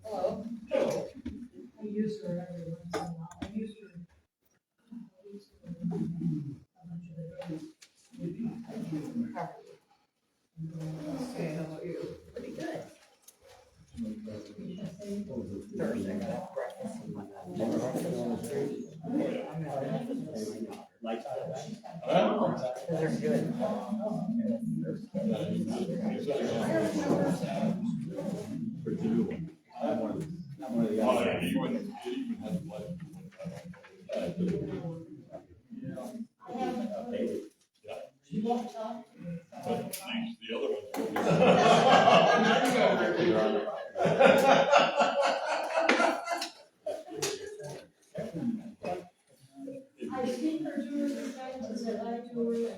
Hello. I use her every once in a while. I use her. Okay, how about you? Pretty good. Thursday, I got breakfast and whatnot. Cause they're good. I think her doing the things that I do.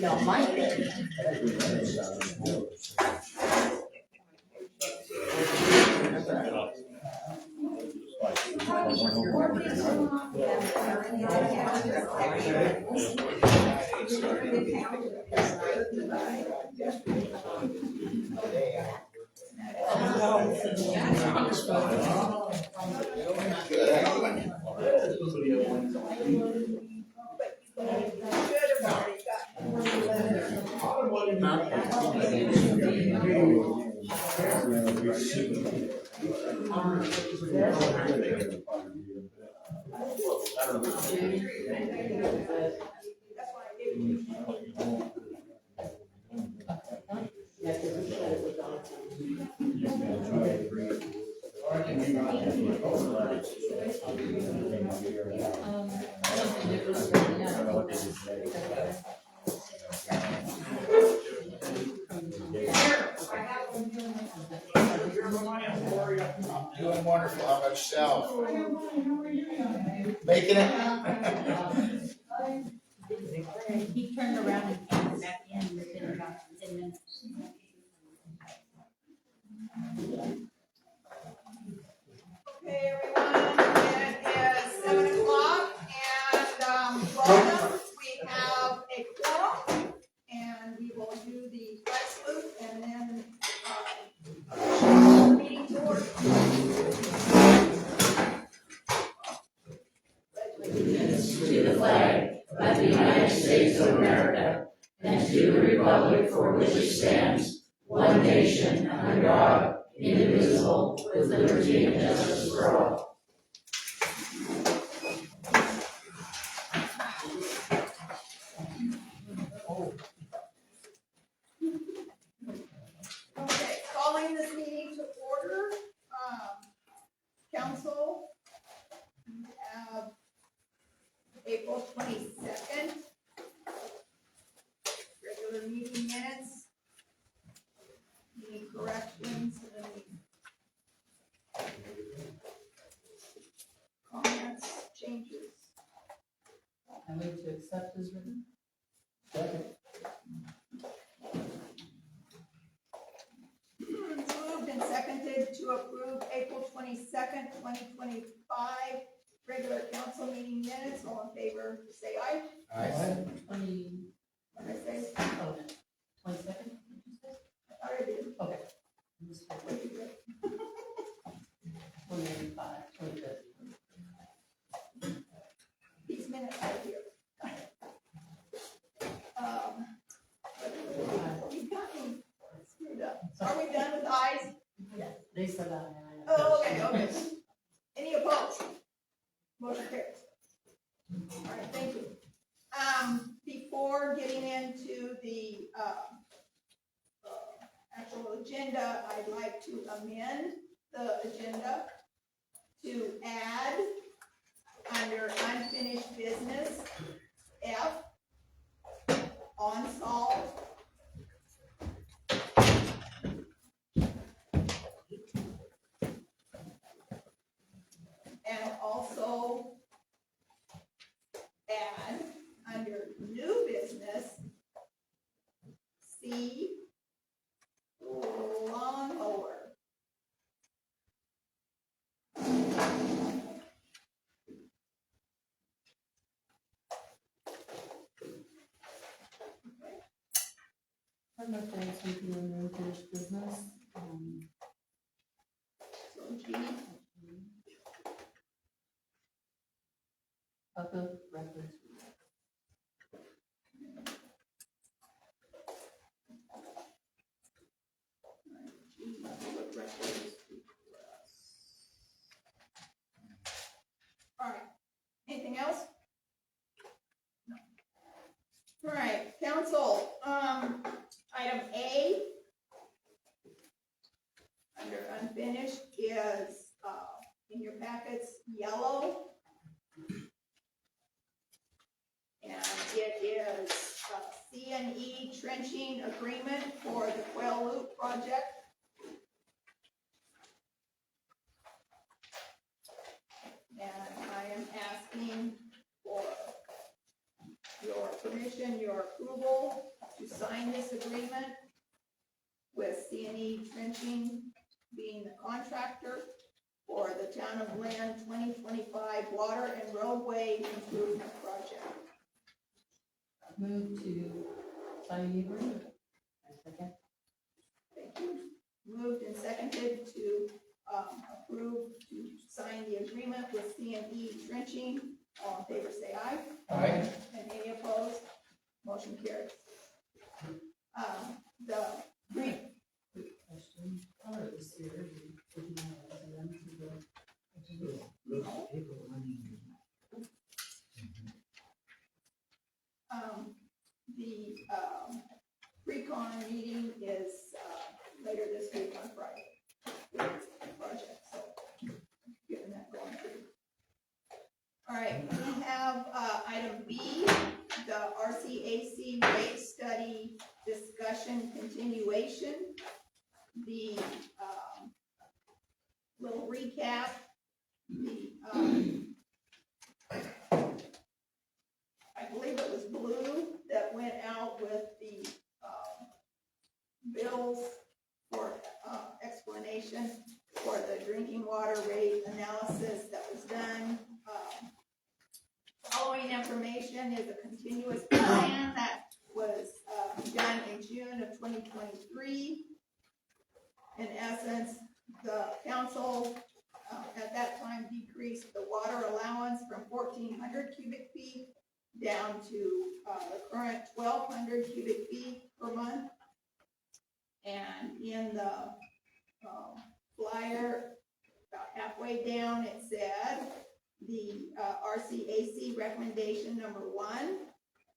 No, mine. Doing wonderful. How about yourself? Making it? He turned around and came back in within about 10 minutes. Okay, everyone, it is item, we have a quorum, and we will do the flag salute and then, meeting to order. To the flag of the United States of America and to the republic for which it stands, one nation, under God, indivisible, with liberty and justice for all. Okay, calling this meeting to order, council, we have April 22nd, regular meeting minutes, any corrections, any comments, changes? I move to accept as written. Moved and seconded to approve April 22nd, 2025, regular council meeting minutes. All in favor, say aye. Aye. 20, What did I say? 22nd? I already did. Okay. What'd you do? 25, 25th. These minutes right here. You got me screwed up. Are we done with ayes? They said that. Oh, okay. Any opposed? Motion carries. All right, thank you. Before getting into the, actual agenda, I'd like to amend the agenda to add under unfinished business, F, on-salt, and also add under new business, C, lawnmower. I'm not saying something in unfinished business. So G, Public records. G, public records request. All right, anything else? No. All right, council, item A, under unfinished is, in your packets, yellow. And it is C&E trenching agreement for the Quail Loop project. And I am asking for your permission, your approval to sign this agreement with C&E trenching being the contractor for the Town of Lynn 2025 water and roadway improvement project. Move to sign the agreement. Second. Thank you. Moved and seconded to approve to sign the agreement with C&E trenching. All in favor, say aye. Aye. And any opposed? Motion carries. The brief, Quick question. Color this here. the pre-con meeting is later this week on Friday. Project, so getting that going through. All right, we have item B, the RCAC rate study discussion continuation. The little recap, the I believe it was Blue that went out with the bills for explanation for the drinking water rate analysis that was done. Following information Foundation is a continuous plan that was done in June of 2023. In essence, the council at that time decreased the water allowance from 1,400 cubic feet down to the current 1,200 cubic feet per month. And in the flyer, about halfway down, it said the RCAC recommendation number 1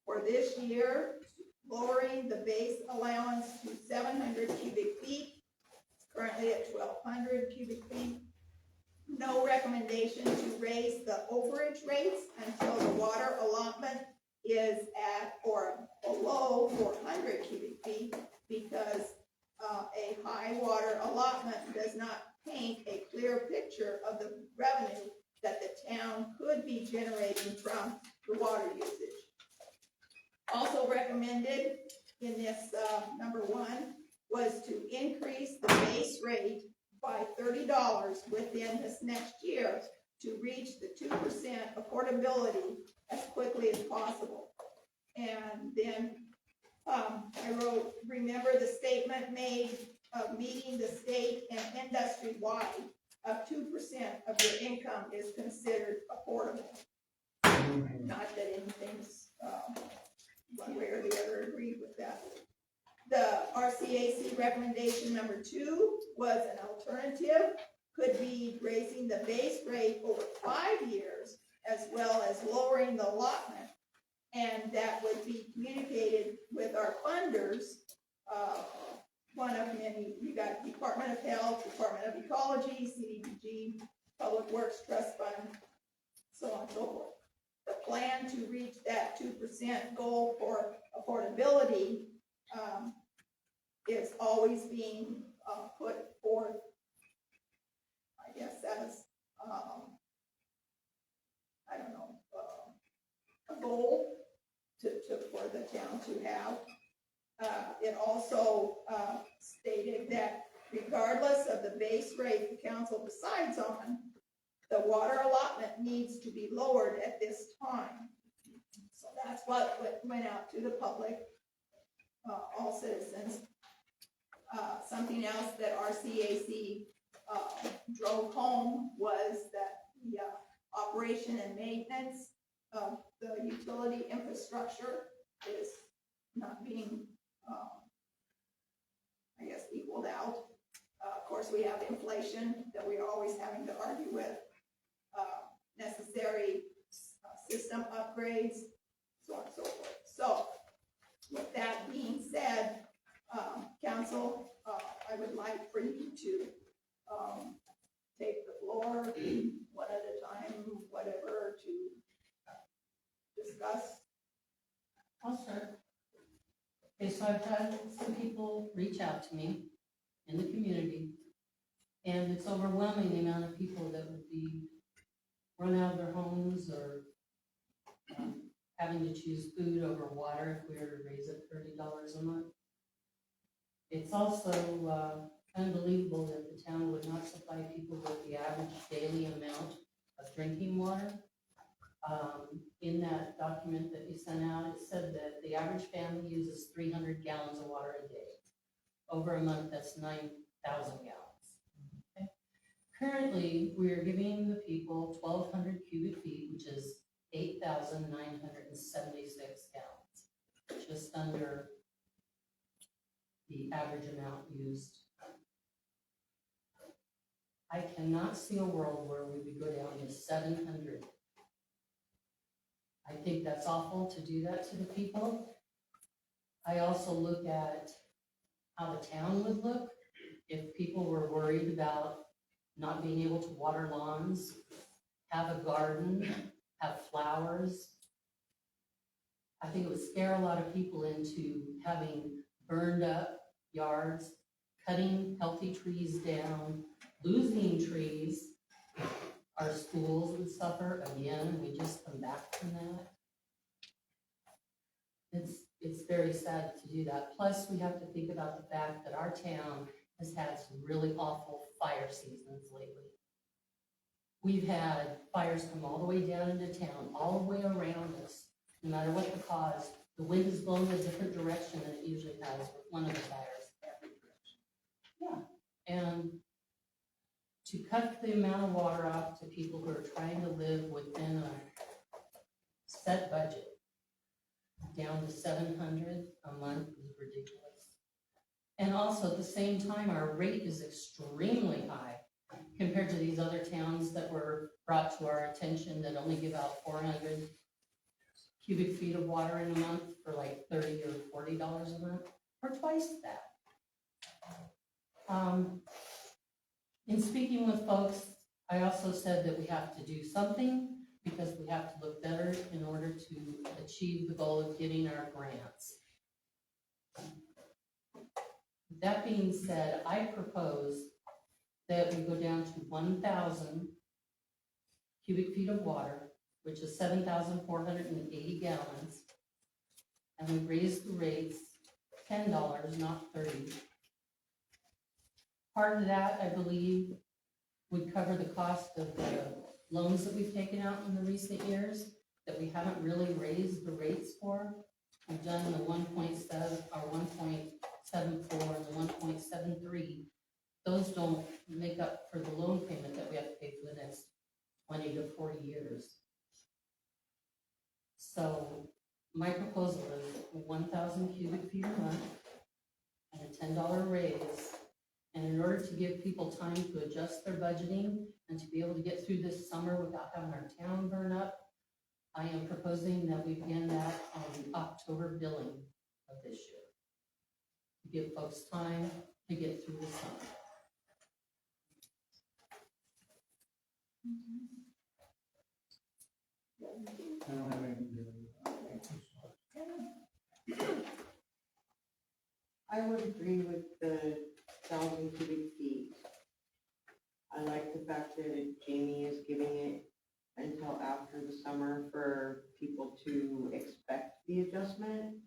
for this year, lowering the base allowance to 700 cubic feet. It's currently at 1,200 cubic feet. No recommendation to raise the overage rates until the water allotment is at or below 400 cubic feet, because a high water allotment does not paint a clear picture of the revenue that the town could be generating from the water usage. Also recommended in this number 1 was to increase the base rate by $30 within this next year to reach the 2% affordability as quickly as possible. And then I wrote, remember the statement made of meeting the state and industry-wide of 2% of your income is considered affordable. Not that anything's one way or the other agreed with that. The RCAC recommendation number 2 was an alternative, could be raising the base rate over 5 years as well as lowering the allotment. And that would be communicated with our funders. One of many, you got Department of Health, Department of Ecology, CDBG, Public Works Trust Fund, so on and so forth. The plan to reach that 2% goal for affordability is always being put forth, I guess, as, I don't know, a goal for the town to have. It also stated that regardless of the base rate the council decides on, the water allotment needs to be lowered at this time. So that's what went out to the public, all citizens. Something else that RCAC drove home was that the operation and maintenance of the utility infrastructure is not being, I guess, equaled out. Of course, we have inflation that we are always having to argue with, necessary system upgrades, so on and so forth. So, with that being said, council, I would like for you to take the floor one at a time, whatever, to discuss. I'll start. Okay, so I've had some people reach out to me in the community, and it's overwhelming the amount of people that would be run out of their homes or having to choose food over water if we were to raise it $30 a month. It's also unbelievable that the town would not supply people with the average daily amount of drinking water. In that document that you sent out, it said that the average family uses 300 gallons of water a day. Over a month, that's 9,000 gallons. Okay. Currently, we are giving the people 1,200 cubic feet, which is 8,976 gallons, just under the average amount used. I cannot see a world where we would go down to 700. I think that's awful to do that to the people. I also look at how the town would look if people were worried about not being able to water lawns, have a garden, have flowers. I think it would scare a lot of people into having burned up yards, cutting healthy trees down, losing trees. Our schools would suffer again. We just come back from that. It's very sad to do that. Plus, we have to think about the fact that our town has had some really awful fire seasons lately. We've had fires come all the way down into town, all the way around us. no matter what the cause. The wind is blowing a different direction than it usually has with one of the fires. Yeah, and to cut the amount of water off to people who are trying to live within a set budget, down to 700 a month is ridiculous. And also at the same time, our rate is extremely high compared to these other towns that were brought to our attention that only give out 400 cubic feet of water in a month for like $30 or $40 a month, or twice that. In speaking with folks, I also said that we have to do something because we have to look better in order to achieve the goal of getting our grants. That being said, I propose that we go down to 1,000 cubic feet of water, which is 7,480 gallons, and we raise the rates $10, not 30. Part of that, I believe, would cover the cost of the loans that we've taken out in the recent years that we haven't really raised the rates for. We've done the 1.7 or 1.74 and the 1.73. Those don't make up for the loan payment that we have to pay for the next 20 to 40 years. So my proposal is 1,000 cubic feet a month and a $10 raise. And in order to give people time to adjust their budgeting and to be able to get through this summer without having our town burn up, I am proposing that we begin that on the October billing of this year, to give folks time to get through the summer. I don't have anything to do with that. I would agree with the 1,000 cubic feet. I like the fact that Jamie is giving it until after the summer for people to expect the adjustment.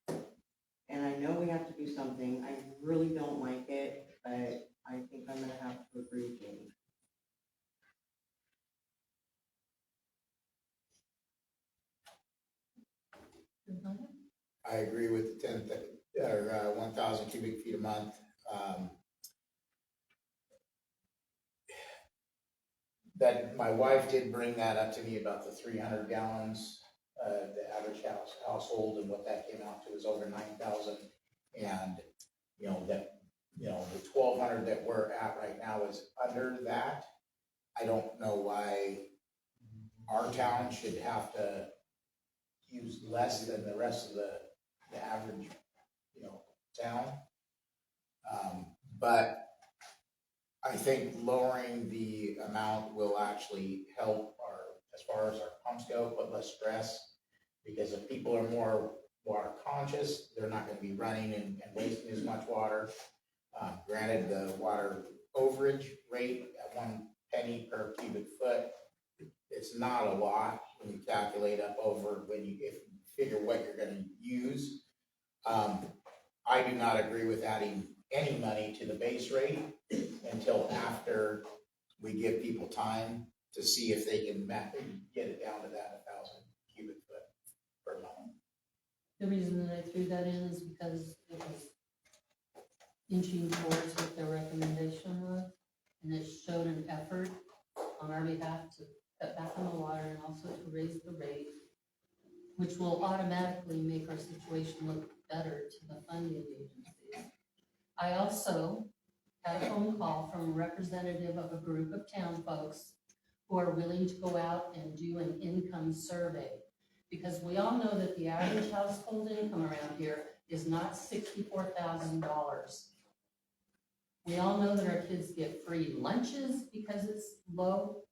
And I know we have to do something. I really don't like it, but I think I'm gonna have to agree with Jamie. I agree with the 1,000 cubic feet a month. That my wife did bring that up to me about the 300 gallons, the average household, and what that came out to is over 9,000. And, the 1,200 that we're at right now is under that. I don't know why our town should have to use less than the rest of the average, town. But I think lowering the amount will actually help as far as our pumps go, put less stress. Because if people are more water conscious, they're not gonna be running and wasting as much water. Granted, the water overage rate at 1 penny per cubic foot, it's not a lot when you calculate up over, if you figure what you're gonna use. I do not agree with adding any money to the base rate until after we give people time to see if they can get it down to that 1,000 cubic foot per month. The reason that I threw that in is because it was inching towards what their recommendation was, and it showed an effort on our behalf to cut back on the water and also to raise the rate, which will automatically make our situation look better to the funding agencies. I also had a phone call from a representative of a group of town folks who are willing to go out and do an income survey. Because we all know that the average household income around here is not $64,000. We all know that our kids get free lunches because it's low.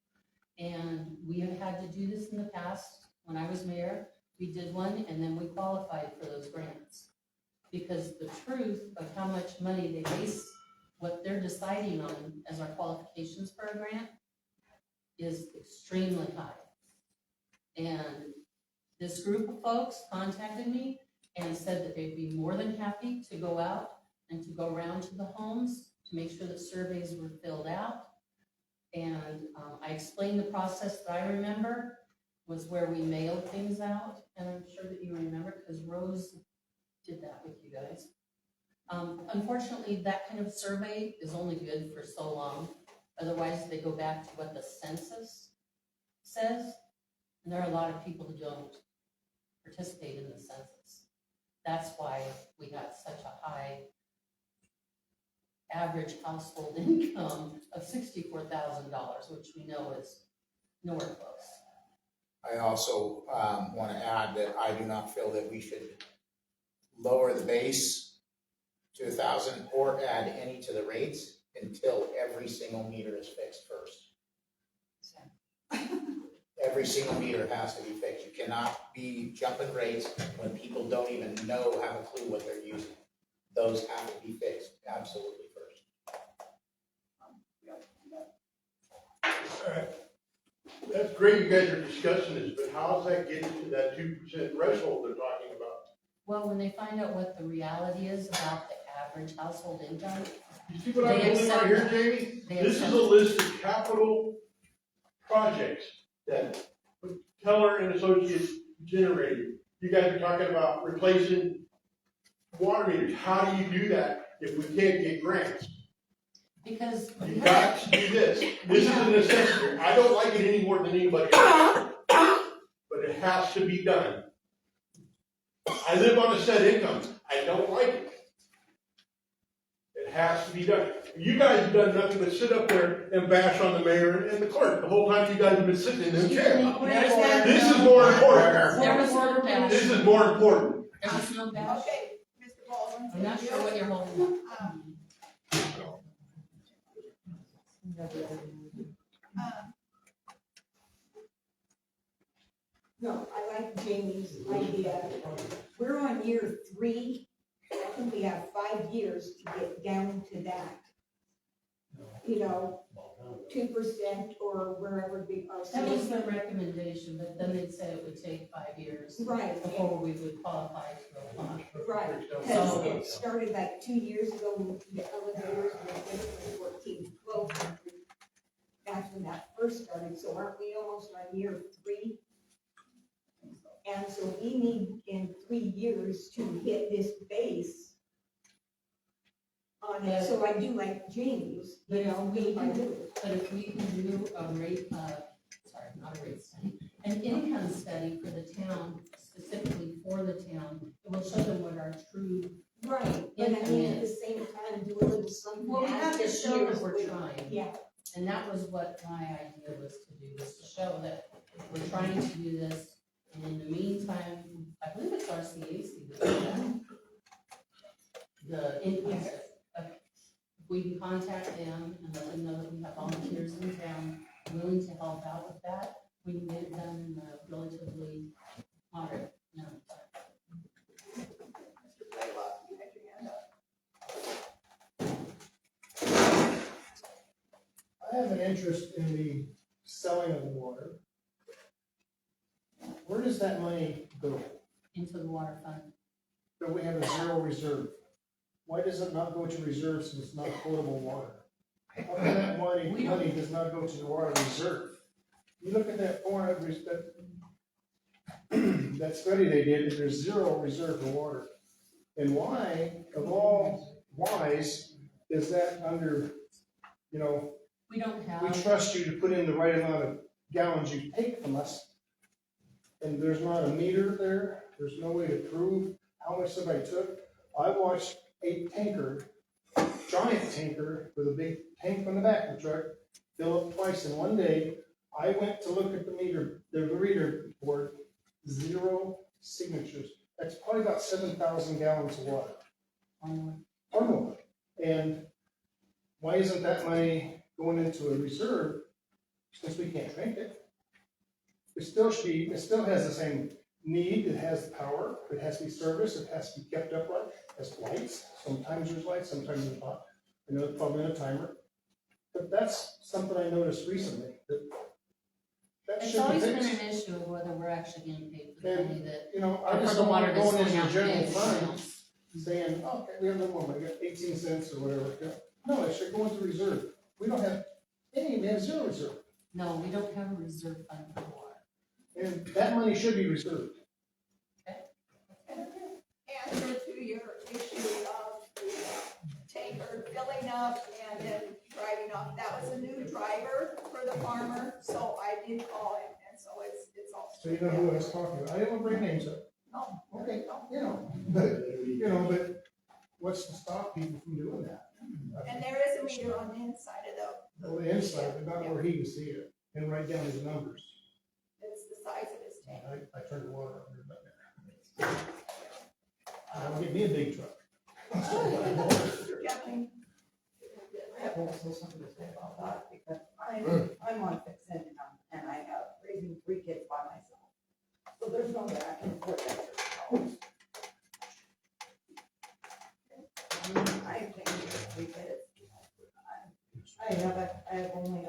And we have had to do this in the past. When I was mayor, we did one and then we qualified for those grants. Because the truth of how much money they base what they're deciding on as our qualifications for a grant is extremely high. And this group of folks contacted me and said that they'd be more than happy to go out and to go around to the homes to make sure that surveys were filled out. And I explained the process that I remember was where we mailed things out, and I'm sure that you remember, because Rose did that with you guys. Unfortunately, that kind of survey is only good for so long. Otherwise, they go back to what the census says, and there are a lot of people who don't participate in the census. That's why we got such a high average household income of $64,000, which we know is nowhere close. I also want to add that I do not feel that we should lower the base to 1,000 or add any to the rates until every single meter is fixed first. Every single meter has to be fixed. You cannot be jumping rates when people don't even know, have a clue what they're using. Those have to be fixed absolutely first. Alright. That's great you guys are discussing this, but how's that getting to that 2% threshold they're talking about? Well, when they find out what the reality is about the average household income, You see what I'm They holding right here, accept- Jamie? they This is accept- a list of capital projects that Keller and Associates generated. You guys are talking about replacing water meters. How do you do that if we can't get grants? because we You have, got to do this. This is a necessity. I don't like it any more than anybody else. But it has to be done. I live on a set income. I don't like it. It has to be done. You guys have done nothing but sit up there and bash on the mayor and the clerk the whole time you guys have been sitting in them chairs. This is more important. there was no bash. This is more important. There was no bash. Okay, Mr. Baldwin. I'm not sure what you're holding up. No, I like Jamie's idea. We're on year 3. I think we have 5 years to get down to that. You know, 2% or wherever our. That was the recommendation, but then they said it would take 5 years Right, before we would qualify to go on. right, because it started like 2 years ago, when the elevators were in for 14, 1200. That's when that first started, so aren't we almost on year 3? And so we need in 3 years to hit this base on it, so I do like Jamie's, you know, we do. But if we can do a rate, not a rate study, an income study for the town, specifically for the town, it will show them what our true, Right, but I mean, at the same time, do a little something. well, we have to this show that year's we're rate. trying. Yeah, And that was what my idea was to do, was to show that we're trying to do this. And in the meantime, I believe it's RCAC that did that. The income study. Okay. If we can contact them and let them know that we have volunteers in town willing to help out with that, we can get it done in a relatively moderate amount of time. Mr. Blaylock, you had your hand up. I have an interest in the selling of the water. Where does that money go? Into the water fund. But we have a zero reserve. Why does it not go to reserve since it's not potable water? How come that money does not go to the water reserve? You look at that that study they did, there's zero reserve for water. And why, of all whys, is that under, you know, We don't we have, trust you to put in the right amount of gallons you take from us. And there's not a meter there, there's no way to prove how much somebody took. I watched a tanker, giant tanker with a big tank on the back of the truck, fill up twice in one day. I went to look at the reader report, 0 signatures. That's probably about 7,000 gallons of water. Or more. And why isn't that money going into a reserve since we can't drink it? It still has the same need, it has power, it has to be serviced, it has to be kept upright, it has lights, sometimes there's lights, sometimes there's not. I know it's probably in a timer. But that's something I noticed recently, that it's should be always been fixed. an issue of whether we're actually getting paid for the And, money that, You know, I or just for the don't want water to that's go going into the out to general pay fund everyone else. saying, oh, okay, we have no more, I got 18 cents or whatever. No, it should go into reserve. We don't have any, we have zero reserve. No, we don't have a reserve fund for water. And that money should be reserved. Answer to your issue of the tanker filling up and then driving off, that was a new driver for the farmer, so I did call him, and so it's all. So you know who I was talking about. I didn't want to bring names up. No, Okay, but what's to stop people from doing that? and there is a meter on the inside of On the inside, but not where he can see it, and write down his numbers. it's the size of his tank. I turned the water on there, but that'll get me a big truck. Kathleen? I have also something to say about that, because I'm on fixed income, and I have raising 3 kids by myself. So there's no way I can afford that. I think 3 kids. I have only,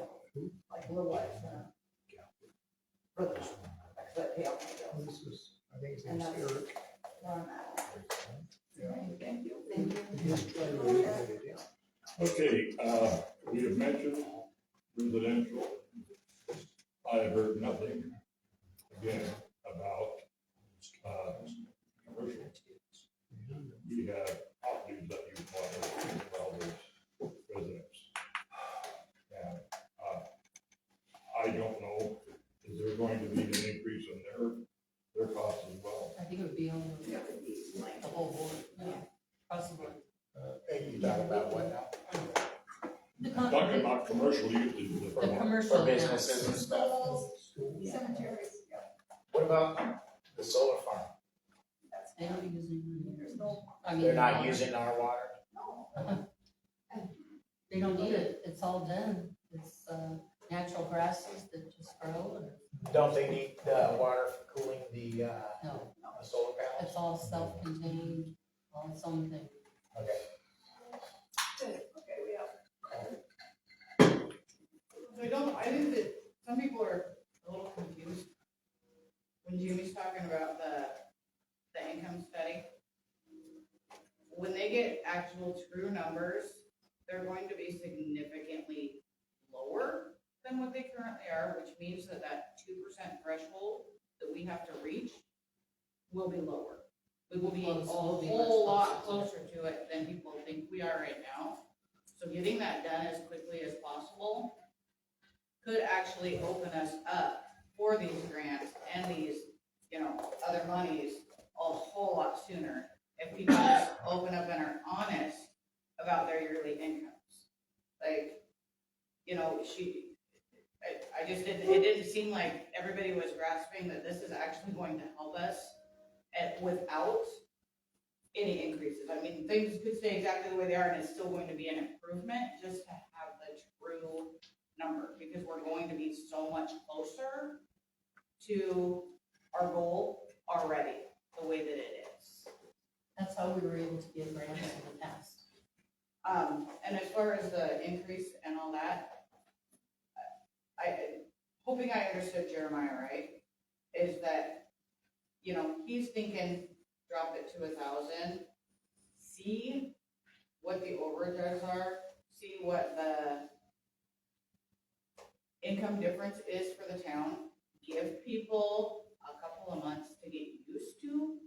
like, little life, brothers, that pay off my bills. This was, I think his And name's that's Eric. where I'm at. Yeah. Thank you. Thank you. He's trying to raise it, yeah. Okay, we have mentioned residential. I have heard nothing again about, commercial. We have properties that you bought for all those residents. And, I don't know, is there going to be an increase in their costs as well? I think it would be on Yeah, it'd be like- the whole board, yeah, possibly. Hey, you talk about what now? Talking about commercial use, The commercial. For businesses and stuff. Schools, cemeteries, yeah, What about the solar farm? that's. They don't use any, There's no, I mean. They're not using our water? no. They don't need it, it's all done, it's, natural grasses that just grow, and, Don't they need, water for cooling the no, solar panels? it's all self-contained, all its own thing. Okay. Good, okay, we have. I think that some people are a little confused when Jimmy's talking about the income study. When they get actual true numbers, they're going to be significantly lower than what they currently are, which means that 2% threshold that we have to reach will be lower. We will be a Close, we'll be much whole lot closer closer to it than people think we are right now. So getting that done as quickly as possible could actually open us up for these grants and these, other monies a whole lot sooner if people just open up and are honest about their yearly incomes. Like, I just didn't, it didn't seem like everybody was grasping that this is actually going to help us without any increases. I mean, things could stay exactly the way they are and it's still going to be an improvement just to have the true number, because we're going to be so much closer to our goal already, the way that it is. That's how we were able to get grants in the past. And as far as the increase and all that, hoping I understood Jeremiah right, is that, he's thinking drop it to 1,000, see what the overages are, see what the income difference is for the town, give people a couple of months to get used to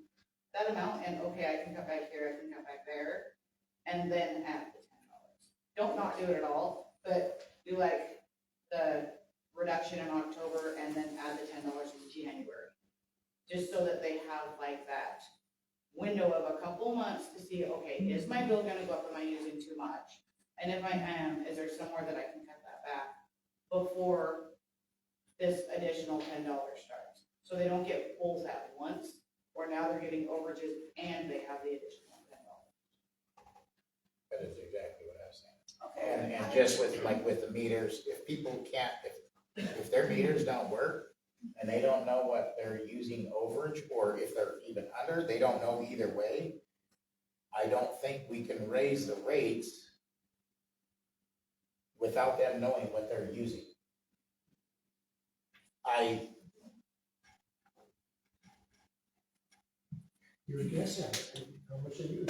that amount, and okay, I can cut back here, I can cut back there, and then add the $10. Don't not do it at all, but do like the reduction in October and then add the $10 in January. Just so that they have like that window of a couple months to see, okay, is my bill gonna go up, am I using too much? And if I am, is there somewhere that I can cut that back before this additional $10 starts? So they don't get both at once, or now they're getting overages and they have the additional $10. That is exactly what I was saying. Okay. And just with the meters, if people can't, if their meters don't work and they don't know what they're using overage, or if they're even under, they don't know either way, I don't think we can raise the rates without them knowing what they're using. You would guess that, how much they use.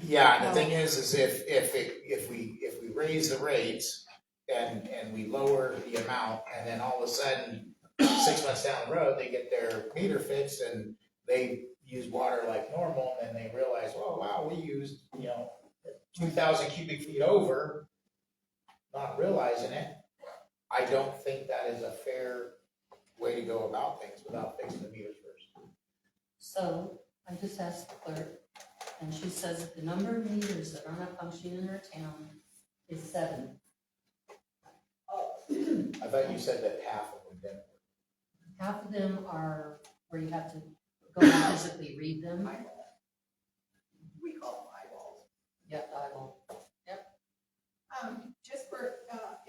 Yeah, the thing is if we raise the rates and we lower the amount, and then all of a sudden 6 months down the road, they get their meter fixed and they use water like normal, and then they realize, oh, wow, we used, 2,000 cubic feet over, not realizing it. I don't think that is a fair way to go about things without fixing the meters first. So I just asked the clerk, and she says that the number of meters that are not functioning in her town is 7. I thought you said that half of them didn't. Half of them are where you have to go and physically read them. We call them eyeballs. Yep, I will. Just for,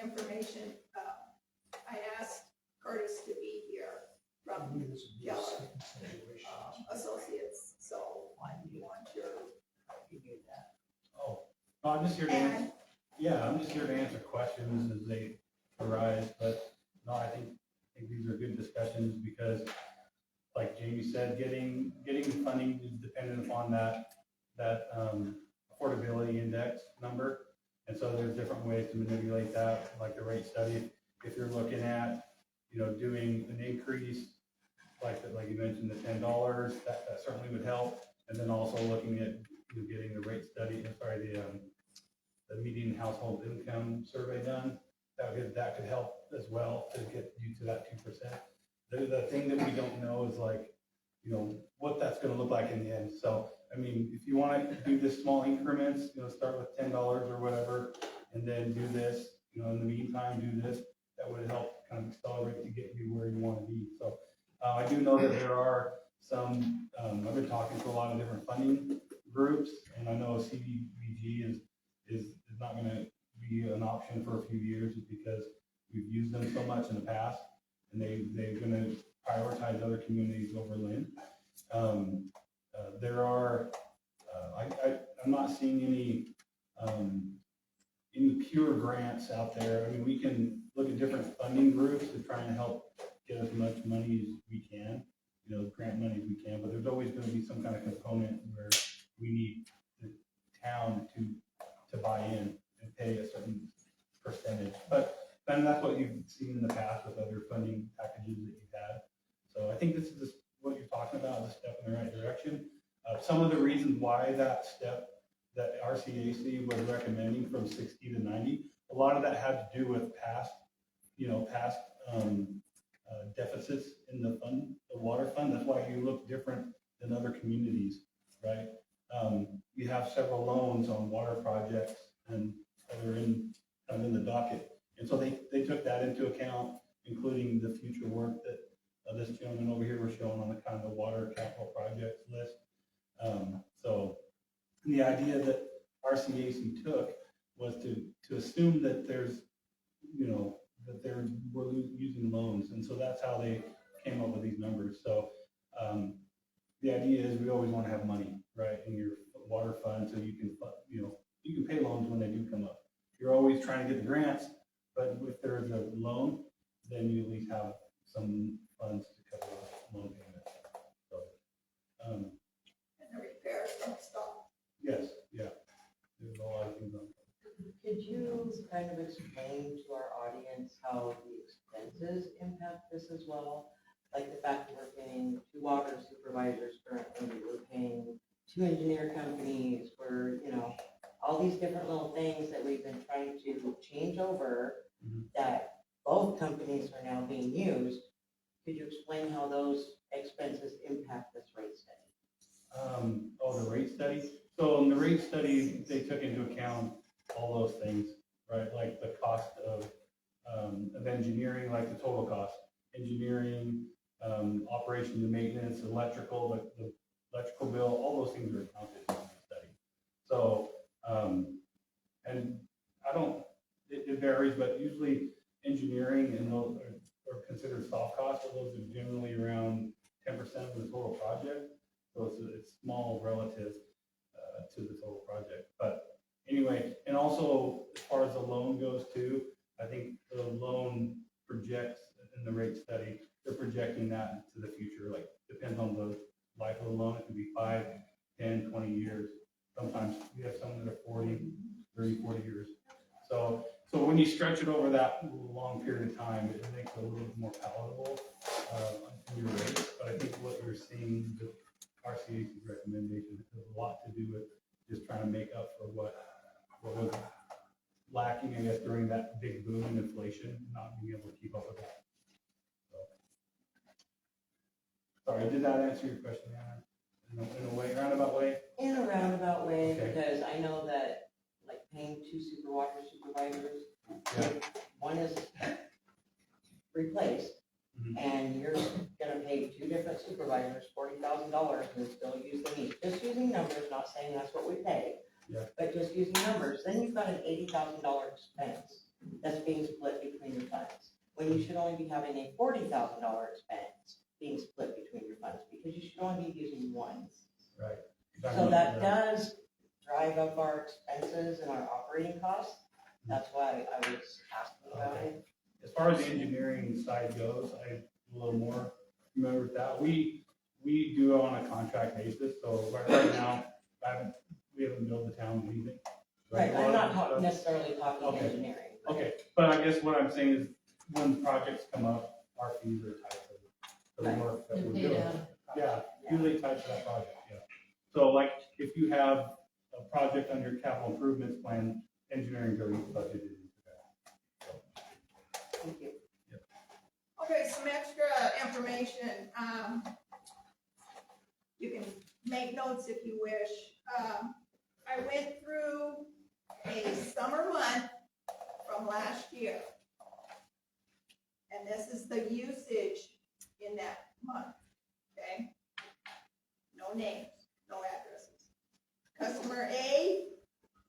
information, I asked Curtis to be here from Keller Associates, so I want your. Oh, no, I'm just here to answer, I'm just here to answer questions as they arise, but no, I think these are good discussions because like Jamie said, getting funding is dependent upon that affordability index number. And so there's different ways to manipulate that, like the rate study. If you're looking at, doing an increase, like you mentioned, the $10, that certainly would help. And then also looking at getting the rate study, the median household income survey done, that could help as well to get you to that 2%. The thing that we don't know is what that's going to look like in the end. So, I mean, if you want to do this small increments, start with $10 or whatever, and then do this, in the meantime, do this, that would help kind of accelerate to get you where you want to be. So I do know that there are some, I've been talking to a lot of different funding groups, and I know CDBG is not going to be an option for a few years just because we've used them so much in the past, and they're going to prioritize other communities over Lynn. There are, I'm not seeing any pure grants out there. I mean, we can look at different funding groups to try and help get as much money as we can, grant money as we can, but there's always going to be some kind of component where we need the town to buy in and pay a certain percentage. But then that's what you've seen in the past with other funding packages that you've had. So I think this is what you're talking about, is a step in the right direction. Some of the reasons why that step that RCAC was recommending from 60 to 90, a lot of that had to do with past deficits in the fund, the water fund. That's why you look different than other communities, right? You have several loans on water projects and that are in the docket. And so they took that into account, including the future work that this gentleman over here was showing on the kind of the water capital projects list. So the idea that RCAC took was to assume that there's, that we're using loans. And so that's how they came up with these numbers. So the idea is we always want to have money, right, in your water fund, so you can pay loans when they do come up. You're always trying to get the grants, but if there is a loan, then you at least have some funds to cover the loan payment. So, And the repairs don't stop. yes, yeah, there's a lot of things on. Could you kind of explain to our audience how the expenses impact this as well? Like the fact that we're paying 2 water supervisors currently, we're paying 2 engineer companies, we're, all these different little things that we've been trying to change over that both companies are now being used. Could you explain how those expenses impact this rate study? The rate study. So in the rate study, they took into account all those things, right? Like the cost of engineering, like the total cost, engineering, operations and maintenance, electrical, the electrical bill, all those things are accounted in the study. So, and it varies, but usually engineering and those are considered soft costs, so those are generally around 10% of the total project. So it's small relative to the total project. But anyway, and also as far as the loan goes too, I think the loan projects in the rate study, they're projecting that to the future, like depends on the life of the loan. It could be 5, 10, 20 years. Sometimes we have some that are 40, 30, 40 years. So So when you stretch it over that long period of time, it makes it a little bit more palatable, in your rates. But I think what you're seeing, the RCAC's recommendation has a lot to do with just trying to make up for what was lacking, I guess, during that big boom in inflation, not being able to keep up with that. So. Sorry, did that answer your question, Anna? In a way, roundabout way? In a roundabout way, Okay. because I know that, like, paying 2 supervisors, Yeah. if one is replaced, Mhm. and you're gonna pay 2 different supervisors $40,000 and still use them each, just using numbers, not saying that's what we pay. Yeah. But just using numbers, then you've got an $80,000 expense that's being split between your funds, when you should only be having a $40,000 expense being split between your funds, because you should only be using one. Right. So that does drive up our expenses and our operating costs. That's why I was asking about it. As far as the engineering side goes, I'm a little more familiar with that. We do it on a contract basis, so right now, we haven't built the town anything. Right, I'm not Stuff. necessarily talking Okay. engineering. but- Okay, but I guess what I'm saying is, when projects come up, our fees are tied to the work that They're we're paid doing. out. Yeah, usually tied to that project, yeah. So like, if you have a project on your capital improvements plan, engineering's already budgeted into that. Thank you. Okay, some extra information, you can make notes if you wish. I went through a summer month from last year. And this is the usage in that month, okay? No names, no addresses. Customer A,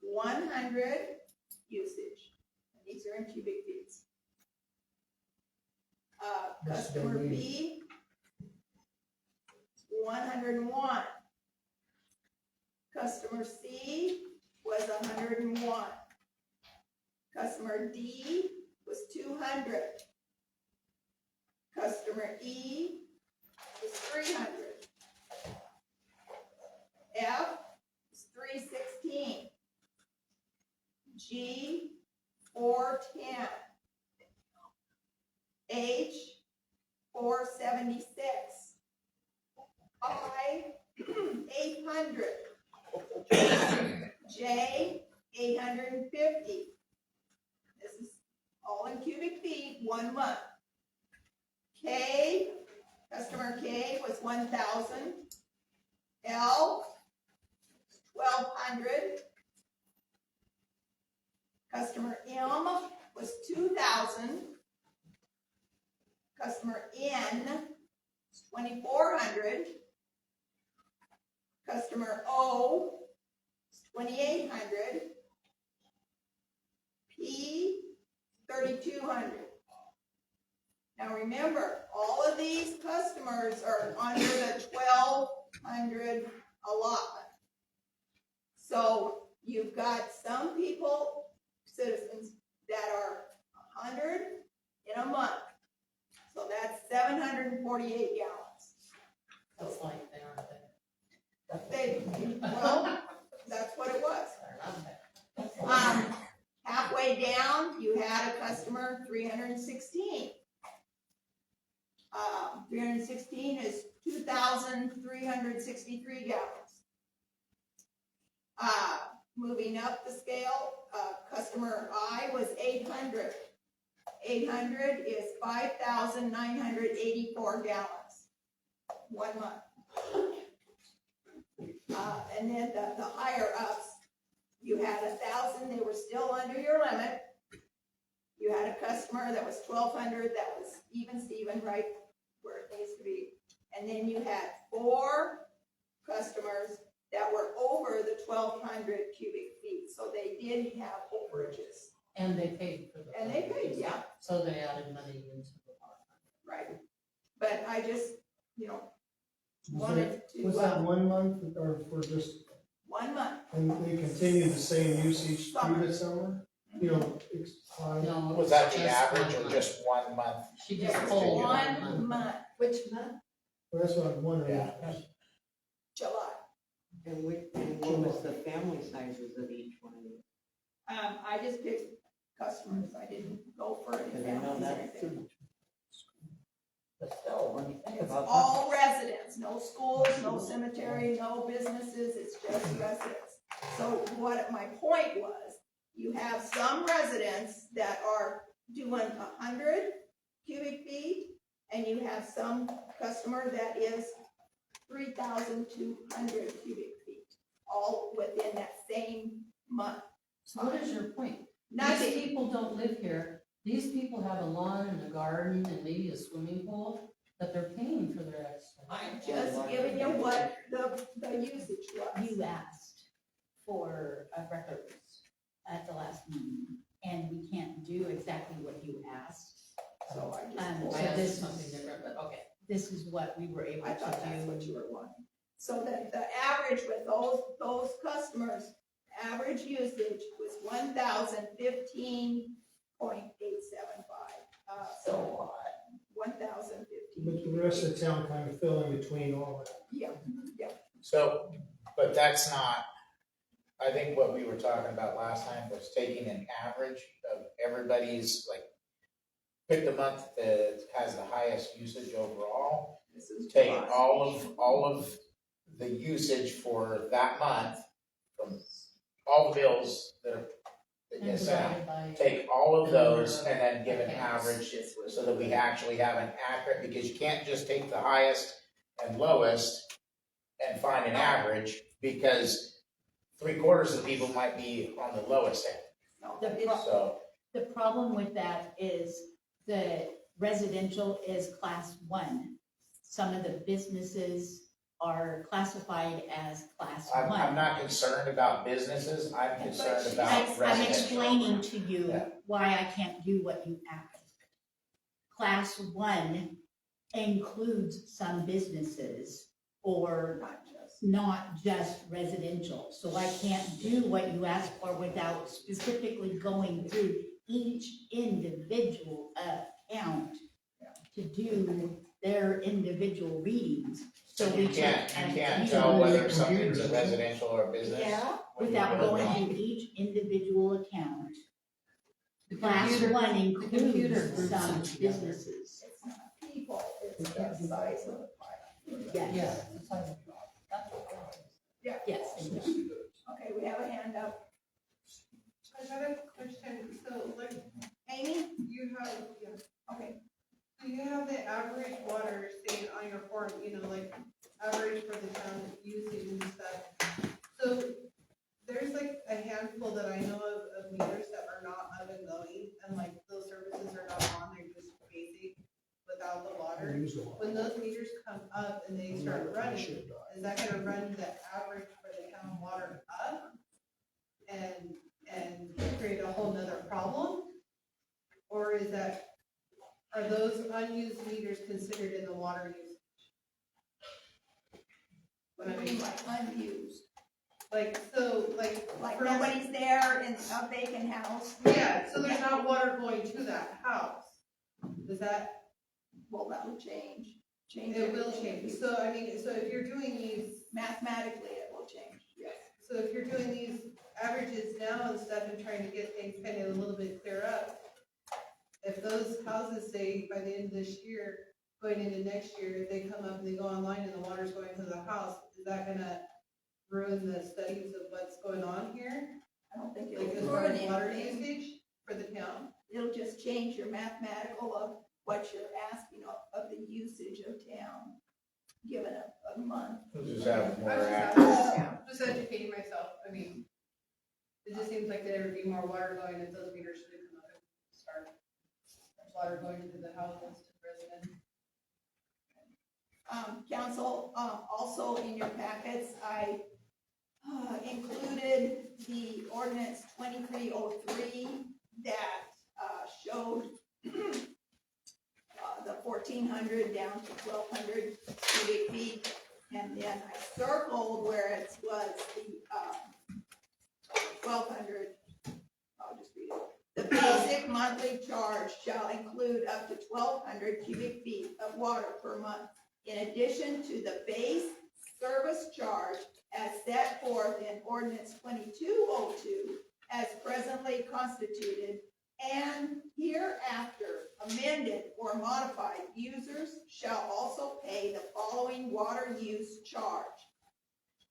100 usage. And these are in cubic feet. Customer B, 101. Customer C was 101. Customer D was 200. Customer E was 300. F is 316. G, 410. H, 476. I, 800. J, 850. This is all in cubic feet, 1 month. K, customer K was 1,000. L, 1,200. Customer M was 2,000. Customer N is 2,400. Customer O is 2,800. P, 3,200. Now remember, all of these customers are under the 1,200 allotment. So you've got some people, citizens, that are 100 in a month. So that's 748 gallons. That's like they aren't there. Well, that's what it was. They're not there. Halfway down, you had a customer 316. 316 is 2,363 gallons. Moving up the scale, customer I was 800. 800 is 5,984 gallons, 1 month. And then the higher ups, you had 1,000, they were still under your limit. You had a customer that was 1,200, that was even Steven, right where it needs to be. And then you had 4 customers that were over the 1,200 cubic feet, so they did have overages. And they paid for the. And they paid, yeah. So they added money into the pot. Right. But I just, Was wanted to, Was that 1 month or for just, 1 month. and they continue the same usage through the summer? You know, No. Was that the just average 1 or month. just 1 month? She just Yes, pulled 1 month, Which month? well, that's what I'm wondering. Yeah. July. And what was the family sizes of each one of these? I just picked customers. I didn't go for any Because I know families or that's anything. But still, when you think It's about that. all residents, no schools, no cemetery, no businesses, it's just residents. So what my point was, you have some residents that are doing 100 cubic feet, and you have some customer that is 3,200 cubic feet, all within that same month. So what is your point? These Nothing, people don't live here. These people have a lawn and a garden and maybe a swimming pool, but they're paying for their extra. I'm just giving you what the usage was. You asked for records at the last meeting, and we can't do exactly what you asked. So I So I just, asked this something is, different, but okay. this is what we were able I to thought that's what do. you were wanting. So that the average with those customers, average usage was 1,015.875. So what? 1,015. But the rest of the town kind of fell in between all of it. Yeah, So, but that's not, I think what we were talking about last time was taking an average of everybody's, like, pick the month that has the highest usage overall, this is. take July. all of the usage for that month from all the bills that get sent out. And divided by- Take all of those and then give an average This was- so that we actually have an accurate, because you can't just take the highest and lowest and find an average, because 3/4 of the people might be on the lowest end, No, The it's- so. The problem with that is the residential is class 1. Some of the businesses are classified as class 1. I'm not concerned about businesses, I'm concerned about I'm residential. explaining to you Yeah. why I can't do what you asked. Class 1 includes some businesses or not just. not just residential. So I can't do what you asked for without specifically going through each individual account to do their individual readings. So So we you can't can tell whether something's a residential or a business? Yeah, when you without go going down. through each individual account. The Class computer- 1 computer includes groups some them together. businesses. it's not people, it's the size of the pile. Yes, Yeah. it's like- that's what it is. yes. Okay, we have a hand up. I got a question, so like, Amy? you have, yeah, Okay, so you have the average water state on your form, you know, like, average for the town usage and stuff. So, there's like a handful that I know of meters that are not up and going, and like, those services are not on, they're just basic without the water. Use a lot. When those meters come up and they start running, is that gonna run the average for the town water up? And create a whole nother problem? Or is that, are those unused meters considered in the water usage? what do you mean by unused? Like, so, like. Like for nobody's there in a vacant house? Yeah, so there's not water going to that house. Is that, Well, that will change. it will change, so I mean, so if you're doing these, Mathematically, it will change, yes. so if you're doing these averages now and stuff and trying to get things kind of a little bit clear up, if those houses say by the end of this year, going into next year, if they come up and they go online and the water's going to the house, is that gonna ruin the studies of what's going on here? I don't think Like as it'll far ruin as water anything. usage for the town? It'll just change your mathematical of what you're asking of the usage of town, given a month. We'll just have more I was accurate. just educating myself, I mean, it just seems like there would be more water going if those meters should come up and start. There's water going into the houses to residents. Council, also in your packets, I included the ordinance 2303 that showed the 1,400 down to 1,200 cubic feet. And then I circled where it was the 1,200, I'll just read it. The basic monthly charge shall include up to 1,200 cubic feet of water per month, in addition to the base service charge as set forth in ordinance 2202 as presently constituted, And hereafter amended or modified, users shall also pay the following water use charge.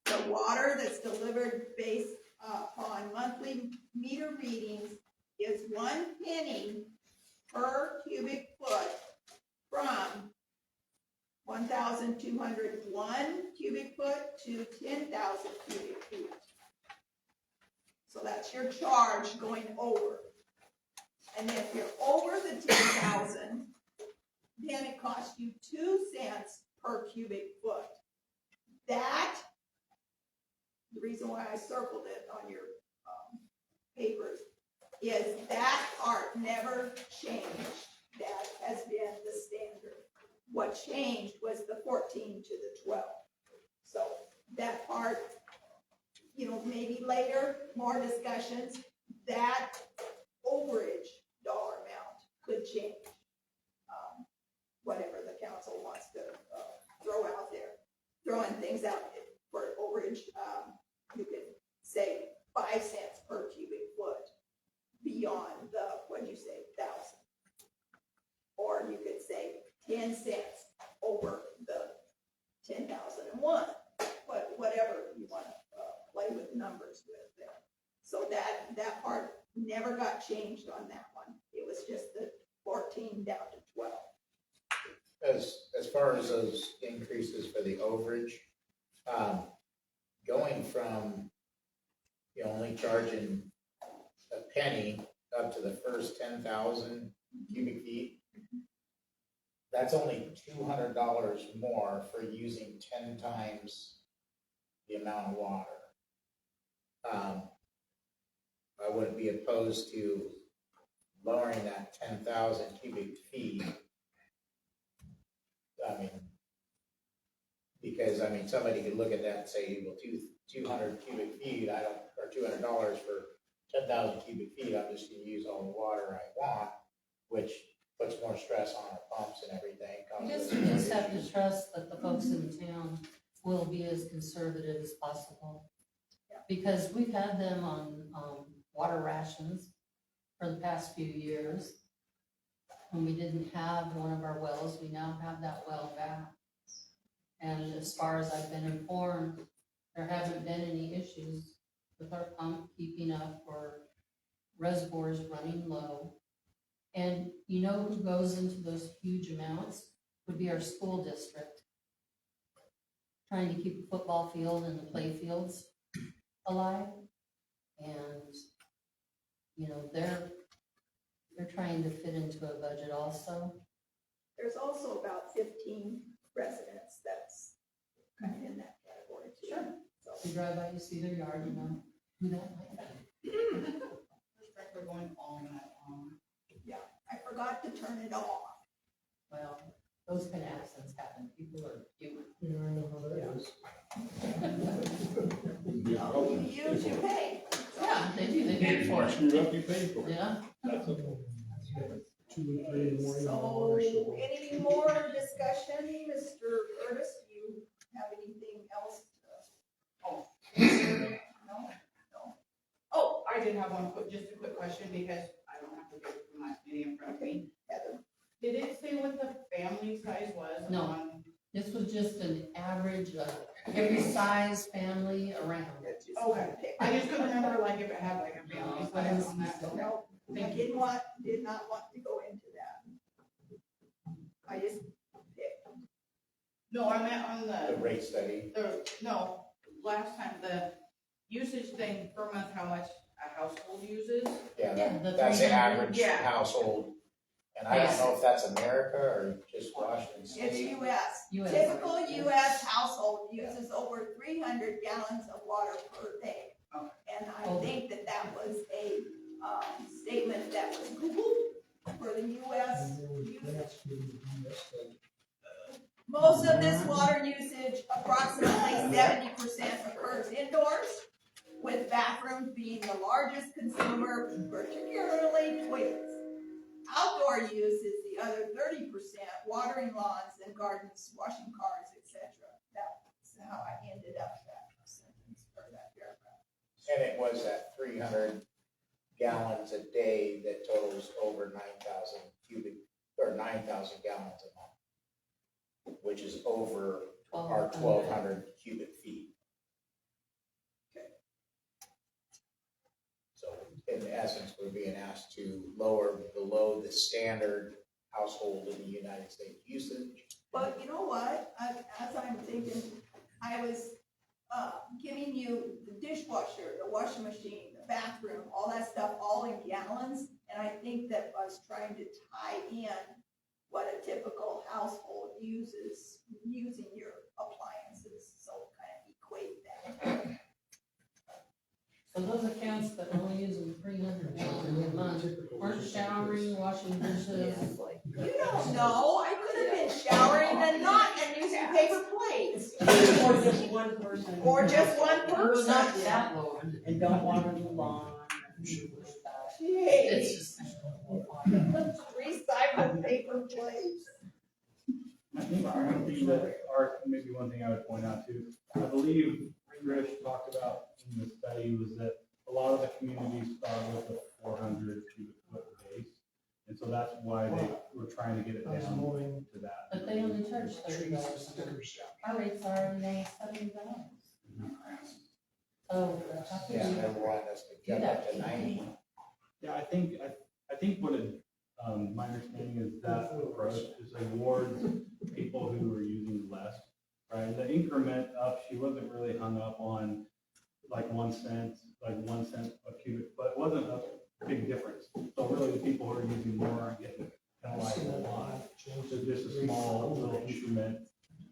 The water that's delivered based upon monthly meter readings is 1 penny per cubic foot from 1,201 cubic foot to 10,000 cubic feet. So that's your charge going over. And if you're over the 10,000, then it costs you 2 cents per cubic foot. That, the reason why I circled it on your papers, is that part never changed. That has been the standard. What changed was the 14 to the 12. So that part, maybe later, more discussions, that overage dollar amount could change. Whatever the council wants to throw out there. Throwing things out for overage, you could say 5 cents per cubic foot beyond the, what'd you say, 1,000. Or you could say 10 cents over the 10,001, whatever you want to play with numbers with there. So that part never got changed on that one. It was just the 14 down to 12. As far as those increases for the overage, going from, only charging a penny up to the first 10,000 cubic feet, that's only $200 more for using 10 times the amount of water. I wouldn't be opposed to lowering that 10,000 cubic feet. Because somebody could look at that and say, well, 200 cubic feet, or $200 for 10,000 cubic feet, I'm just gonna use all the water I want, which puts more stress on our pumps and everything. You just have to trust that the folks in town will be as conservative as possible. Because we've had them on water rations for the past few years. When we didn't have one of our wells, we now have that well back. And as far as I've been informed, there haven't been any issues with our pump keeping up or reservoirs running low. And you know who goes into those huge amounts? Would be our school district. Trying to keep the football field and the play fields alive. And, they're trying to fit into a budget also. There's also about 15 residents that's kind of in that category too. Sure. So You drive by, you see their yard, you know who that might be. We're going all night long. I forgot to turn it off. Well, those kind of accidents happen. People are cute. Yeah, I know how that is. You use, you pay. Yeah, they do. They pay for it. Screwed up, you paid for it. Yeah. That's okay. 2 or 3 in the morning. So, any more discussion, Mr. Curtis? Do you have anything else to? No? Oh, I did have just a quick question because I don't have to go through my meeting in front of me. Heather? Did it say what the family size was? No. on- This was just an average of every size family around. Okay, I just couldn't remember like if it had like a family size on that. No, I did not want to go into that. I just picked. No, I meant on The the, rate study, no, last time, the usage thing per month, how much a household uses. yeah, Yeah, the that's the 300, average yeah. household. And I don't know if that's America or just Washington It's State. US. US. Typical US household uses over 300 gallons of water per day. Okay. And I think that was a statement that was Googled for the US usage. Most of this water usage, approximately 70% occurs indoors, with bathrooms being the largest consumer, particularly toilets. Outdoor use is the other 30%, watering lawns and gardens, washing cars, etc. That's how I ended up that sentence or that paragraph. And it was at 300 gallons a day that totals over 9,000 cubic, or 9,000 gallons a month, which is over our 1,200 cubic feet. So in essence, we're being asked to lower below the standard household in the United States usage. But you know what, as I'm thinking, I was, giving you the dishwasher, the washing machine, the bathroom, all that stuff, all in gallons. And I think that us trying to tie in what a typical household uses, using your appliances, so kind of equate that. So those accounts that are only using 300 gallons a month aren't showering, washing dishes. You don't know, I could have been showering and not, and using paper plates. Or just one person. Or just one We're not person. that low. And don't water the lawn. It's Jeez, just. recycled paper plates. I think one thing that, or maybe one thing I would point out too, I believe Trish talked about in the study was that a lot of the communities start with a 400 cubic foot base. And so that's why they were trying to get it down to that. But they only charge $30. Our rates are $70. So how Yeah, can they want us to jump up to 90. Yeah, I think what it, my understanding is that approach is awards people who are using less, right? The increment up, she wasn't really hung up on like 1 cent, a cubic foot. It wasn't a big difference. So really the people who are using more are getting penalized a lot. So just a small little increment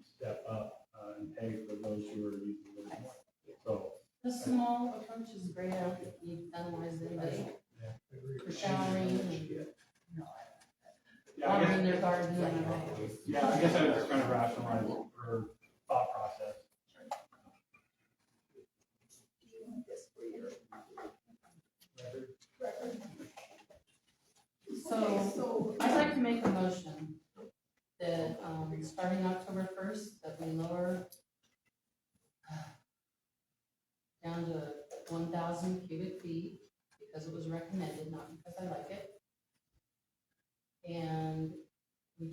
step up and pay for those who are using a little more. So. the small approach is great. I don't think you penalize anybody for showering and Yeah, I watering guess, their garden and. yeah, I guess I was just trying to rationalize her thought process. Do you want this for your record? Okay, So I'd like to make a motion that, starting October 1st, that we lower down to 1,000 cubic feet because it was recommended, not because I like it. And we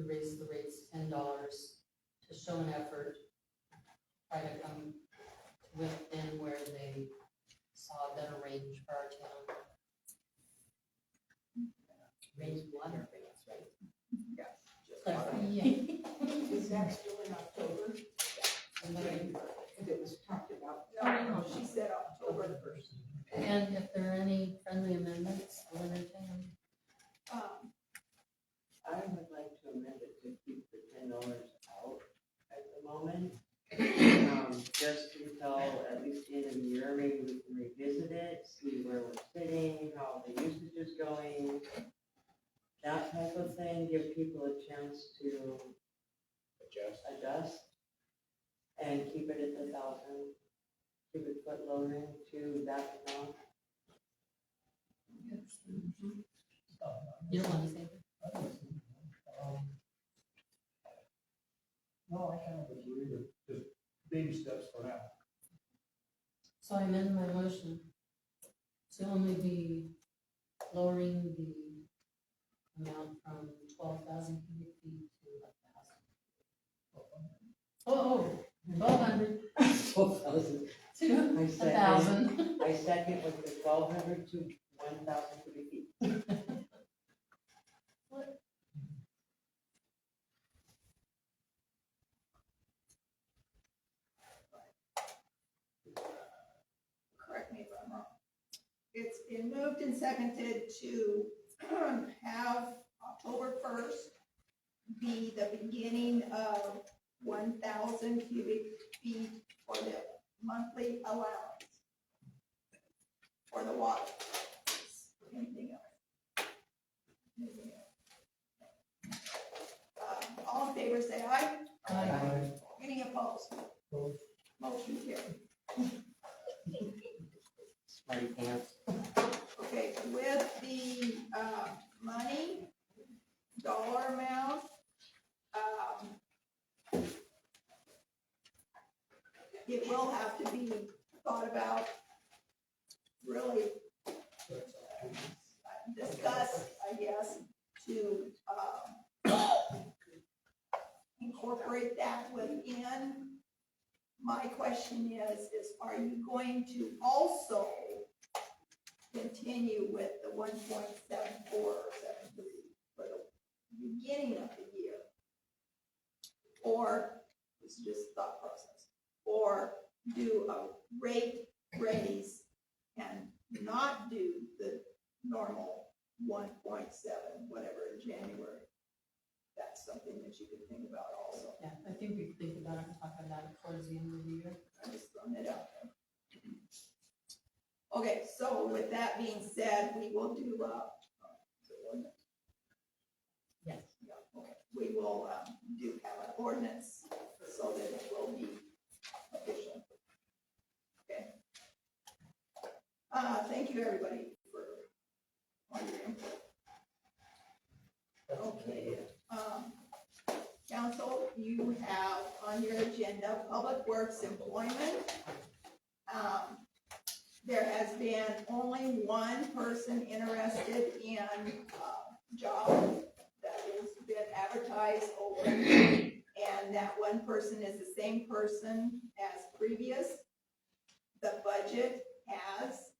raised the rates $10 to show an effort, try to come within where they saw a better range for our town. Range water rates, right? Yeah. Is that still in October? Because it was talked about. No, she said October 1st. And if there are any friendly amendments, I'll entertain them. I would like to amend it to keep the $10 out at the moment. Just until at least the end of the year, maybe we can revisit it, see where we're sitting, how the usage is going. That type of thing, give people a chance to adjust and keep it at the 1,000 cubic foot lowering to that amount. You don't want to say No, I kind of agree with just baby steps for now. So I amend my motion to only be lowering the amount from 12,000 cubic feet to 1,000. Oh, 1,200 12,000. to I 1,000. I second with the 1,200 to 1,000 cubic feet. Correct me if I'm wrong. It's been moved and seconded to have October 1st be the beginning of 1,000 cubic feet for the monthly allowance for the water. Anything else? Anything else? All in favor, say aye. Aye. Any opposed? Motion carried. Smarty pants. Okay, with the, money, dollar amount, it will have to be thought about really to, incorporate that within. My question is are you going to also continue with the 1.74 or 73 for the beginning of the year? Or, this is just thought process, or do a rate raise and not do the normal 1.7, whatever, in January? That's something that you could think about also. Yeah, I think we could think about it and talk about it towards the end of the year. I'm just throwing it out there. Okay, so with that being said, we will do, Yes. yeah, okay, we will, do have an ordinance so that it will be official. Okay. Thank you, everybody, for all your input. Okay, council, you have on your agenda Public Works employment. There has been only one person interested in job that has been advertised over, and that one person is the same person as previous. The budget has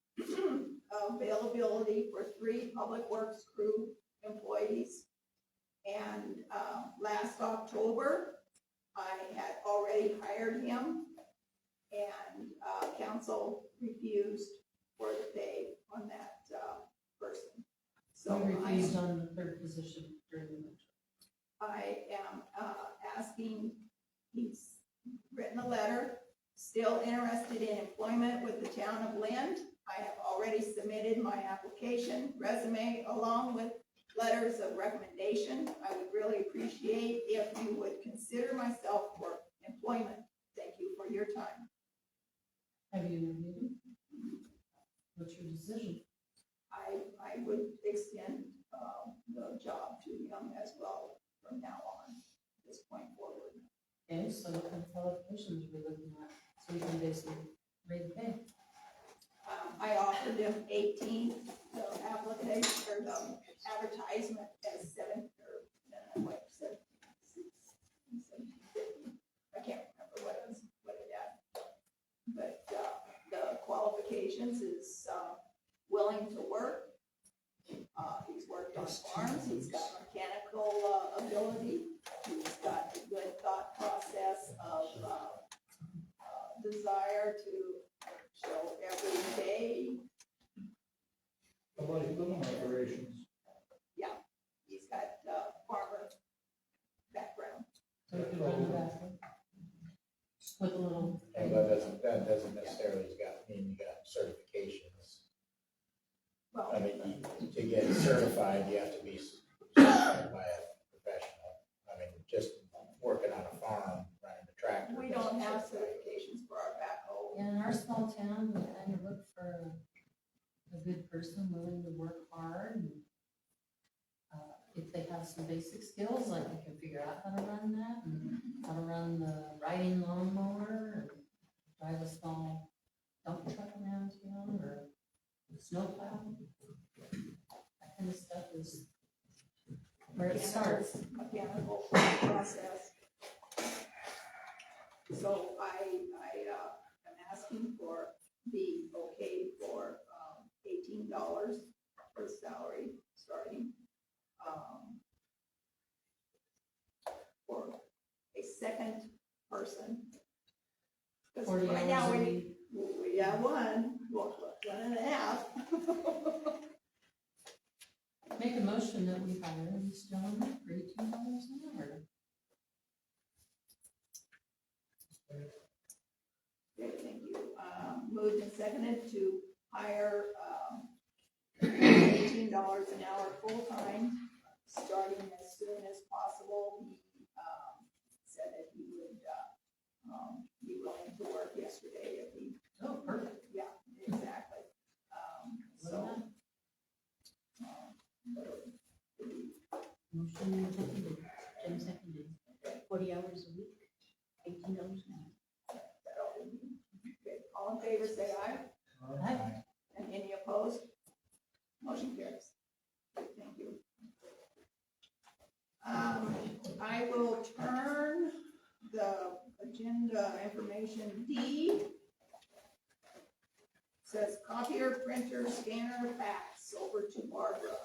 availability for 3 Public Works crew employees. And last October, I had already hired him, and council refused for the pay on that person. So We refused on the 3rd position during the winter. I am asking, he's written a letter, still interested in employment with the town of Lind. I have already submitted my application, resume, along with letters of recommendation. I would really appreciate if you would consider myself for employment. Thank you for your time. Have you reviewed it? What's your decision? I would extend the job to him as well from now on, this point forward. Okay, so what kind of qualifications are we looking at? So we can basically rate the pay. I offered him 18, the application, or the advertisement as 7, or, what, 7, 1750. I can't remember what it had. But, the qualifications is, willing to work. He's worked on farms, he's got mechanical, ability, he's got a good thought process of, desire to show every day. How about equipment operations? Yeah, he's got farmer background. So we can run the bathroom. With a little. And that doesn't necessarily mean you got certifications. Well, I mean, to get certified, you have to be certified by a professional. I mean, just working on a farm, running a tractor. we don't have certifications for our backhoe. In our small town, we kind of look for a good person willing to work hard. And, if they have some basic skills, like they can figure out how to run that, and how to run the riding lawnmower, and drive a small dump truck around town, or snowplow. That kind of stuff is where it starts. Mechanical process. So I am asking for the okay for, $18 for salary starting. For a second person. Because 40 right now hours a we week. have one and a half. Make a motion that we hire this gentleman for $18 an hour. Okay, thank you. Moved and seconded to hire, $18 an hour full-time, starting as soon as possible. He, said that he would, be willing to work yesterday if he. Oh, perfect. Yeah, exactly. So. Motion seconded. Jim seconded. 40 hours a week, $18 an hour. Okay, all in favor, say aye. Aye. And any opposed? Motion carries. Thank you. agenda information D. Says copier, printer, scanner, fax, over to Barbara.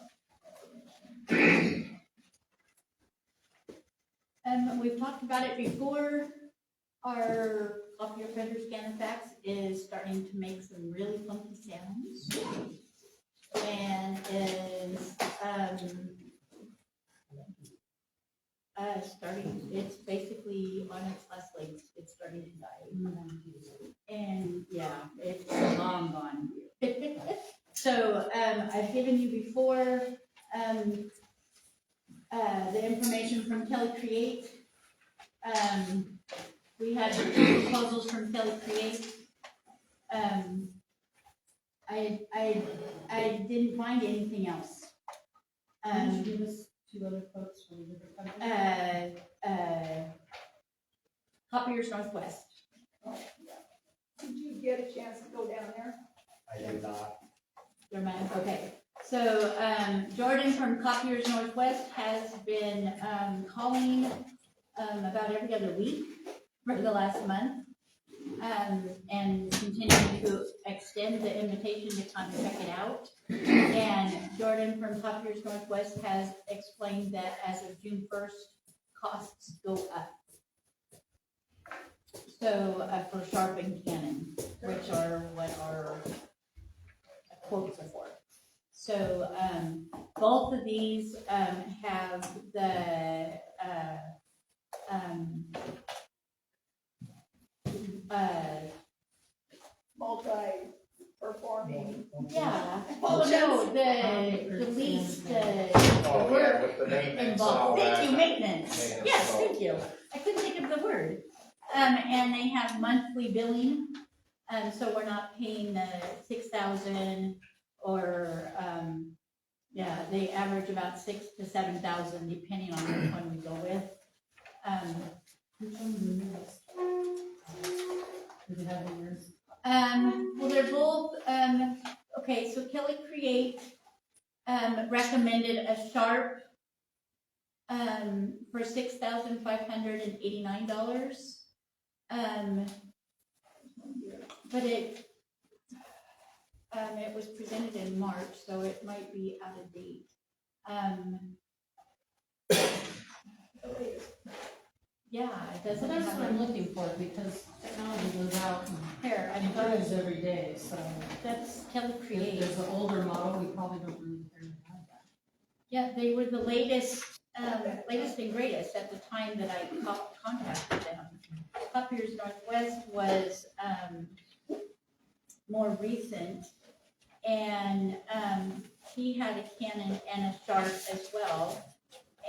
We've talked about it before. Our copier, printer, scanner, fax is starting to make some really funky sounds. And is, it's basically on its last legs. It's starting to die. And yeah, it's long gone. So, I've given you before, the information from Telecreate. We had proposals from Telecreate. I didn't find anything else. Can you give us 2 other quotes from a different company? Copiers Northwest. Did you get a chance to go down there? I did not. Your man, okay. So, Jordan from Copiers Northwest has been, calling, about every other week for the last month. And continuing to extend the invitation to come check it out. And Jordan from Copiers Northwest has explained that as of June 1st, costs go up. So, for Sharp and Canon, which are what our quotes are for. So, both of these, have the, Multi-performing. yeah, well, no, the least, Oh, work yeah, with the maintenance and all involved. that. Thank you, maintenance. Maintenance, Yes, so- thank you. I couldn't think of the word. And they have monthly billing, so we're not paying the 6,000 or, yeah, they average about 6,000 to 7,000 depending on which one we go with. Which one do you use? Do they have in yours? Well, they're both, okay, so Kelly Create, recommended a Sharp, for $6,589. But it was presented in March, so it might be out of date. Yeah, it So doesn't that's have what I'm looking for, because technology goes out here, and improves every day, so. that's Kelly If Create. there's an older model, we probably don't really care to have that. Yeah, they were the latest and greatest at the time that I contacted them. Copiers Northwest was, more recent, and, he had a Canon and a Sharp as well.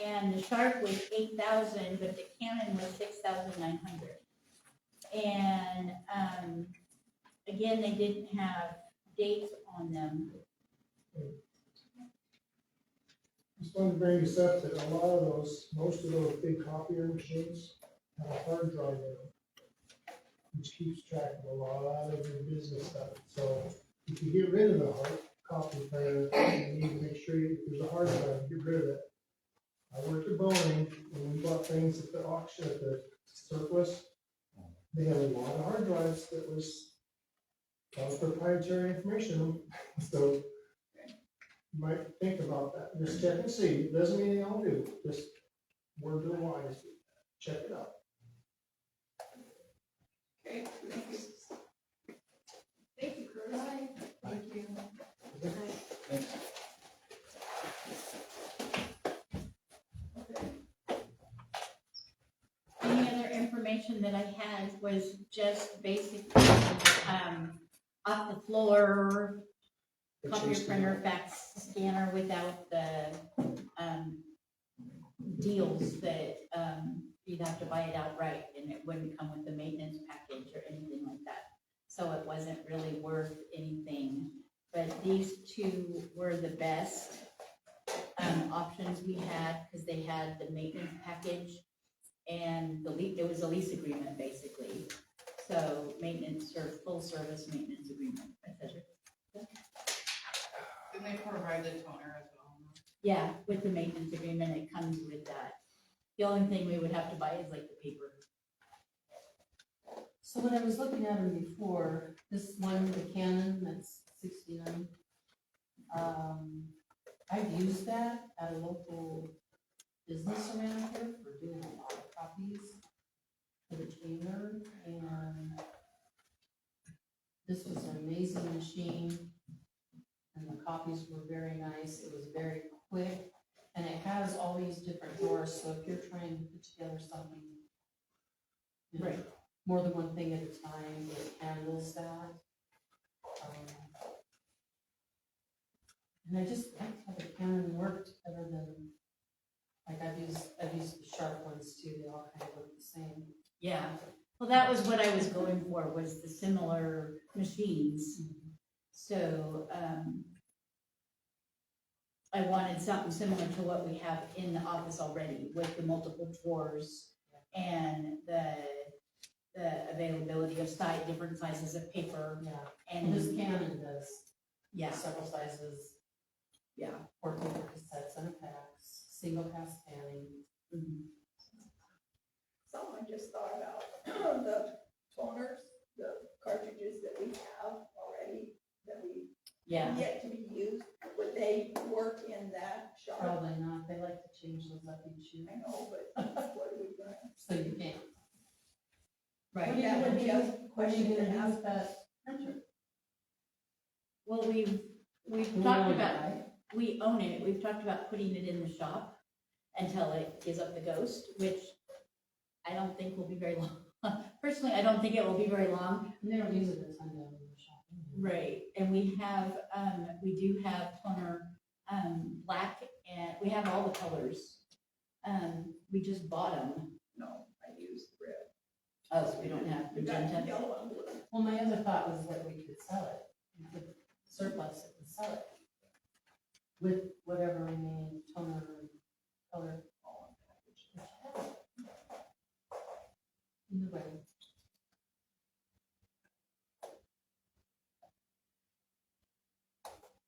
And the Sharp was 8,000, but the Canon was 6,900. And, again, they didn't have dates on them. Just wanted to bring this up that a lot of those, most of those big copier machines have a hard drive in them, which keeps track of a lot of your business stuff. So if you get rid of the hard copy printer, you need to make sure if there's a hard drive, get rid of it. I worked at Boeing, and we bought things at the auction, at the surplus. They had a lot of hard drives that was proprietary information, so you might think about that. Just check and see. It doesn't mean they all do, just word to the wise. Check it out. Okay, thank you. Thank you, Curtis. Thank you. Any other information that I had was just basically, off the floor, copier, printer, fax, scanner without the, deals that, you'd have to buy it outright, and it wouldn't come with the maintenance package or anything like that. So it wasn't really worth anything, but these two were the best, options we had, because they had the maintenance package and it was a lease agreement, basically. So maintenance, or full service maintenance agreement, etc. Didn't they provide the toner as well? Yeah, with the maintenance agreement, it comes with that. The only thing we would have to buy is like the paper. So when I was looking at them before, this one, the Canon, that's 69, I've used that at a local business around here for doing a lot of copies for the chamber, and this was an amazing machine, and the copies were very nice, it was very quick, and it has all these different drawers, so if you're trying to put together something, you know, more than one thing at a time, it handles that. And I just liked how the Canon worked better than, like, I've used the Sharp ones too, they all kind of look the same. Yeah, well, that was what I was going for, was the similar machines. So, I wanted something similar to what we have in the office already, with the multiple drawers and the availability of different sizes of paper. Yeah, And and this Canon does yeah, several sizes, yeah. 14 cassettes and a fax, single pass scanning. Someone just thought about the toners, the cartridges that we have already, that we Yeah, yet to be used. Would they work in that shop? Probably not, they like to change those up each year, I know, but what are we gonna? so you can't. right. That would be a question to ask. Use that printer. Well, we've We talked own it, about, right? we own it, we've talked about putting it in the shop until it gives up the ghost, which I don't think will be very long. Personally, I don't think it will be very long. And they don't use it a ton down in the shop. Right, and we do have toner, black, and we have all the colors. We just bought them. No, I use the red. Oh, so we don't have We got magenta. yellow and blue. Well, my other thought was that we could sell it, we could surplus it and sell it with whatever remaining toner and color. Either way.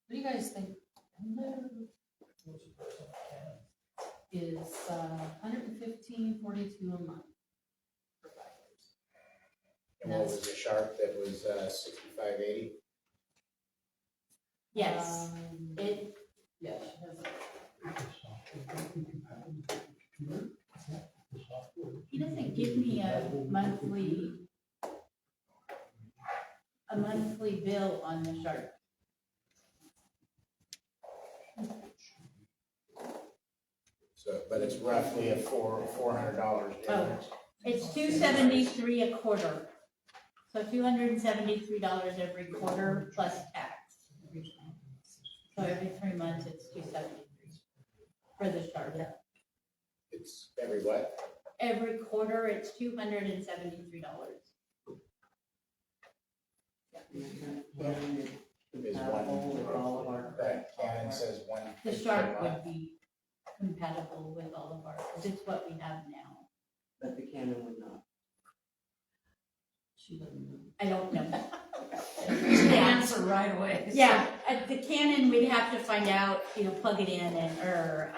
What do you guys think? Is $115.42 a month for 5 years. And what was the Sharp that was, 65.80? Yes, it, Yeah, she has it. he doesn't give me a monthly bill on the Sharp. So, but it's roughly a $400 difference. It's $273 a quarter. So $273 every quarter plus tax. So every 3 months, it's $273 for the Sharp. It's every what? Every quarter, it's $273. Is one, that Canon says one. The Sharp would be compatible with all of ours, because it's what we have now. But the Canon would not. She doesn't know. I don't know. The answer right away. Yeah, the Canon, we'd have to find out, plug it in or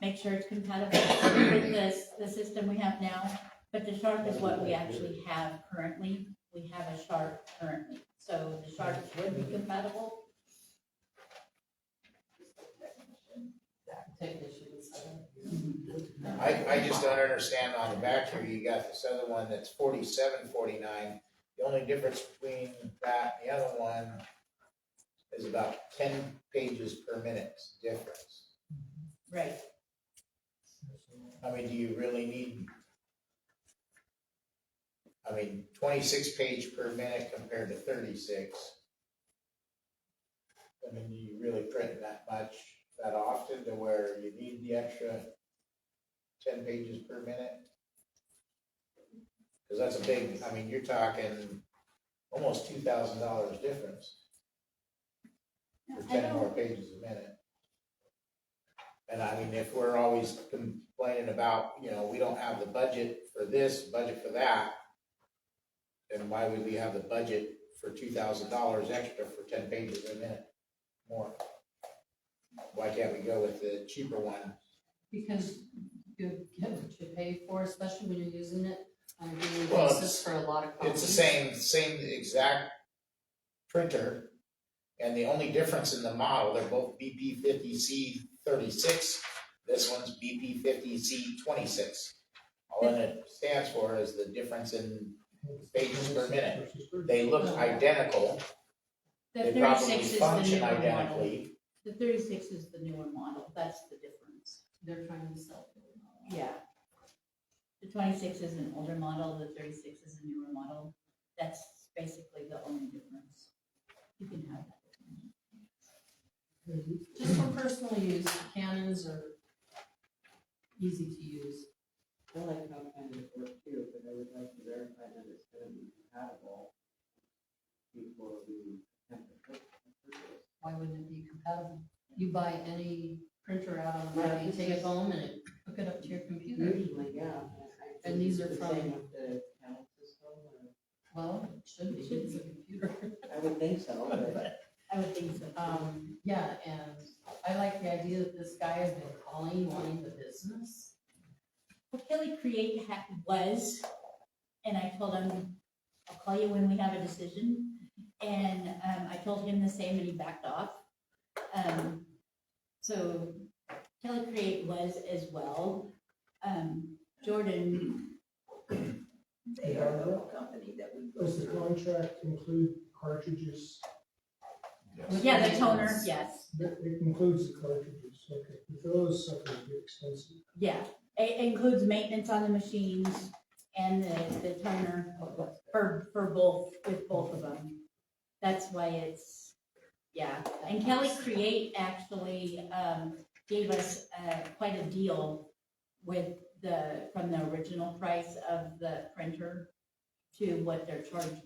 make sure it's compatible with the system we have now. But the Sharp is what we actually have currently. We have a Sharp currently. So the Sharp would be compatible. Technicians. I just don't understand on the back here, you got this other one that's $47.49. The only difference between that and the other one is about 10 pages per minute difference. Right. I mean, do you really need, 26 page per minute compared to 36? I mean, do you really print that much, that often to where you need the extra 10 pages per minute? Because that's a big, you're talking almost $2,000 difference for 10 more pages a minute. And if we're always complaining about, we don't have the budget for this, budget for that, then why would we have the budget for $2,000 extra for 10 pages a minute more? Why can't we go with the cheaper one? Because you get what you pay for, especially when you're using it on a daily Well, basis for a lot of copies. It's the same exact printer, and the only difference in the model, they're both BP 50C 36. This one's BP 50C 26. All that it stands for is the difference in pages per minute. They look identical, The they probably 36 is the function newer model. identically. The 36 is the newer model, that's the difference. They're trying to sell the old model. Yeah. The 26 is an older model, the 36 is a newer model. That's basically the only difference. You can have that. Just for personal use, Canons are easy to use. I like how Canvas works too, but I would like to verify that it's gonna be compatible before we have to purchase. Why wouldn't it be compatible? You buy any printer out on the market, you take it home and hook it up to your computer. Usually, yeah. And these are The from- same with the count system, or, Well, it should be, it's a computer. I would think so, but. I would think so. Yeah, and I like the idea that this guy has been calling, wanting the business. Well, Kelly Create was, and I told him, I'll call you when we have a decision. And I told him the same and he backed off. So Kelly Create was as well. Jordan, They are the company that we go Does the through. contract include cartridges? yeah, the toner, yes. It includes the cartridges, okay. If those suckers get expensive. Yeah, it includes maintenance on the machines and the toner for both, with both of them. That's why it's, yeah. And Kelly Create actually, gave us, quite a deal with from the original price of the printer to what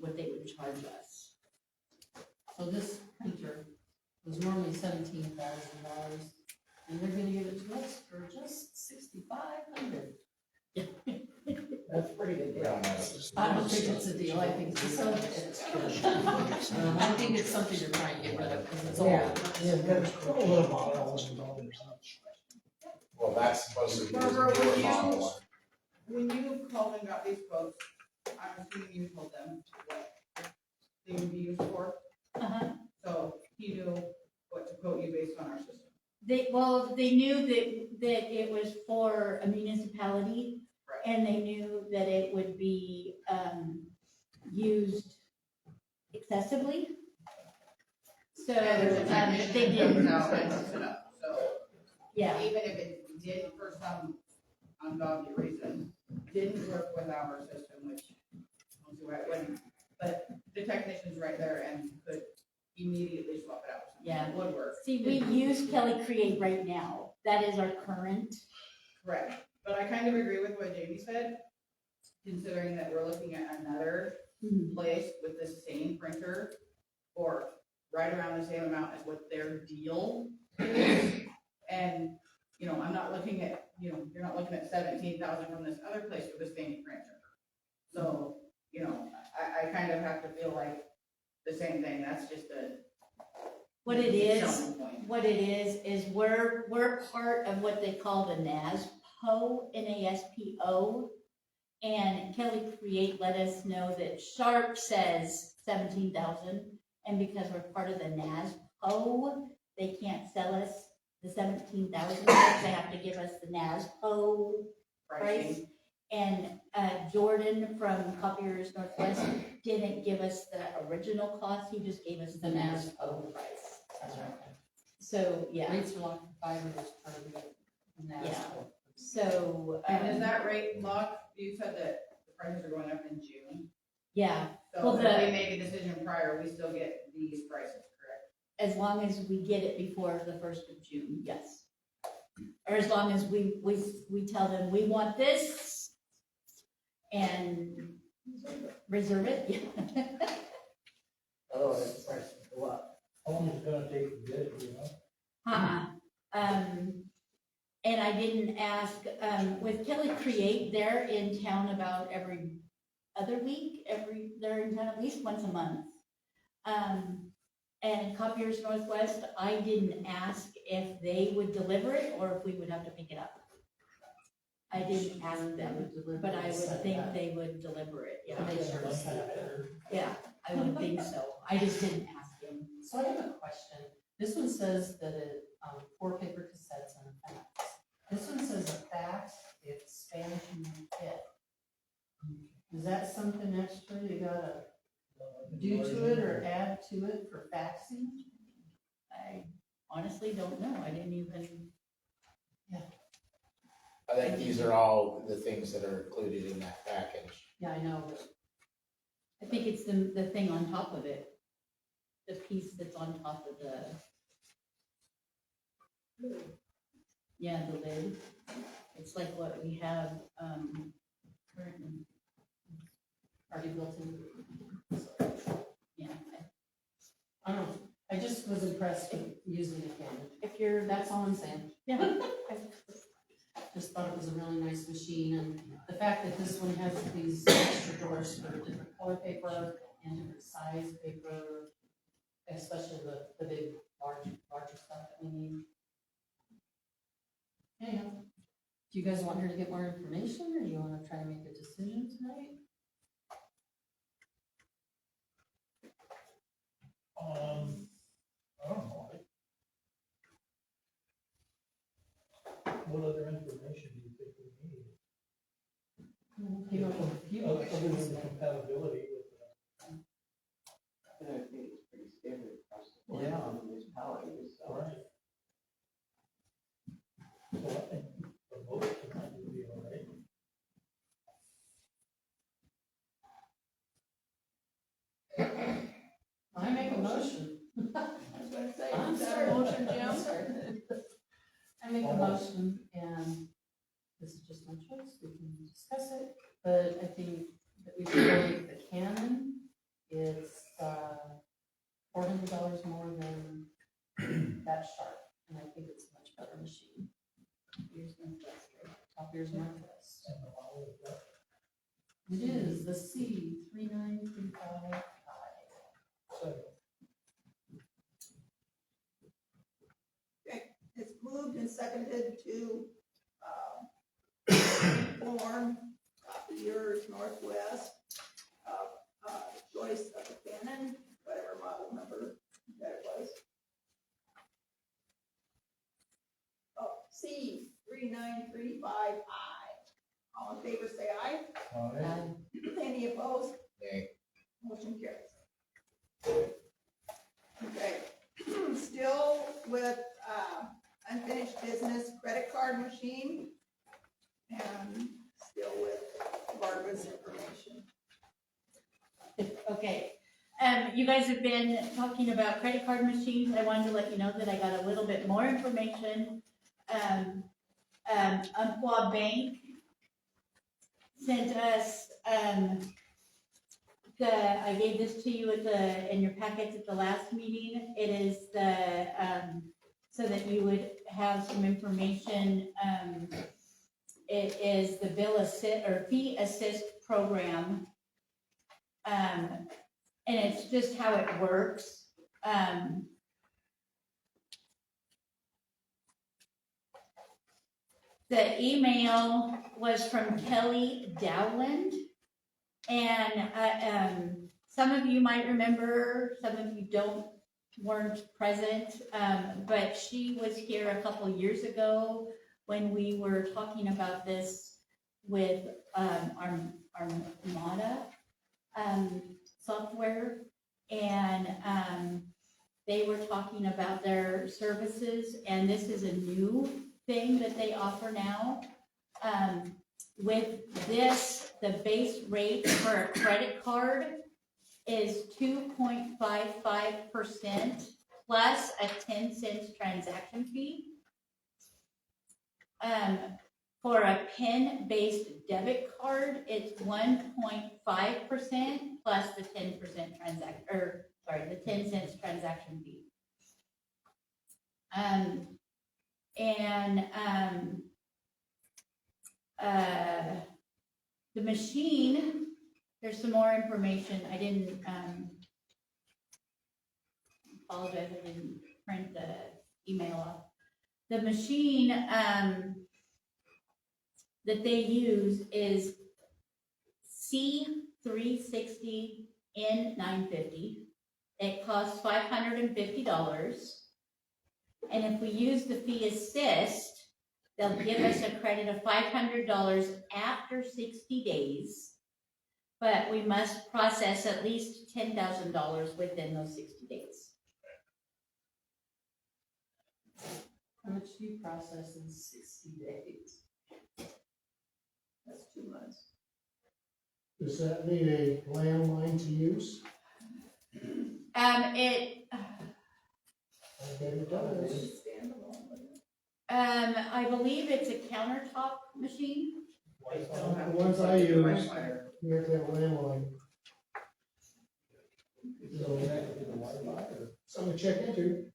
what they would charge us. So this printer was normally $17,000, and they're gonna give it to us for just $6,500. That's a pretty good We don't know. I don't think it's a deal, I think it's a I think it's something they're trying to get rid of, because it's old. Well, that's supposed to be the Barbara, newer would you- model one. When you called and got these quotes, I'm assuming you told them what they would be used for, Uh-huh. so he knew what to quote you based on our system. They knew that it was for a municipality, Right. and they knew that it would be, used excessively. So, And there's a technician they that comes didn't, out and hooks it up, so yeah, even if it did for some ungodly reason, didn't work with our system, which I don't see why it wouldn't, but the technician's right there and could immediately swap it out. with something Yeah. that would work. see, we use Kelly Create right now, that is our current. Correct, but I kind of agree with what Jamie said, considering that we're looking at another place with the same printer or right around the same amount as what their deal is. And, you know, I'm not looking at, you know, you're not looking at 17,000 from this other place for the same printer. So, you know, I kind of have to feel like the same thing, that's just a. What it is, selling point. we're part of what they call the NASPO, NASPO. And Kelly Create let us know that Sharp says 17,000, and because we're part of the NASPO, they can't sell us the 17,000, they have to give us the NASPO price. Pricing. And Jordan from Copiers Northwest didn't give us the original cost, he just gave us the NASPO price. That's right. So, yeah, Rates are locked for 5 years part of it. And that's Yeah. what- so, And is that rate locked? You said that the prices are going up in June. yeah, So Well, if the- we make a decision prior, we still get these prices, correct? as long as we get it before the 1st of June, yes. Or as long as we tell them, we want this, and reserve it, yeah. Otherwise, the price will go up. How long is it gonna take to get it, you know? And I didn't ask, with Kelly Create, they're in town about every other week, they're in town at least once a month. And Copiers Northwest, I didn't ask if they would deliver it or if we would have to pick it up. I didn't ask them, but I would think they would deliver it, yeah. Make sure it's set up. Yeah, I would think so. I just didn't ask him. So I have a question. This one says that it, 4 paper cassettes and a fax. This one says a fax, it's Spanish and fit. Is that something extra you gotta do to it or add to it for faxing? I honestly don't know. I didn't even, I think these are all the things that are included in that package. Yeah, I know, but I think it's the thing on top of it. The piece that's on top of the. Yeah, the lid. It's like what we have, currently. already built in. Yeah. I don't know. I just was impressed with using the camera. If you're, That's all I'm saying. yeah. Just thought it was a really nice machine, and the fact that this one has these extra drawers for different color paper and different size paper, especially the big, larger stuff that we need. Anyhow, do you guys want her to get more information, or do you wanna try to make a decision tonight? I don't know. What other information do you think we need? You know, a few Other than questions. the compatibility with And I think it's pretty standard across the board. Yeah. in municipalities, so. Right. So I think the vote tonight would be all right. I make a motion. I was gonna say, I'm is that sorry. a motion, Jim? I'm sorry. I make a motion, and this is just my choice, we can discuss it, but I think that we should go with the Canon. It's, $400 more than that Sharp, and I think it's a much better machine. Here's Northwest, right? Top ears Northwest. And the model is that. It is the C39355. So, It's moved and seconded to, form copiers Northwest, choice of the Canon, whatever model number that was. Oh, C3935I. All in favor, say aye. Any opposed? Nay. Motion carries. Okay, still with, unfinished business credit card machine, and still with Barbara's information. Okay, you guys have been talking about credit card machines. I wanted to let you know that I got a little bit more information. Umpqua Bank sent us, I gave this to you in your packets at the last meeting. It is so that you would have some information. It is the bill assist or fee assist program. And it's just how it works. The email was from Kelly Dowland. And some of you might remember, some of you weren't present, but she was here a couple years ago when we were talking about this with Armada software, and they were talking about their services, and this is a new thing that they offer now. With this, the base rate for a credit card is 2.55% plus a 10-cent transaction fee. For a PIN-based debit card, it's 1.5% plus the 10% the 10 cents transaction fee. The machine, there's some more information. I didn't, apologize, I didn't print the email off. The machine, that they use is C360N950. It costs $550. And if we use the fee assist, they'll give us a credit of $500 after 60 days. But we must process at least $10,000 within those 60 days. How much do you process in 60 days? That's 2 months. Does that need a landline to use? It, I bet it does. I believe it's a countertop machine. The ones I use, you have to have a landline. So, something to check into.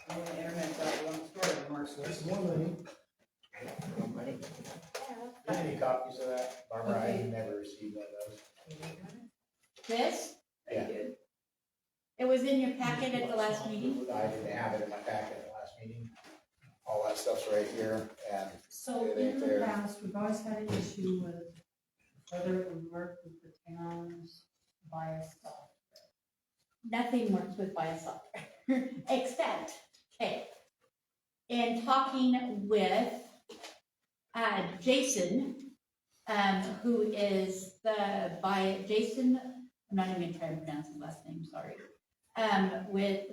The internet's out, we don't store it anymore, so That's more money. Any copies of that? Barbara, I never received one of those. This, Yeah. it was in your packet at the last meeting. I didn't have it in my packet at the last meeting. All that stuff's right here, and So It ain't in the there. past, we've always had an issue with whether it would work with the town's bias software. Nothing works with bias software, except, okay, in talking with Jason, who is Jason, I'm not even gonna try to pronounce his last name, sorry, with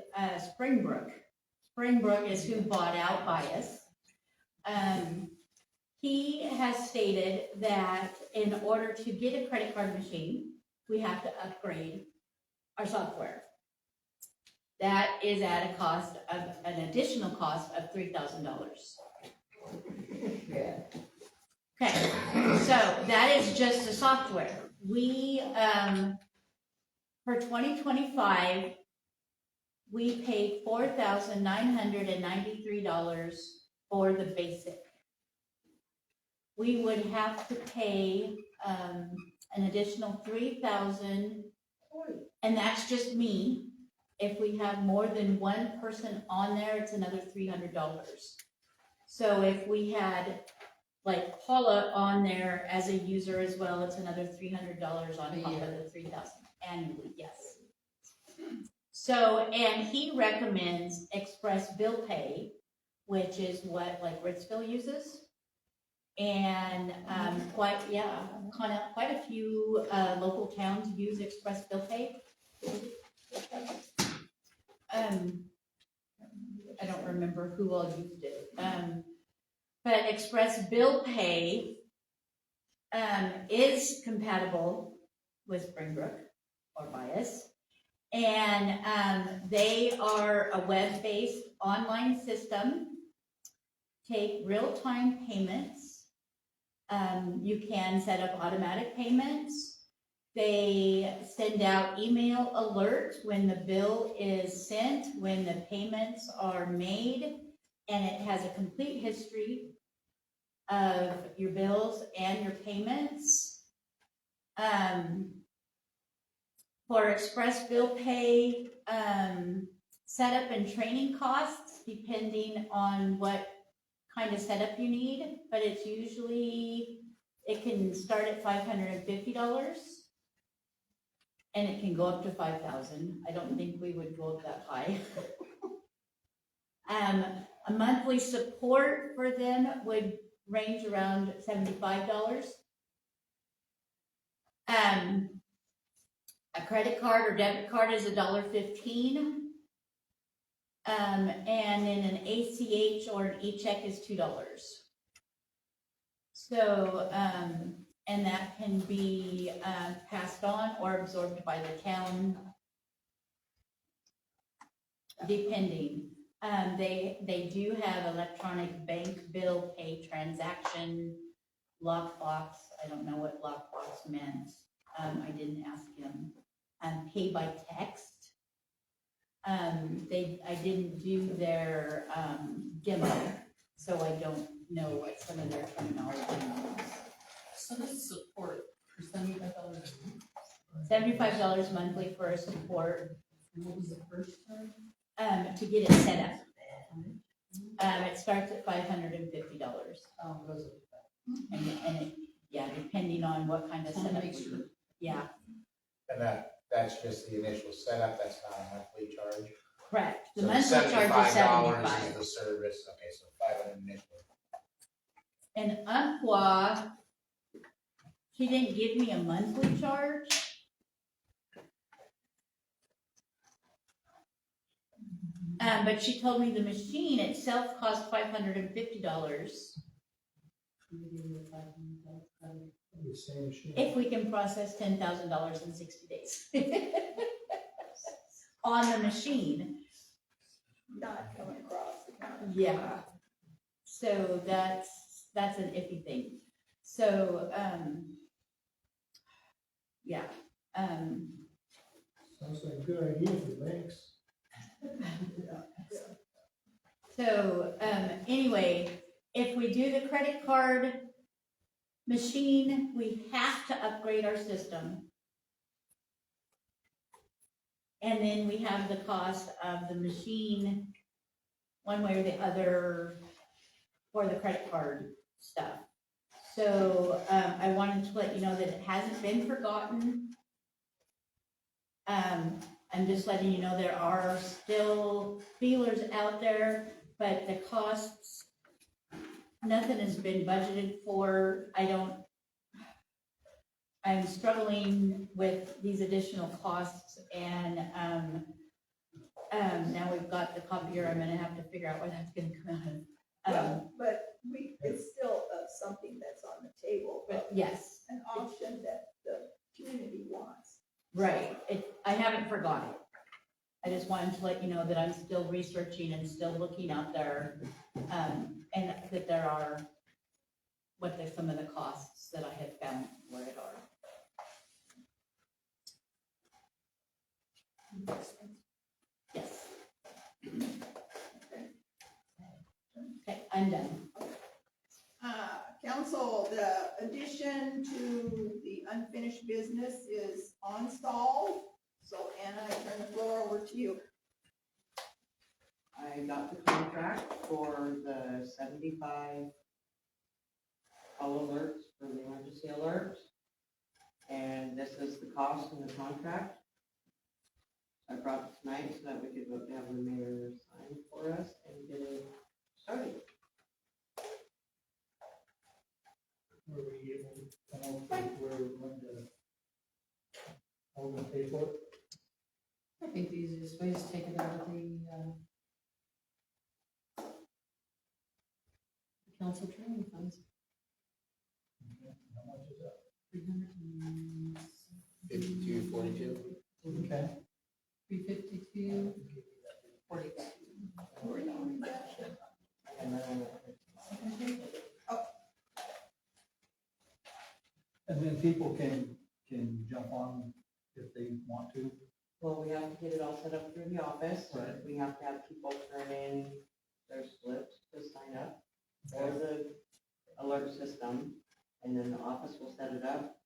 Springbrook. Springbrook is who bought out Bias. He has stated that in order to get a credit card machine, we have to upgrade our software. That is at a cost of, an additional cost of $3,000. Yeah. Okay, so that is just the software. We, for 2025, we paid $4,993 for the basic. We would have to pay an additional $3,000, and that's just me. If we have more than one person on there, it's another $300. So if we had like Paula on there as a user as well, it's another $300 on top of the $3,000 annually, yes. So, and he recommends Express Bill Pay, which is what like Ritzville uses. And quite a few local towns use Express Bill Pay. I don't remember who all used it. But Express Bill Pay is compatible with Springbrook or Bias. And they are a web-based online system, take real-time payments. You can set up automatic payments. They send out email alerts when the bill is sent, when the payments are made, and it has a complete history of your bills and your payments. For Express Bill Pay, setup and training costs, depending on what kind of setup you need, but it's usually, it can start at $550. And it can go up to 5,000. I don't think we would go up that high. A monthly support for them would range around $75. A credit card or debit card is $1.15. And then an ACH or an e-check is $2. So, and that can be passed on or absorbed by the town, depending. They do have electronic bank bill pay transaction, lockbox. I don't know what lockbox meant. I didn't ask him. Pay by text. I didn't do their demo, so I don't know what some of their terminology means. So this is support for $75. $75 monthly for a support, And what was the first term? to get it set up. It starts at $550. Goes up. And it, yeah, depending on what kind of Just wanna setup. make we sure. do. Yeah, And that's just the initial setup, that's not a monthly charge? correct. The So monthly charge is $75 is $75. the service, okay, so 500 initially. And Umpqua, she didn't give me a monthly charge. But she told me the machine itself cost $550 The same machine. if we can process $10,000 in 60 days. On the machine. Not coming across the counter. Yeah. So that's an iffy thing. So, yeah, Sounds like a good idea for banks. so, anyway, if we do the credit card machine, we have to upgrade our system. And then we have the cost of the machine, one way or the other, for the credit card stuff. So, I wanted to let you know that it hasn't been forgotten. I'm just letting you know there are still feelers out there, but the costs, nothing has been budgeted for. I'm struggling with these additional costs, and, now we've got the copier, I'm gonna have to figure out where that's gonna come out of. But it's still something that's on the table, But yes, an option that the community wants. right, I haven't forgotten it. I just wanted to let you know that I'm still researching and still looking out there, and that there are, some of the costs that I have found where it are. Yes. Okay, I'm done. Council, the addition to the unfinished business is on stall. So Anna, I turn the floor over to you. I got the contract for the 75 call alerts for the emergency alerts. And this is the cost in the contract. I brought it tonight so that we could have the mayor sign for us and get it started. Were we able to come up with where we're going to, how we're gonna pay for it? I think the easiest way is to take it out of the council training funds. Okay, how much is that? 5242. Okay. 352, 40. And then And then people can jump on if they want to. well, we have to get it all set up through the office. Right. We have to have people turn in their slips to sign up for the alert system, and then the office will set it up.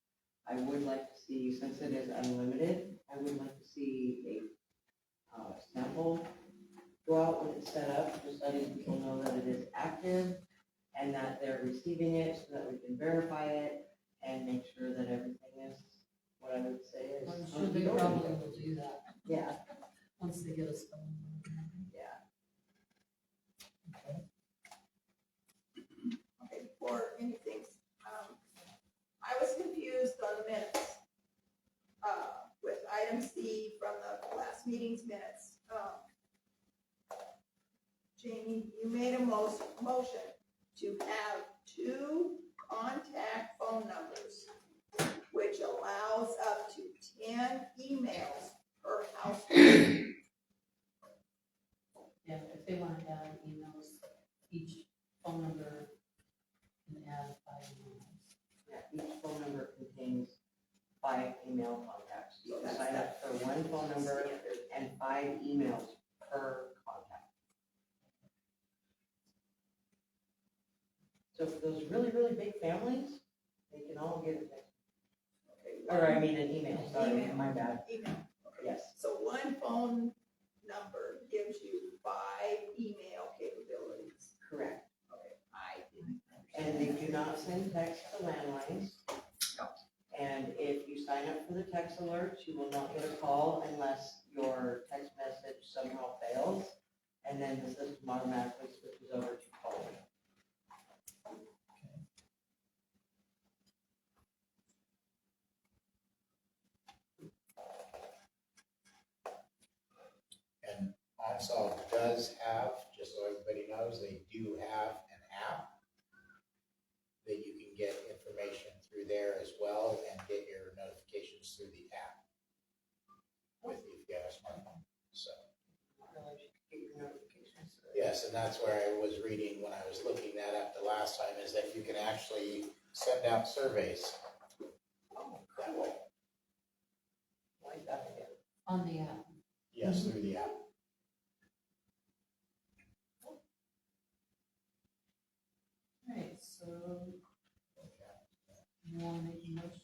I would like to see, since it is unlimited, I would like to see a sample go out when it's set up, just letting people know that it is active and that they're receiving it so that we can verify it and make sure that everything is what I would say is. I'm sure they probably will do that Yeah, once they get us going. yeah. Okay, before anything, I was confused on the minutes, with item C from the last meeting's minutes. Jamie, you made a motion to have 2 contact phone numbers, which allows up to 10 emails per household. Yeah, if they want to add emails, each phone number can add 5 emails. Yeah, each phone number contains 5 email contacts. You So can that's sign up for 1 phone number and 5 emails per contact. So for those really, really big families, they can all get a text, or I mean an email, sorry, Email. my bad, Email. yes. So 1 phone number gives you 5 email capability. And they do not send text to landlines. And if you sign up for the text alerts, you will not get a call unless your text message somehow fails. And then the system automatically switches over to calling. And OnSolve does have, just so everybody knows, they do have an app that you can get information through there as well and get your notifications through the app with you if you have a smartphone. So, Get your notifications. yes, and that's where I was reading when I was looking that up the last time, is that you can actually send out surveys that way. Like that again. On the app. Yes, through the app. Alright, so you wanna make a motion?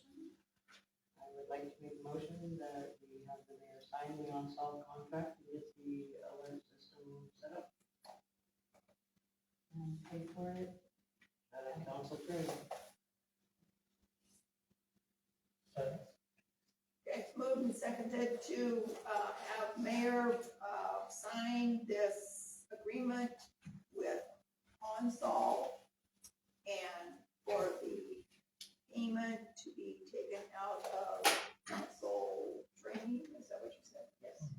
I would like to make a motion that we have the mayor sign the OnSolve contract and get the alert system set up. And pay for it? That I council approve. Okay, it's moved and seconded to, have mayor, sign this agreement with OnSolve and for the payment to be taken out of council training, is that what you said? Yes.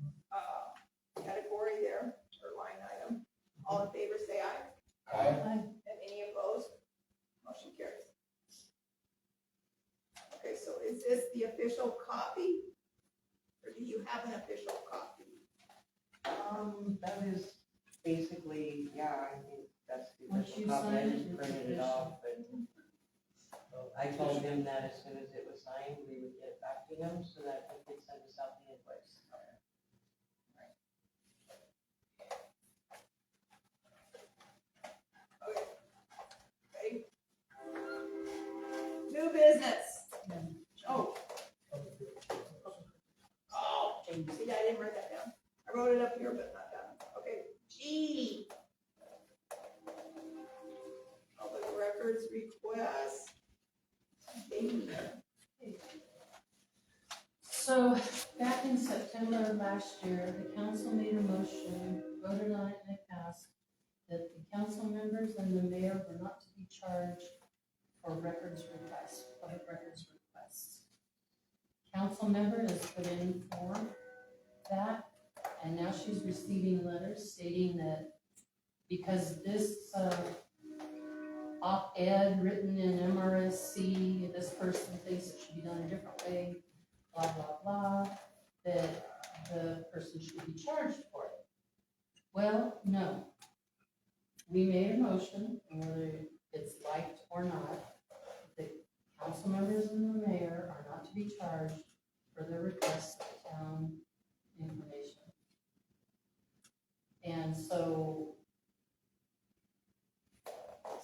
Category there, or line item. All in favor, say aye. Aye. And any opposed? Motion carries. Okay, so is this the official copy? Or do you have an official copy? That is basically, yeah, I think that's the Once official you copy. I sign it, just it's printed it official. off, but I told him that as soon as it was signed, we would get it back to him so that he could send us out the invoice. Okay. New business. Oh. Oh, see, I didn't write that down. I wrote it up here, but not down. Okay, G. Public records request. D. So, back in September of last year, the council made a motion, voted on it, and it passed, that the council members and the mayor were not to be charged for records requests, public records requests. Council member has put in for that, and now she's receiving letters stating that because this, op-ed written in MRSC, this person thinks it should be done a different way, blah, blah, blah, that the person should be charged for it. Well, no. We made a motion, and whether it's liked or not, the council members and the mayor are not to be charged for the request of town information. And so,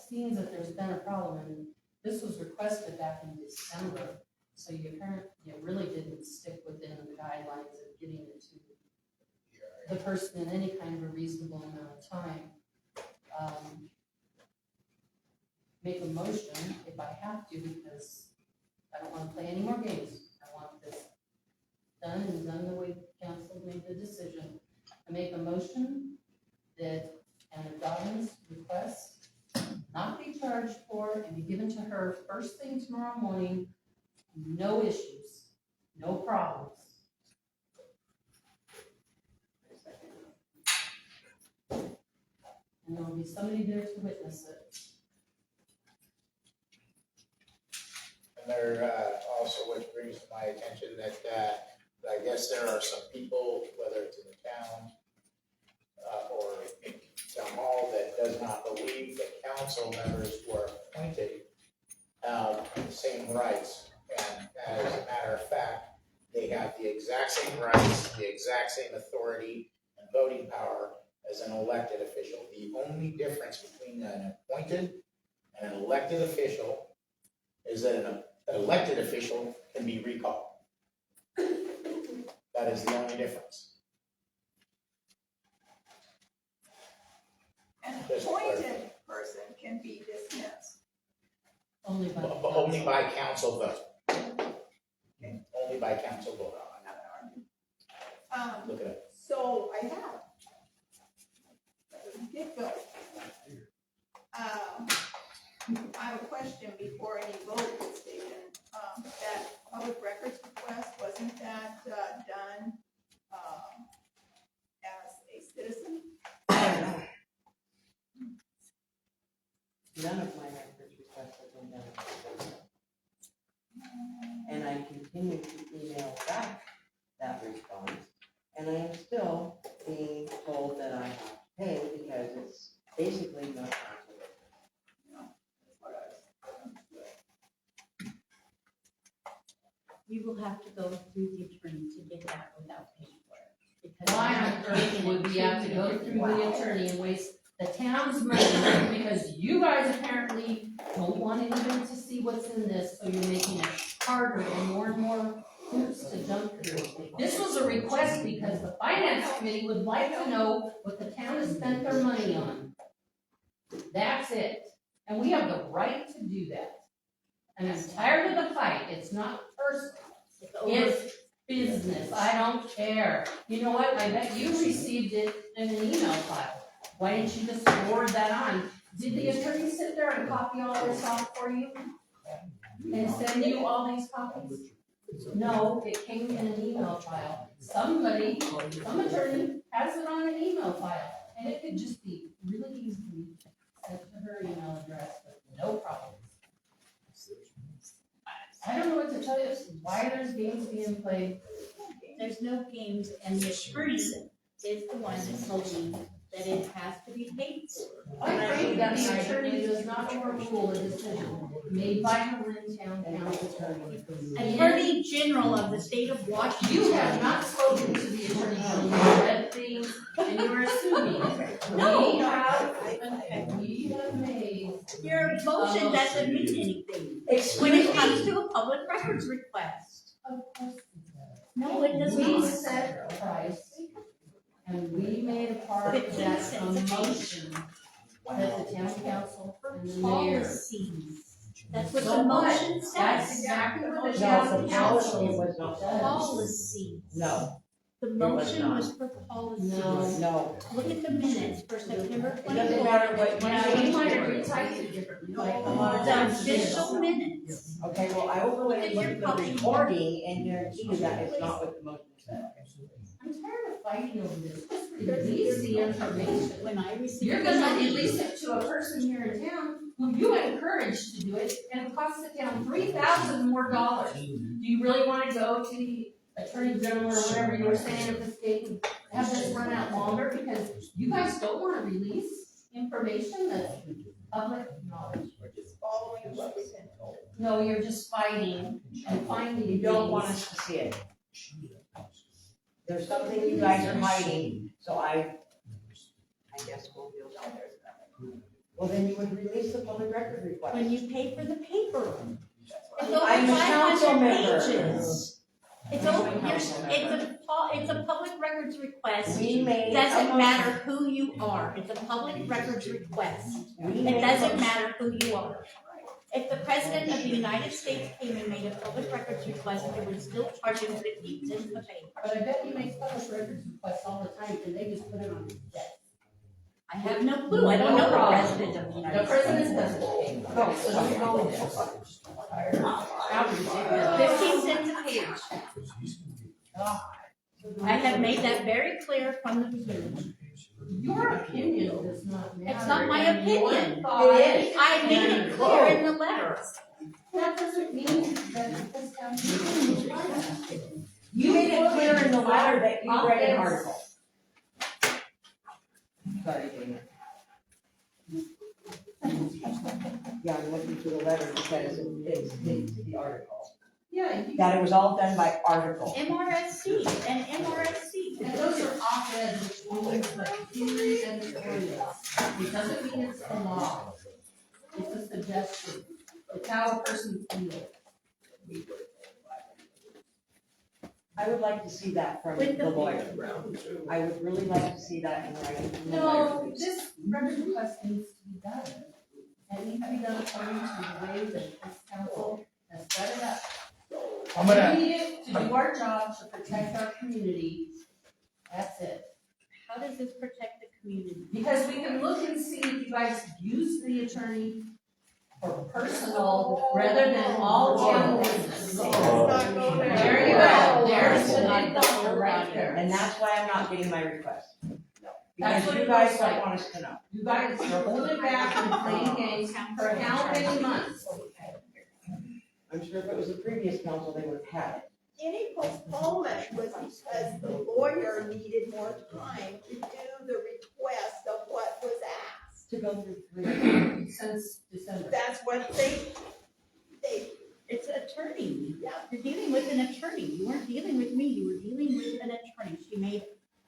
seeing that there's been a problem, and this was requested back in December, so you really didn't stick within the guidelines of getting it to the person in any kind of a reasonable amount of time. Make a motion if I have to, because I don't want to play any more games. I want this done and done the way the council made the decision. I make a motion that Anna Dobbins' request not be charged for and be given to her first thing tomorrow morning. No issues, no problems. And there will be somebody there to witness it. And there, also, which brings to my attention that, I guess there are some people, whether it's in the town, or in town hall, that does not believe that council members were appointed, the same rights. And as a matter of fact, they have the exact same rights, the exact same authority and voting power as an elected official. The only difference between an appointed and an elected official is that an elected official can be recalled. That is the only difference. An Just appointed person can be dismissed. Only by. But only by council vote. Only by council vote. Look at it. So I have. Get go. I have a question before any vote is taken. That public records request, wasn't that, done, as a citizen? None of my records requests have been done. And I continue to email back that response, and I am still being told that I have to pay because it's basically not council. That's what I was. You will have to go through the attorney to get that without paying for it. Because Why I'm on not earth taking would it we have to go through the attorney and waste the town's money because you guys apparently don't want anyone to see what's in this, so you're making it harder and more hoops to jump through. This was a request because the finance committee would like to know what the town has spent their money on. That's it. And we have the right to do that. And I'm tired of the fight. It's not personal. It's business. I don't care. You know what? I bet you received it in an email file. Why didn't you just forward that on? Did the attorney sit there and copy all this off for you? And send you all these copies? No, it came in an email file. Some attorney has it on an email file. And it could just be really easily sent to her email address with no problem. I don't know what to tell you, why there's games being played. There's no games, and the attorney is the one that told me that it has to be paid for. I pray that the attorney does not overrule a decision made by the Lynn Town Council. Attorney General of the state of Washington. You have not spoken to the attorney general, you read things, and you're assuming. No. We have made. Your motion doesn't mean anything when it comes to a public records request. Of course. No, it does We not. set a price, and we made a part of 15 that cents a a page. motion that the town council and the mayor. Policies. That's what So the what? motion That's says. exactly what the No, town the council policy was not does. Policies. No, The was motion not. was for policies. No. no. Look at the minutes for September It doesn't matter what. Yeah, you might have retyped it differently, like a lot of The times. it is. official minutes. Okay, well, I will go in and look Look at at the your recording and guarantee you that it's not what the motion said. I'm tired of fighting over this, just release the information. When I received. You're the gonna money- release it to a person here in town who you encouraged to do it, and it costs the town $3,000 more. Do you really wanna go to the attorney general or whatever you were saying at the state and have this run out longer? Because you guys don't wanna release information that's public knowledge. Following what we've been told. No, you're just fighting and finding. You don't want things. us to see it. There's something you guys are hiding, so I guess we'll deal with it. Well, then you would release the public record request. When you pay for the paper. It's I'm over a council 500 member. pages. It's over, it's a public records request. We made. a Doesn't motion. matter who you are, it's a public records request. We It made a doesn't motion. matter who you are. If the president of the United States came and made a public records request, it would still charge him 15 cents a page. But I bet he makes public records requests all the time, and they just put it on his desk. I have no clue, I don't know the president of the The United States. president doesn't pay. Oh, so don't go there. How ridiculous. 15 cents a page. I have made that very clear from the beginning. Your opinion does not matter. It's not my and your opinion. thought- It is. I made it clear in the letter. That doesn't mean that this town. You made it clear in the letter that you read an article. Sorry, Dana. Yeah, I'm looking through the letter because it's the article. Yeah, you, That it was all done by article. MRSC and MRSC. and those are op-eds, which means like theory and editorials. It doesn't mean it's the law. It's a suggestion. It's how a person feels. I would like to see that from With the the- lawyer. I would really like to see that in writing from the No, lawyer. this record request needs to be done. That needs to be done according to the way that this council has set it up. I'm gonna, We need it to do our job to protect our community. That's it. How does this protect the community? Because we can look and see if you guys use the attorney for personal rather than all town business. Let's not go there. There you go. There's the big doctor right there. And that's why I'm not getting my request. That's Because what you it guys looks don't like. want us to know. You guys are holding back and playing games for how many months? I'm sure if it was the previous council, they would have had it. Any postponement was because the lawyer needed more time to do the request of what was asked. To go through 3. Since December. That's what they, It's attorney. yeah. You're dealing with an attorney. You weren't dealing with me, you were dealing with an attorney. She made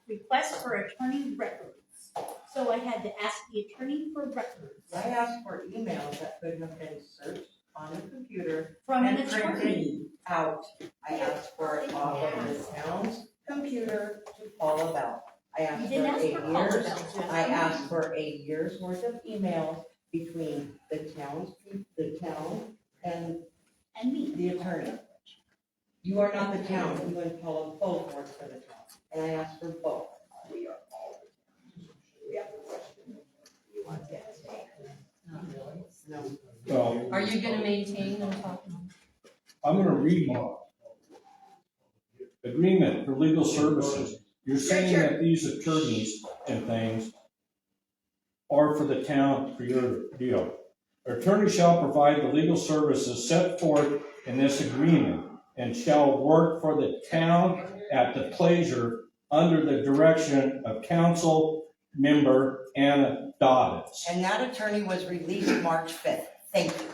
requests for attorney records. So I had to ask the attorney for records I asked for emails that could have been searched on a computer from an and printed attorney. out. I asked for it off of the town's computer to Paula Bell. I You asked for didn't ask for Paula year's, Bell, you I asked asked for a year's worth of emails between the town and and me. the attorney. You are not the town, you and Paula both work for the town, and I asked for both. We are all, we have a question. You want to ask? Not really. No. Well, Are you gonna maintain and talk? I'm gonna read agreement for legal services. You're saying that these attorneys and things are for the town for your deal. Attorney shall provide the legal services set forth in this agreement and shall work for the town at the pleasure under the direction of council member Anna Doddis. And that attorney was released March 5th. Thank you.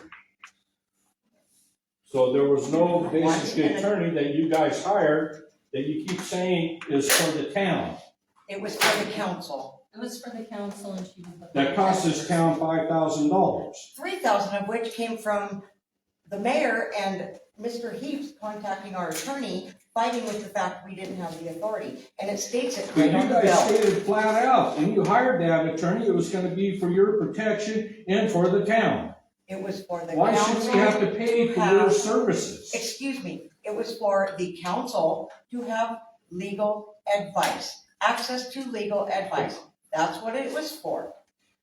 So there was no basic attorney that you guys hired that you keep saying is for the town. It was for the council. It was for the council and she was the. That cost this town $5,000. 3,000 of which came from the mayor and Mr. Heaps contacting our attorney, fighting with the fact we didn't have the authority. And it states it But right you on the guys bill. stated flat out, and you hired that attorney, it was gonna be for your protection and for the town. It was for the Why should council we have to pay for your have- services? Excuse me, it was for the council to have legal advice, access to legal advice. That's what it was for.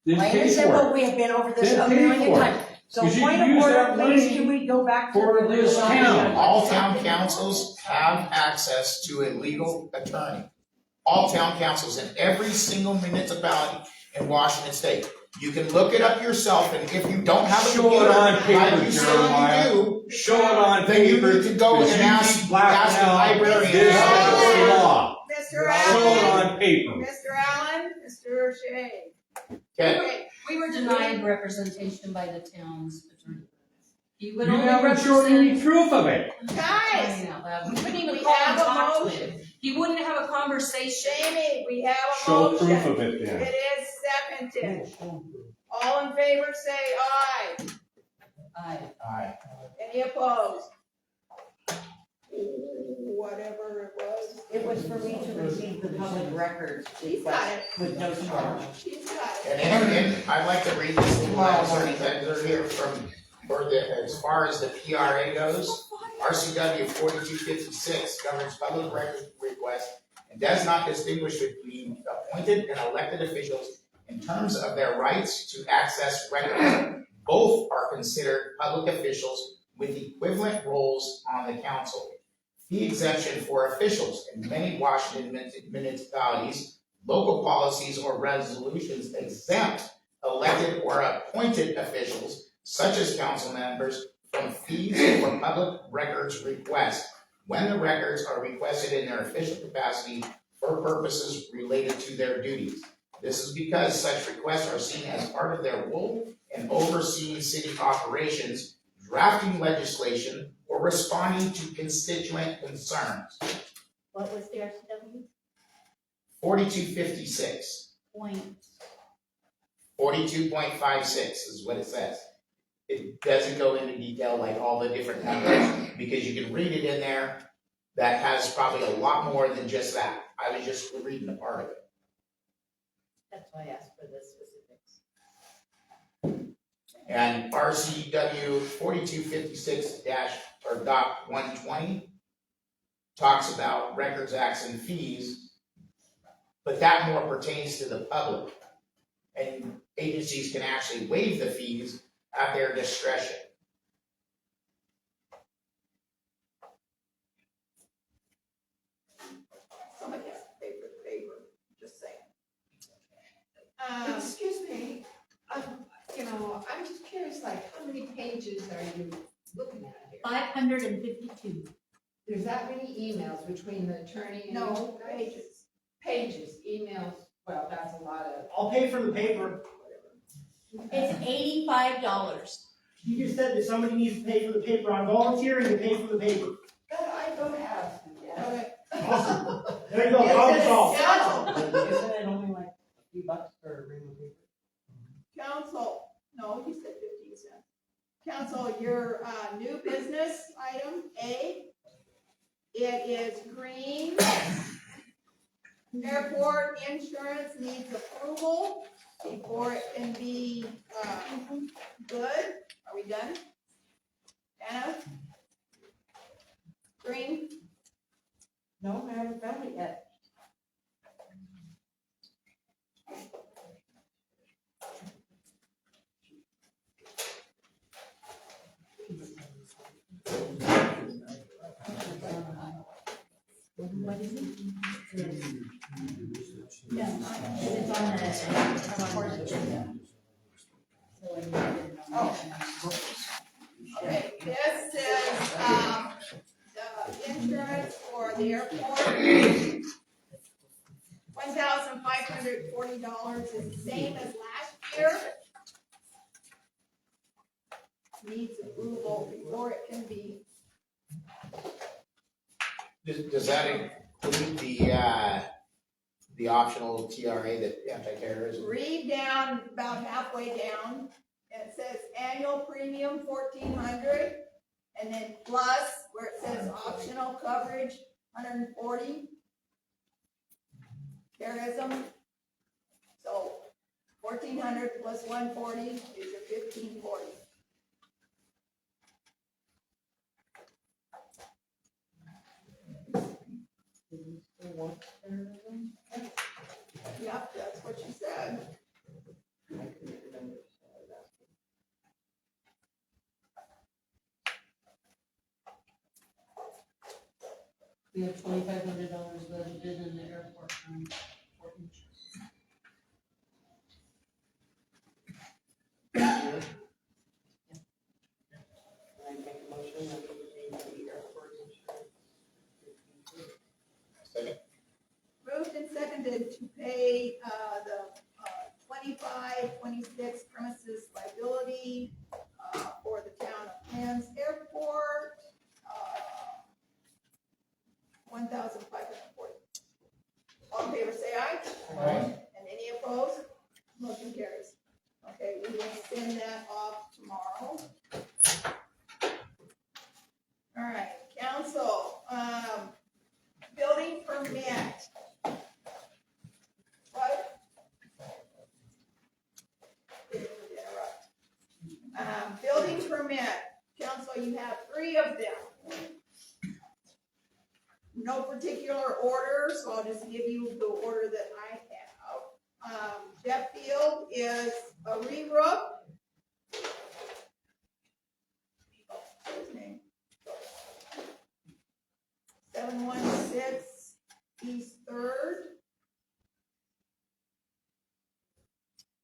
Then Plain pay and simple, for it. we have been over this Then a pay million for it. times. So 'Cause you point can of use order, that please, money can we go back to? for this town. all town councils have access to a legal attorney. All town councils in every single municipality in Washington State. You can look it up yourself, and if you don't have a Show computer, it on like paper, you say Jeremiah. you do, Show it on then you paper. need to go because and you ask keep blacking the out librarian. This is the law. Mr. Show it Allen, on paper. Mr. Allen, Mr. Shea. Okay, We were denied representation by the town's attorney. He You would only haven't shown any represent. proof of it. Guys, We couldn't even we call have and a talk to motion. him. He wouldn't have a conversation. Jamie, we have a Show motion. proof of it then. It is seconded. All in favor, say aye. alright. Any opposed? Whatever it was. It was for me to receive the public records She's got request it. with no charge. She's got it. And I'd like to read this little excerpt that are here from, for the, as far as the PRA goes. RCW 4256 governs public records requests and does not distinguish between appointed and elected officials in terms of their rights to access records. Both are considered public officials with equivalent roles on the council. The exemption for officials in many Washington municipalities, local policies or resolutions exempt elected or appointed officials, such as council members, from fees for public records requests when the records are requested in their official capacity for purposes related to their duties. This is because such requests are seen as part of their role in overseeing city operations, drafting legislation, or responding to constituent concerns. What was the RCW? 4256, Point. 42.56 is what it says. It doesn't go into detail like all the different numbers, because you can read it in there. That has probably a lot more than just that. I was just reading a part of it. That's why I asked for the specifics. And RCW 4256 or dot 120 talks about records acts and fees, but that more pertains to the public. And agencies can actually waive the fees at their discretion. Somebody has to pay for the paper, just saying. Excuse me, you know, I'm just curious, like, how many pages are you looking at here? 552. There's that many emails between the attorney and. No, you guys? Pages, emails, well, that's a lot of. I'll pay for the paper. It's $85. You just said that somebody needs to pay for the paper. I'm volunteering to pay for the paper. I don't have, yeah. Awesome. There you go, problem solved. Isn't it only like a few bucks for a ream of paper? Council, no, he said 15 cents. Council, your, new business item, A, it is green. Airport insurance needs approval before it can be, good. Are we done? Anna? Green? No, I haven't found it yet. What is it? Yeah. It's on the court agenda. So I need to- Oh. Okay, this is, the insurance for the airport. $1,540 is the same as last year. Needs approval before it can be. Does that include the optional TRA, that anti-terrorism? Read down, about halfway down, and it says annual premium $1,400, and then plus, where it says optional coverage, $140. Terrorism. So $1,400 plus $140 is your $1,540. Yep, that's what she said. We have $2,500 budgeted in the airport fund for insurance. I make a motion that we pay for the airport insurance. Second. Moved and seconded to pay, the, 25-26 premises liability, for the town of Penns Airport, $1,540. All in favor, say aye. Aye. And any opposed? Motion carries. Okay, we will send that off tomorrow. All right, council, building permit. What? Didn't mean to interrupt. Building permit, council, you have 3 of them. No particular order, so I'll just give you the order that I have. Jeff Field is a re-roof. His name. 716 East Third.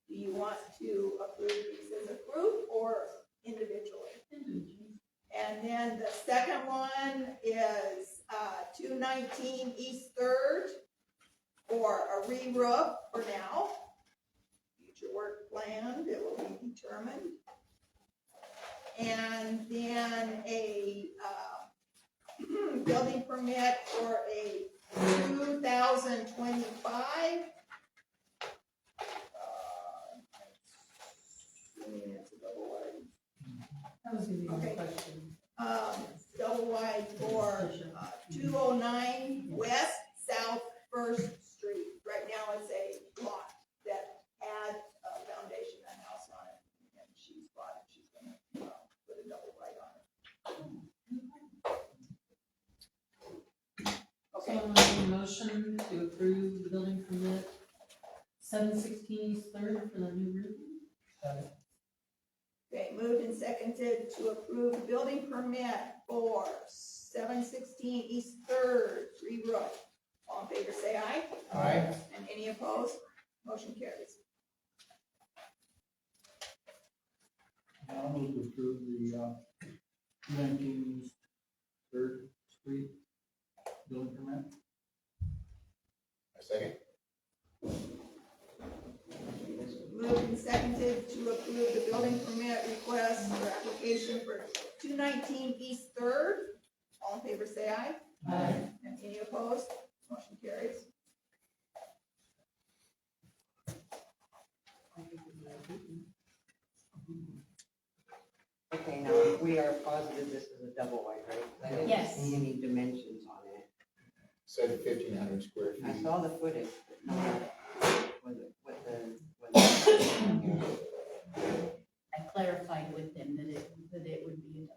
Do you want to approve these as a group or individually? And then the second one is 219 East Third, for a re-roof for now. Future work planned, it will be determined. And then a building permit for a 2025. It's a double wide. That was gonna be my Okay. question. Double wide for 209 West South First Street. Right now it's a lot that had a foundation and house on it, and she's bought So I'm making a motion to approve the building permit 716 East Third for the new roof. Okay, moved and seconded to approve the building permit for 716 East Third, re-roof. All in favor, say aye. Aye. And any opposed? Motion carries. I'll move to approve the 19 Third Street building permit. A second? Moved and seconded to approve the building permit request or application for 219 East Third. All in favor, say aye. Aye. And any opposed? Motion carries. Okay, now, we are positive this is a double wide, right? I didn't Yes. see any dimensions on it. Said 1,500 square I feet. saw the footage, but not what the. I clarified with them that it would be a double.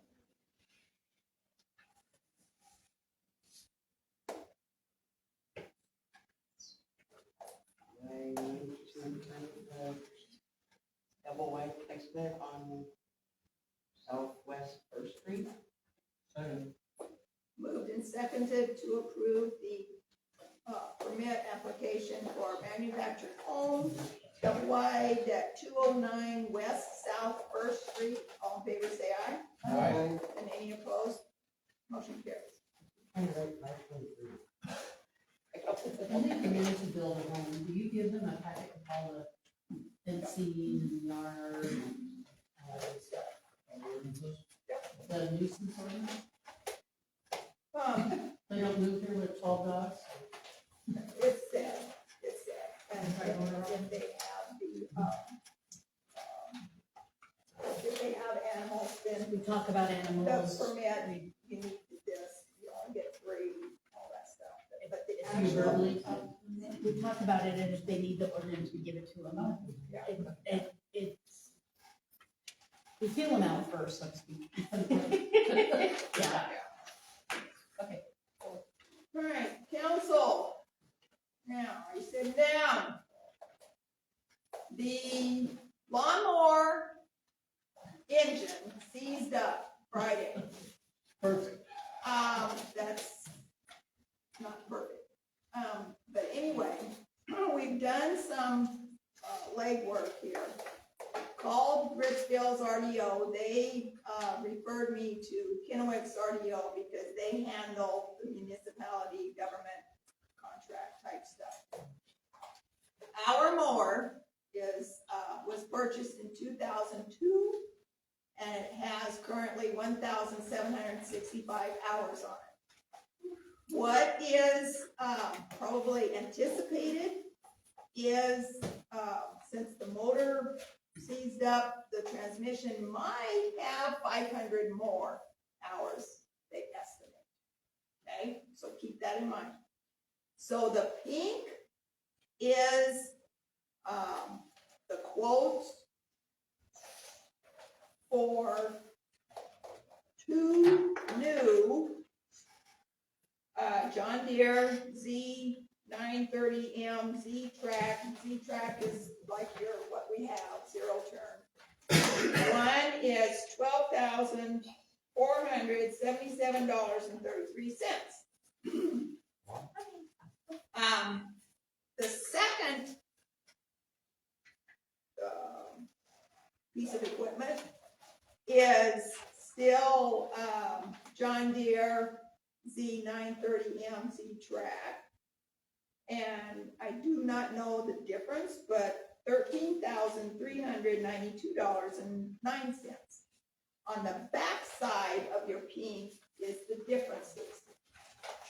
I need to approve the double wide placement on Southwest First Street. Second. Moved and seconded to approve the permit application for manufactured home, double wide at 209 West South First Street. All in favor, say aye. Aye. And any opposed? Motion carries. When they come in to build a home, do you give them a packet of all the fencing and yard and all that stuff? The nuisance ordinance? They don't move here with 12 dogs? It's sad, and if they have if they have animals, then We talk about the animals. permit, you need this, you only get 3, all that stuff. But the Do you actual, verbally talk to them? We talk about it, and if they need the ordinance, we give it to them. It's, we feel them out first, so to speak. Yeah. all right, council. Now, are you sitting down? The lawnmower engine seized up Friday. Perfect. That's not perfect. But anyway, we've done some legwork here. Called Richfield's RDO. They referred me to Kennewick's RDO because they handle the municipality government contract type stuff. Our mower was purchased in 2002, and it has currently 1,765 hours on it. What is probably anticipated is, since the motor seized up, the transmission might have 500 more hours, they estimate. Okay, so keep that in mind. So the pink is the quote for 2 new John Deere Z930M Z-Track. Z-Track is like what we have, 0 turn. One is $12,477.33. The second piece of equipment is still John Deere Z930M Z-Track. And I do not know the difference, but $13,392.09. On the back side of your pink is the differences.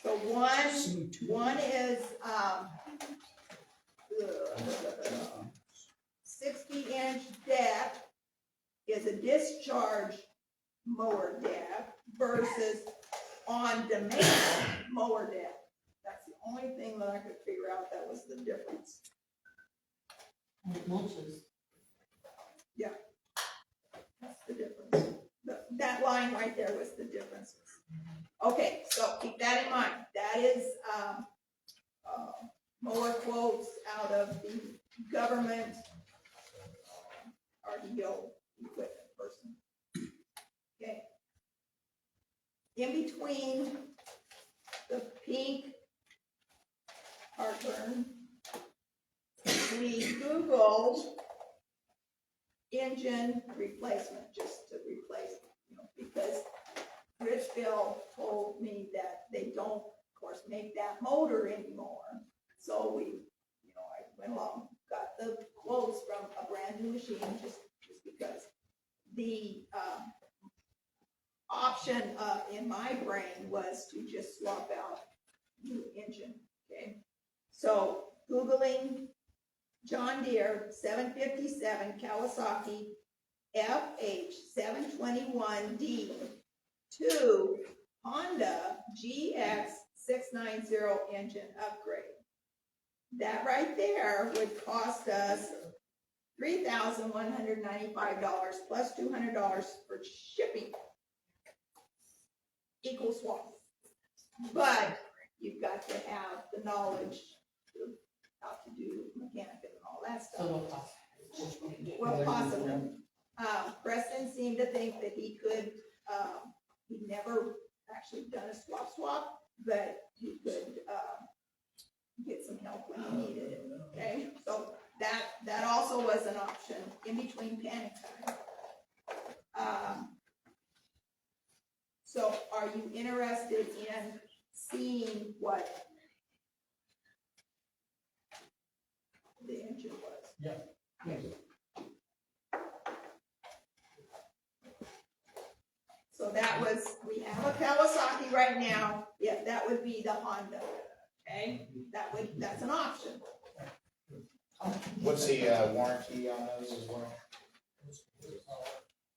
So one is 60-inch deck is a discharge mower deck versus on-demand mower deck. That's the only thing that I could figure out that was the difference. And it mulches. Yeah. That's the difference. That line right there was the difference. Okay, so keep that in mind. That is mower quotes out of the government RDO equipment person. Okay. In between the pink heartburn, we Googled engine replacement, just to replace, because Richville told me that they don't, of course, make that motor anymore. So we, I went along, got the quotes from a brand new machine, just because. The option in my brain was to just swap out new engine, okay? So Googling John Deere 757 Kawasaki FH721D to Honda GX690 engine upgrade. That right there would cost us $3,195 plus $200 for shipping. Equals swap. But you've got to have the knowledge of how to do mechanic and all that So stuff. what Well, possibly. Preston seemed to think that he could, he'd never actually done a swap, but he could, get some help when he needed it, okay? So that also was an option in between panic time. So are you interested in seeing what the engine was? Yeah. So that was, we have a Kawasaki right now, yeah, that would be the Honda, okay? That's an option. What's the warranty on those as well?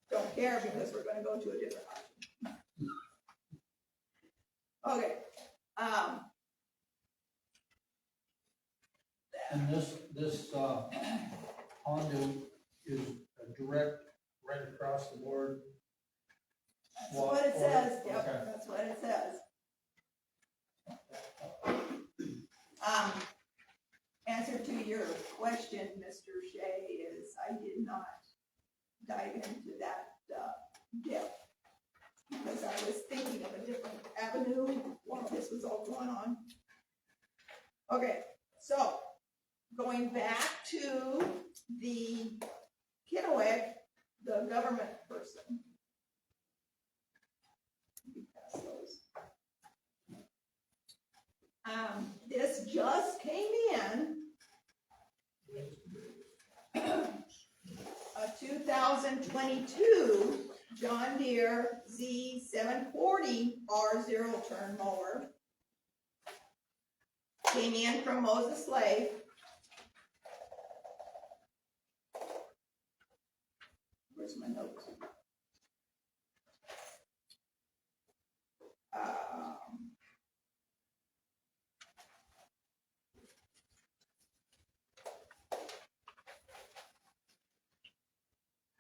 Don't care because we're gonna go to a different option. Okay, And this Honda is a direct, right across the board. that's what it says, yep, Okay. that's what it says. Answer to your question, Mr. Shea, is I did not dive into that depth because I was thinking of a different avenue while this was all going on. Okay, so going back to the Kennewick, the government person. Pass those. This just came in. A 2022 John Deere Z740 R0 turn mower. Came in from Moses Lake. Where's my notes?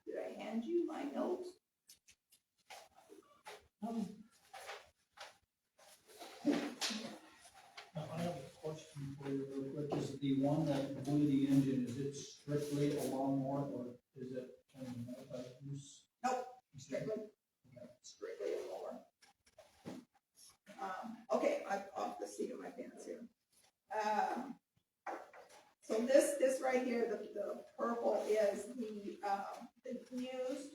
Did I hand you my notes? Now, I have a question for you real quick. Is the one that blew the engine, is it strictly a lawnmower or is it kind of multi-use? Nope, strictly a mower. Okay, I'm off the seat of my pants here. So this right here, the purple is the used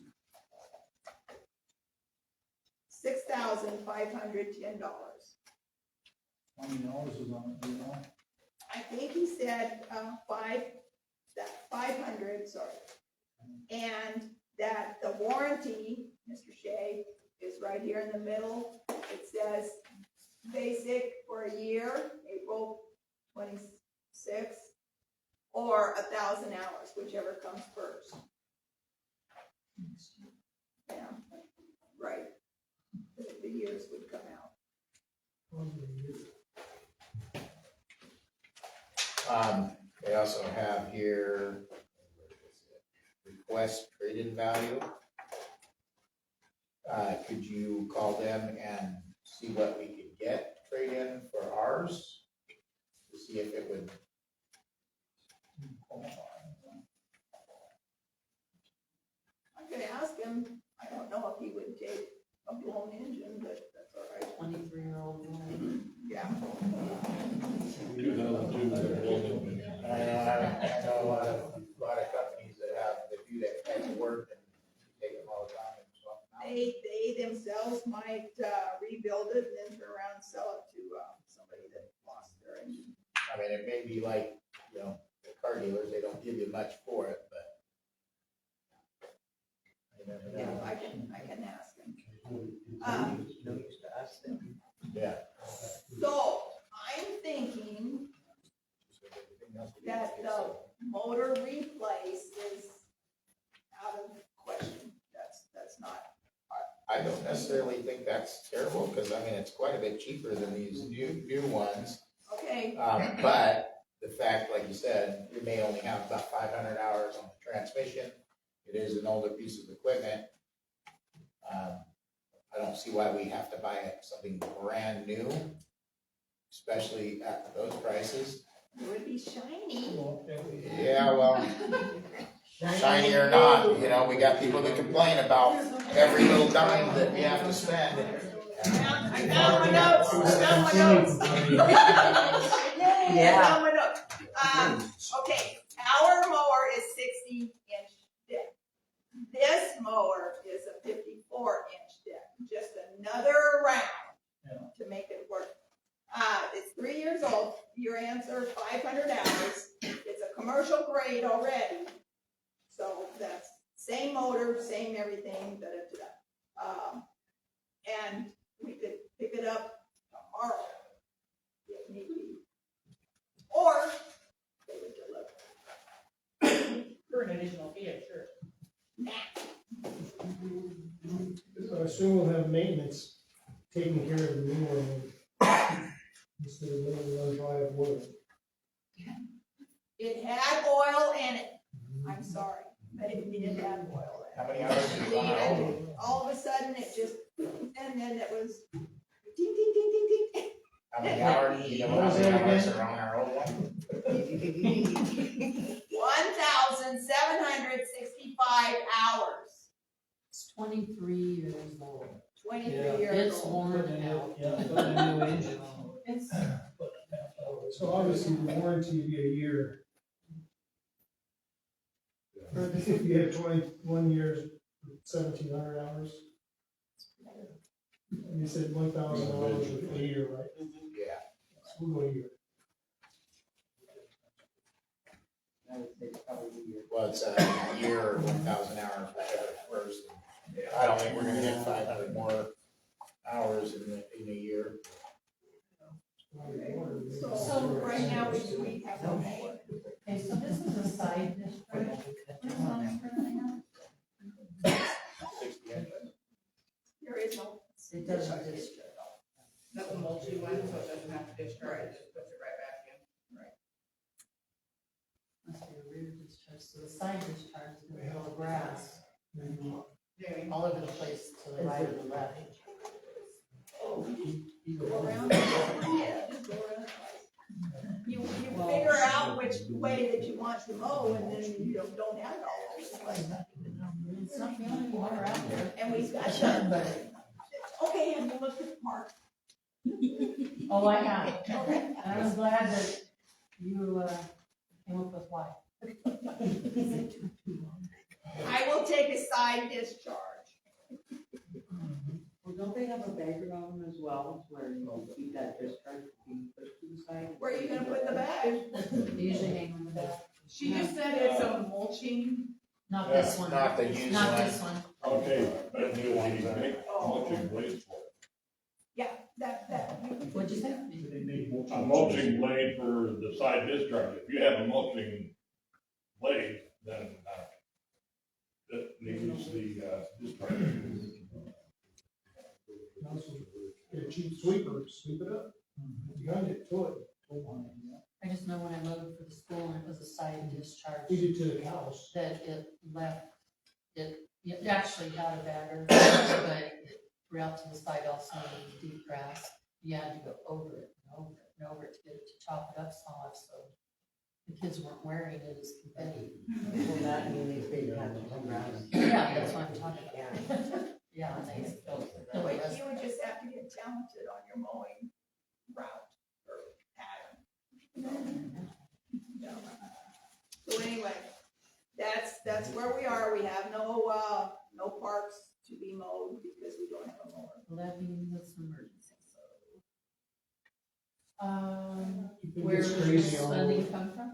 $6,510. How many hours is on it, do you know? I think he said, 500, sorry. And that the warranty, Mr. Shea, is right here in the middle. It says basic for a year, April 26th, or 1,000 hours, whichever comes first. Yeah, right. The years would come out. They also have here, request trade-in value. Could you call them and see what we could get trade-in for ours? To see if it would him. I don't know if he would take a blown engine, but that's all right. 23-year-old woman. Yeah. 2002, they're building. I know a lot of companies that do that type of work and take them all the time and swap them out. They themselves might, rebuild it and then turn around and sell it to, somebody that lost their engine. I mean, it may be like, you know, the car dealers, they don't give you much for it, but. You never Yeah, know. I can ask him. No use to ask them. Yeah. So, I'm thinking that the motor replace is out of question. That's not, I don't necessarily think that's terrible, because I mean, it's quite a bit cheaper than these new ones. okay, But the fact, like you said, we may only have about 500 hours on the transmission. It is an older piece of equipment. I don't see why we have to buy something brand new, especially at those prices. it would be shiny. Yeah, well, shiny or not, you know, we got people that complain about every little dime that we have to spend. I found my notes, I found my notes. Yay, I found my notes. Okay, our mower is 60-inch deck. This mower is a 54-inch deck, just another round to make it work. It's 3 years old, your answer, 500 hours. It's a commercial grade already. So that's same motor, same everything, da-da-da-da. And we could pick it up tomorrow if need be. Or they would deliver. For an additional fee, I'm sure. So I assume we'll have maintenance taking care of the new one instead of letting one dry of oil. It had oil in it. I'm sorry, but it did have oil in it. How many hours is it on our old one? All of a sudden, it just, and then it was ding, ding, ding, ding, ding, ding. How many hours, you know, how many hours are on our old one? 1,765 hours. It's 23 years old. 23 Yeah. years It's old. worn Putting a out. new- Yeah, putting a new engine on it. It's, So obviously the warranty would be a year. for this If you have 21 years, 1,700 hours. And you said 1,000 hours a year, right? Yeah. So we'll go a year. I would say probably a year. Well, it's a year, 1,000 hours, whatever, first. I don't think we're gonna get 500 more hours in a year. So right now, we have no mower. okay, so this is a side district. What is on this currently now? 60 inches. There is no. It doesn't district. That's a mulchy one, so it doesn't have to discharge, it just puts it right back in. Must be a rear discharge, so the side discharge is gonna be all the grass, Maybe. all over the place to the right or the left. Go around. Yeah, just go around. You figure out which way that you want to mow, and then you don't have it all over the place. It's not the only water out there. And we've got some, but, okay, and you looked at Mark. Oh, I have. And I'm glad that you, came up with why. I will take a side discharge. Well, don't they have a bagger on them as well, where you can keep that discharge being pushed to the side? Where are you gonna put the bag? They usually hang on the back. She just said it's a mulching. Not this one. Not the used Not one. this one. Okay, but do they make mulching blades for it? Yeah, that. What'd you say? They need mulching. A mulching blade for the side discharge, if you have a mulching blade, then, that needs the, discharge. Also, get a cheap sweeper, sweep it up. You gotta get to it. I just know when I loaded for the school and it was a side discharge, Feed it to the cows. that it left, it actually had a bagger, but it threw out to the side also in the deep grass. You had to go over it and over it and over it to get it to chop it up solid, so the kids weren't wearing it as confetti. Well, that means they have to come around. Yeah, that's what I'm talking about. Yeah, and they spilled the Like, rest. you would just have to get talented on your mowing route or pattern. Yeah. So anyway, that's where we are. We have no parks to be mowed because we don't have a mower. Well, that means it's an emergency, so. If it Where gets does crazy this on- funding come from?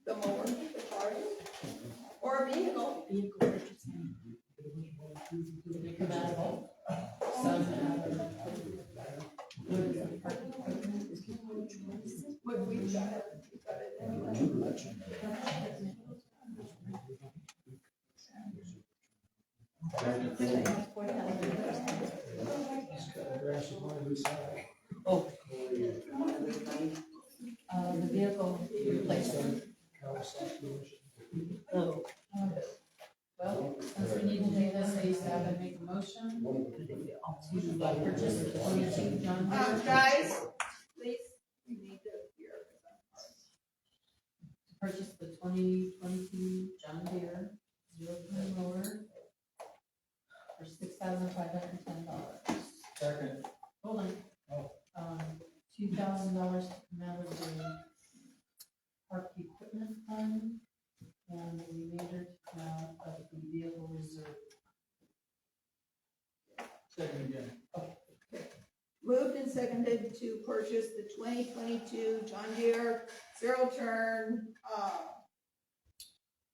The mower, the car, or a vehicle. Vehicle purchasing. Did it come out of both? Some out of. What is it, parking equipment? We've got it anyway. Just cut the grass on my side. Oh. The vehicle replacement. Oh. Well, since we need to do this, ASAP, I make a motion to purchase the 22 John Deere. Guys, please, we need to hear. Purchase the 2022 John Deere zero-turn mower for $6,510. Second. Hold on. Oh. $2,000 to come out of the park equipment fund, and the remainder to come out of the vehicle reserve. Second again. Moved and seconded to purchase the 2022 John Deere zero-turn,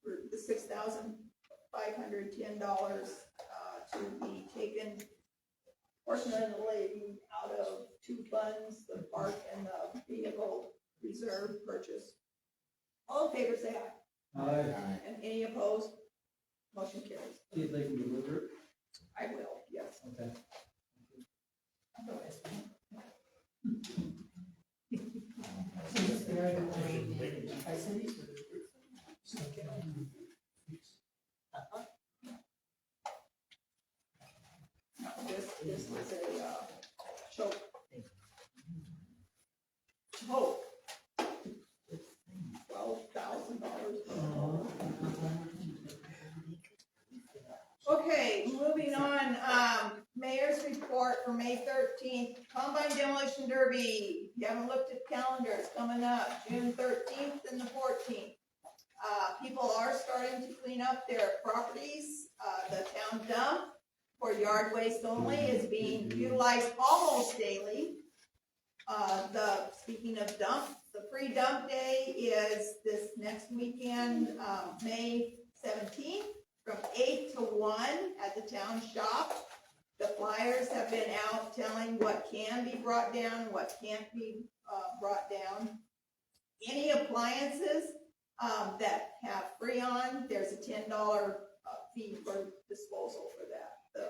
for the $6,510, to be taken fortunately out of two funds, the park and the vehicle reserve purchase. All in favor, say aye. Aye. And any opposed? Motion carries. See if they can deliver it. I will, yes. Okay. Otherwise, so this is very good. I said these were. This was a, choke. Choke. $12,000. Okay, moving on, mayor's report for May 13th, Combine Demolition Derby. If you haven't looked at calendars, coming up, June 13th and the 14th. People are starting to clean up their properties. The town dump for yard waste only is being utilized almost daily. Speaking of dump, the free dump day is this next weekend, May 17th, from 8 to 1 at the town shop. The flyers have been out telling what can be brought down, what can't be brought down. Any appliances that have Freon, there's a $10 fee for disposal for that. The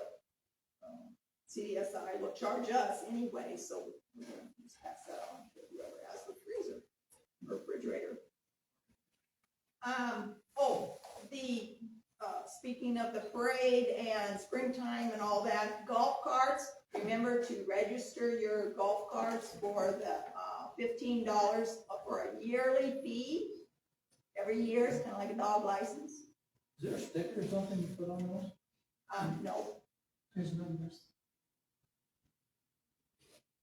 CDSI will charge us anyway, so we're gonna just pass that on to whoever has the freezer or refrigerator. Speaking of the parade and springtime and all that, golf carts, remember to register your golf carts for the $15 for a yearly fee. Every year is kind of like a dog license. Is there a sticker or something you put on those? No. There's numbers.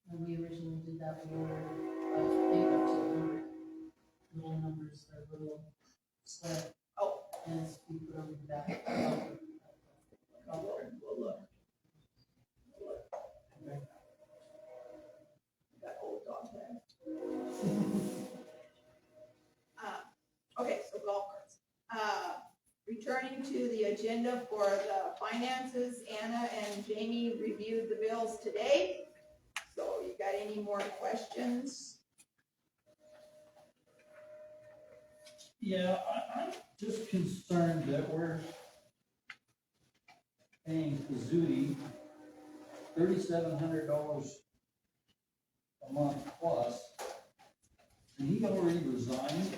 And we originally did that for, I think up to 100 little numbers, or little sled. Oh. And it's, we put on the back. We'll look. That old dog tag. Okay, so golf carts. Returning to the agenda for the finances, Anna and Jamie reviewed the bills today. So you got any more questions? Yeah, I'm just concerned that we're paying Kazudi $3,700 a month plus. And he already resigned.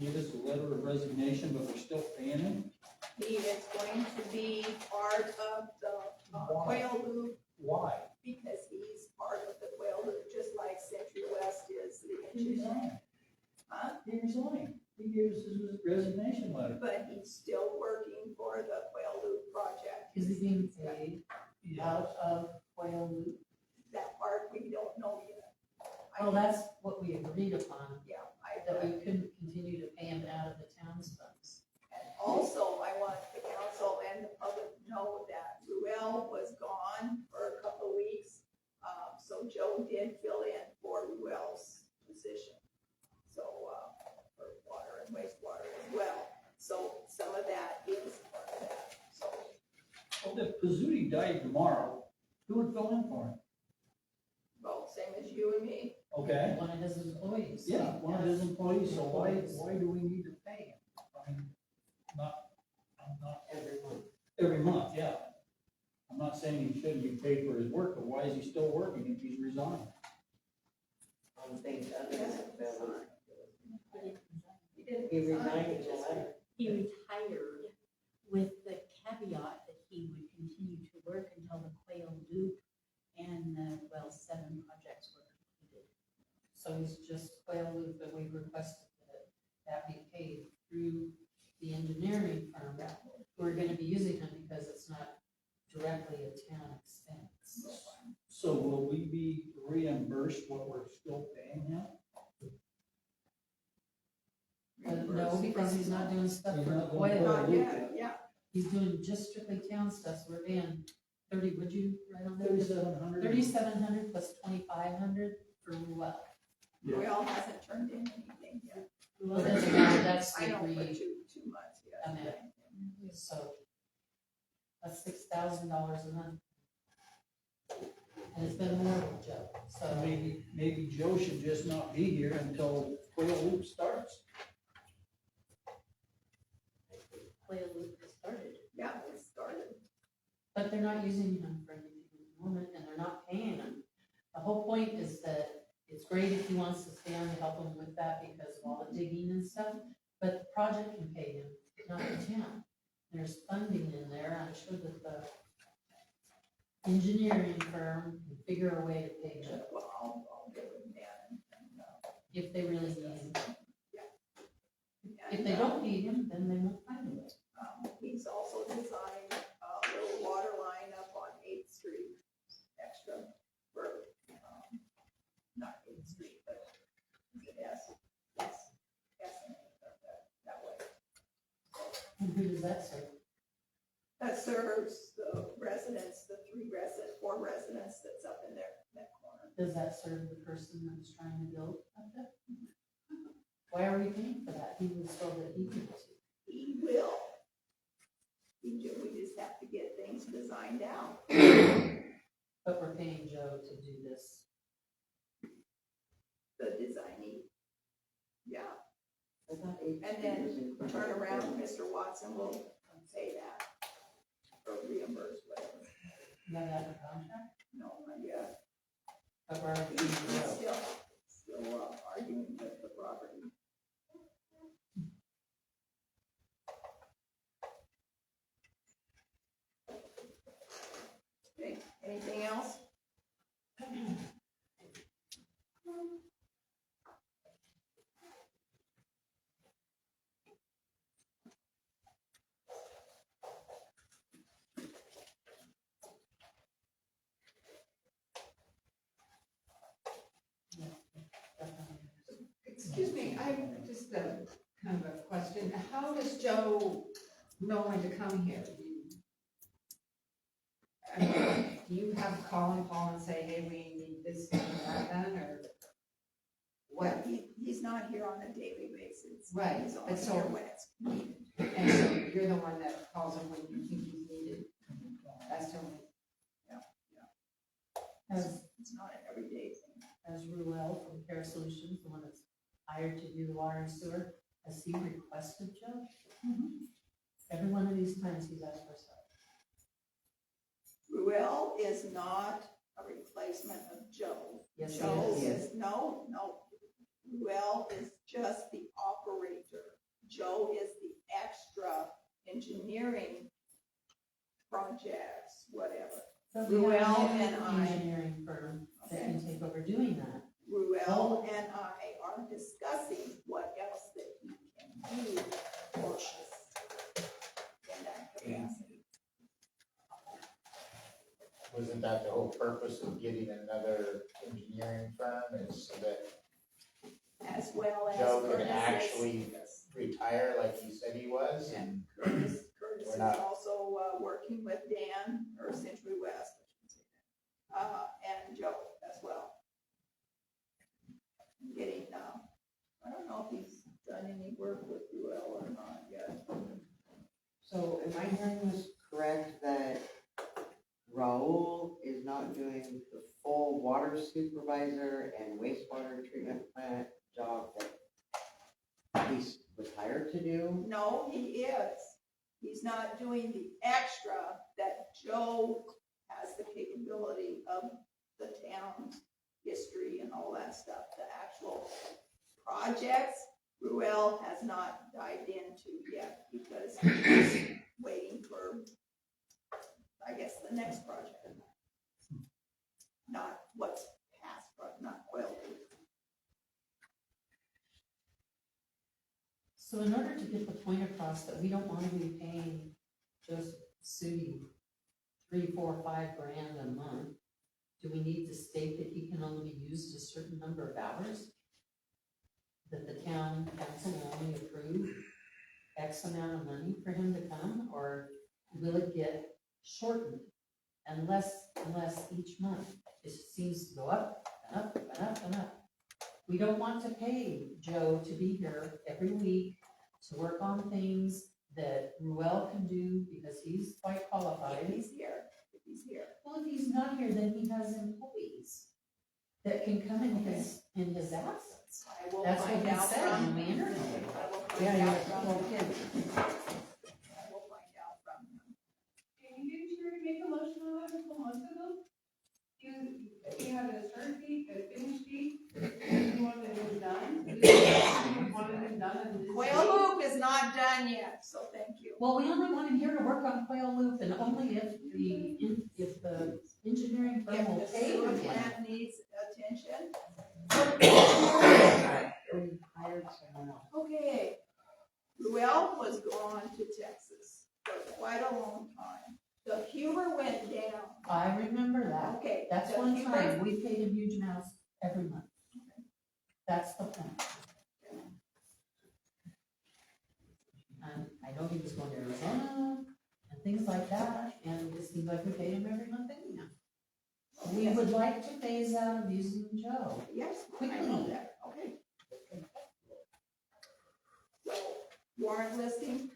Gave us a letter of resignation, but we're still paying him. He is going to be part of the Quail Loop Why? because he's part of the Quail Loop, just like Century West is the He resigned. Huh? He resigned. He gave us his resignation letter. But he's still working for the Quail Loop project. Is he being paid out of Quail Loop? That part we don't know yet. Well, that's what we agreed upon, Yeah, that we couldn't continue to pay him out of the town's funds. and also I want the council and the public to know that Ruel was gone for a couple of weeks. So Joe did fill in for Ruel's position. So, for water and wastewater as well. So some of that is part of that, so. Well, if Pizzuti died tomorrow, who would fill in for him? Well, same as you and me. Okay? One of his employees. Yeah, one of his employees, so why do we need to pay him? I mean, not every month, yeah. I'm not saying he shouldn't be paid for his work, but why is he still working if he's resigned? Things other than that. He He resigned in the letter. He retired with the caveat that he would continue to work until the Quail Loop and the Well 7 projects were completed. So it's just Quail Loop that we requested that be paid through the engineering firm. We're gonna be using them because it's not directly a town expense. So will we be reimbursed what we're still paying him? No, because he's not doing stuff He's for not doing Quail. Not yet, yeah. He's doing just strictly town stuff, so we're paying 30, would you write on there? 3,700. 3,700 plus 2,500 for Ruel. Yeah. Ruel hasn't turned in anything yet. Well, doesn't matter, that's I the know for agreed 2 months, yeah. amount. So that's $6,000 a month. And it's been more with Joe, so. Maybe Joe should just not be here until Quail Loop starts. Quail Loop has started. Yeah, it started. But they're not using him for anything at the moment, and they're not paying him. The whole point is that it's great if he wants to stay on to help him with that because of all the digging and stuff, but the project can pay him, not the town. There's funding in there, I'm sure that the engineering firm can figure a way to pay him, Well, I'll get with Dan if they really need him. and, If they don't need him, then they won't find him. he's also designed a little water line up on 8th Street, extra for, not 8th Street, but is it S and that way. And who does that serve? That serves the residents, the 4 residents that's up in there, that corner. Does that serve the person that's trying to build up there? Why are we paying for that? He was told that he could. He will. We just have to get things designed out. But we're paying Joe to do this. The designing. Yeah, I thought H and then turn around, Mr. Watson will say that. Or reimburse whatever. You have that in the contract? No, not yet. But we're already He's paying Joe. still arguing with the property. Okay, anything else? Excuse me, I just kind of a question. How does Joe know when to come here? Do you have to call him, Paul, and say, hey, we need this and that done, or what? He's not here on a daily basis. Right, He's but only so- here when it's needed. And so you're the one that calls him when you think he's needed. That's the only. It's not an everyday thing. As Ruel from Care Solutions, the one that's hired to do the water and sewer, has he requested Joe? Every one of these times he's asked for stuff. Ruel is not a replacement of Joe. Yes, he Joe is. no. Ruel is just the operator. Joe is the extra engineering projects, whatever. But we Ruel have and an I, engineering firm that can take over doing that. Ruel and I are purpose of getting another engineering firm is so that As well as Joe could Curtis's. actually retire like he said he was, and Curtis We're is not- also, working with Dan, or Century West, I should say that, and Joe as well. Getting, I don't know if he's done any work with Ruel or not yet. So am I hearing this correct, that Raul is not doing the full water supervisor and wastewater treatment plant job that he was hired to do? No, he is. He's not doing the extra that Joe has the capability of the town's history and all that stuff. The actual projects, Ruel has not dived into yet because he's waiting for, I guess, the next project. Not what's past, but not Coil Loop. So in order to get the point across that we don't want to be paying Joseph Sudi $3, $4, $5 grand a month, do we need to state that he can only be used a certain number of hours? That the town council will only approve X amount of money for him to come, or will it get shortened? Unless each month it seems to go up and up and up and up. We don't want to pay Joe to be here every week to work on things that Ruel can do because he's quite qualified. If he's here. Well, if he's not here, then he has employees that can come in his absence. I will That's what find he out said from. when we interviewed him. I will Yeah, find you're out a from. little kid. I will find out from him. Didn't you make a motion on that a couple months ago? You had a start date, a finish date, you wanted it done? You wanted it done on this Coil date? Loop is not done yet, so thank you. Well, we only want him here to work on Quail Loop, and only if the engineering firm will If the pay sewer him. plant needs attention. We hired someone else. Okay. Ruel was gone to Texas for quite a long time. The Huber went down. I remember that. Okay. That's the one Huber- time, we paid him huge amounts every month. That's the point. And I know he was going to Arizona and things like that, and it seems like we paid him every month anyhow. We would like to phase out of using Joe. Yes, I Quickly. know that, okay. So, warrant listing,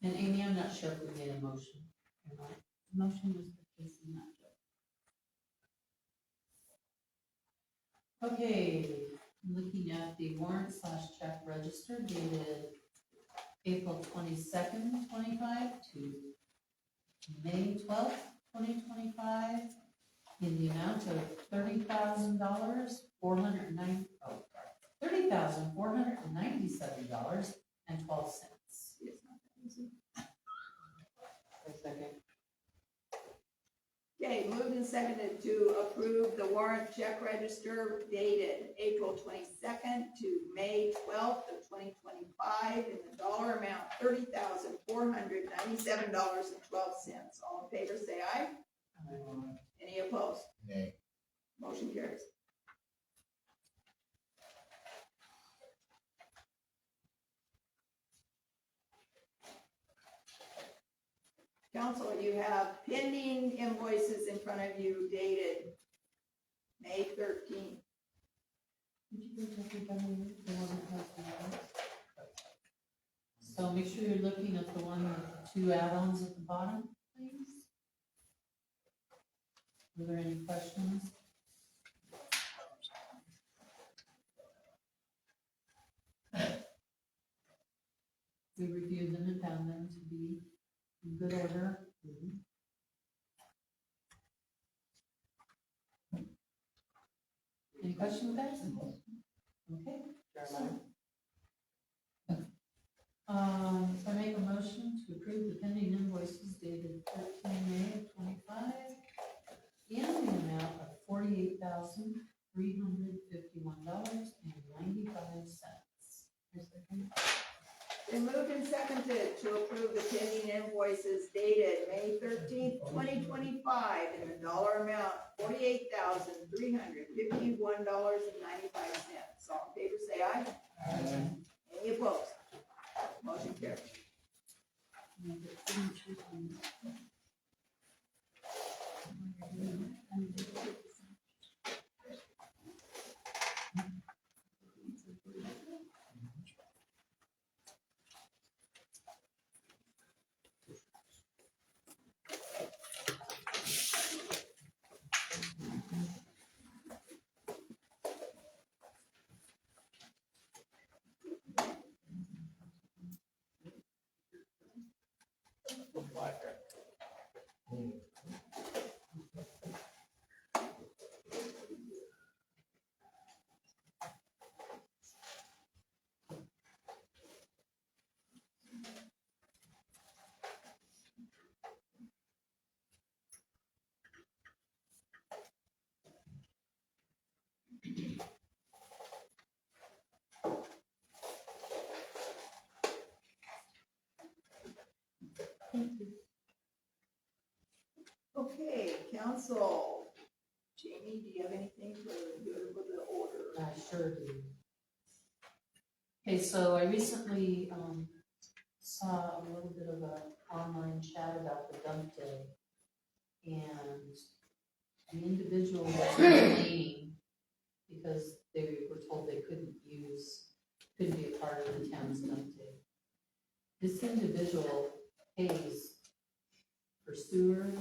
And Amy, I'm not sure if we made a motion or not. The motion was for Casey, not Joe. Okay, looking at the warrant / check register dated April 22nd, 25 to May 12th, 2025, in the amount of $30,497, $30,497.12. it's not that easy. A second. Okay, moved and seconded to approve the warrant check register dated April 22nd to May 12th of 2025 in the dollar amount $30,497.12. All in favor, say aye. Any opposed? Nay. Motion carries. Council, you have pending invoices in front of you dated May 13th. Did you go to everybody, the one that has the add-ons? So make sure you're looking at the one with the 2 add-ons at the bottom, please. Were there any questions? We reviewed them and found them to be in good order. Any questions, guys? Okay. So I make a motion to approve the pending invoices dated 13 May of 25 in the amount of $48,351.95. Been moved and seconded to approve the pending invoices dated 2025 in the dollar amount $48,351.95. All in favor, say aye. Any opposed? Motion carries. Okay, council. Jamie, do you have anything for the good of the order? I sure do. Okay, so I recently, saw a little bit of a online chat about the dump day. And the individual was complaining because they were told they couldn't be a part of the town's dump day. This individual pays for sewer,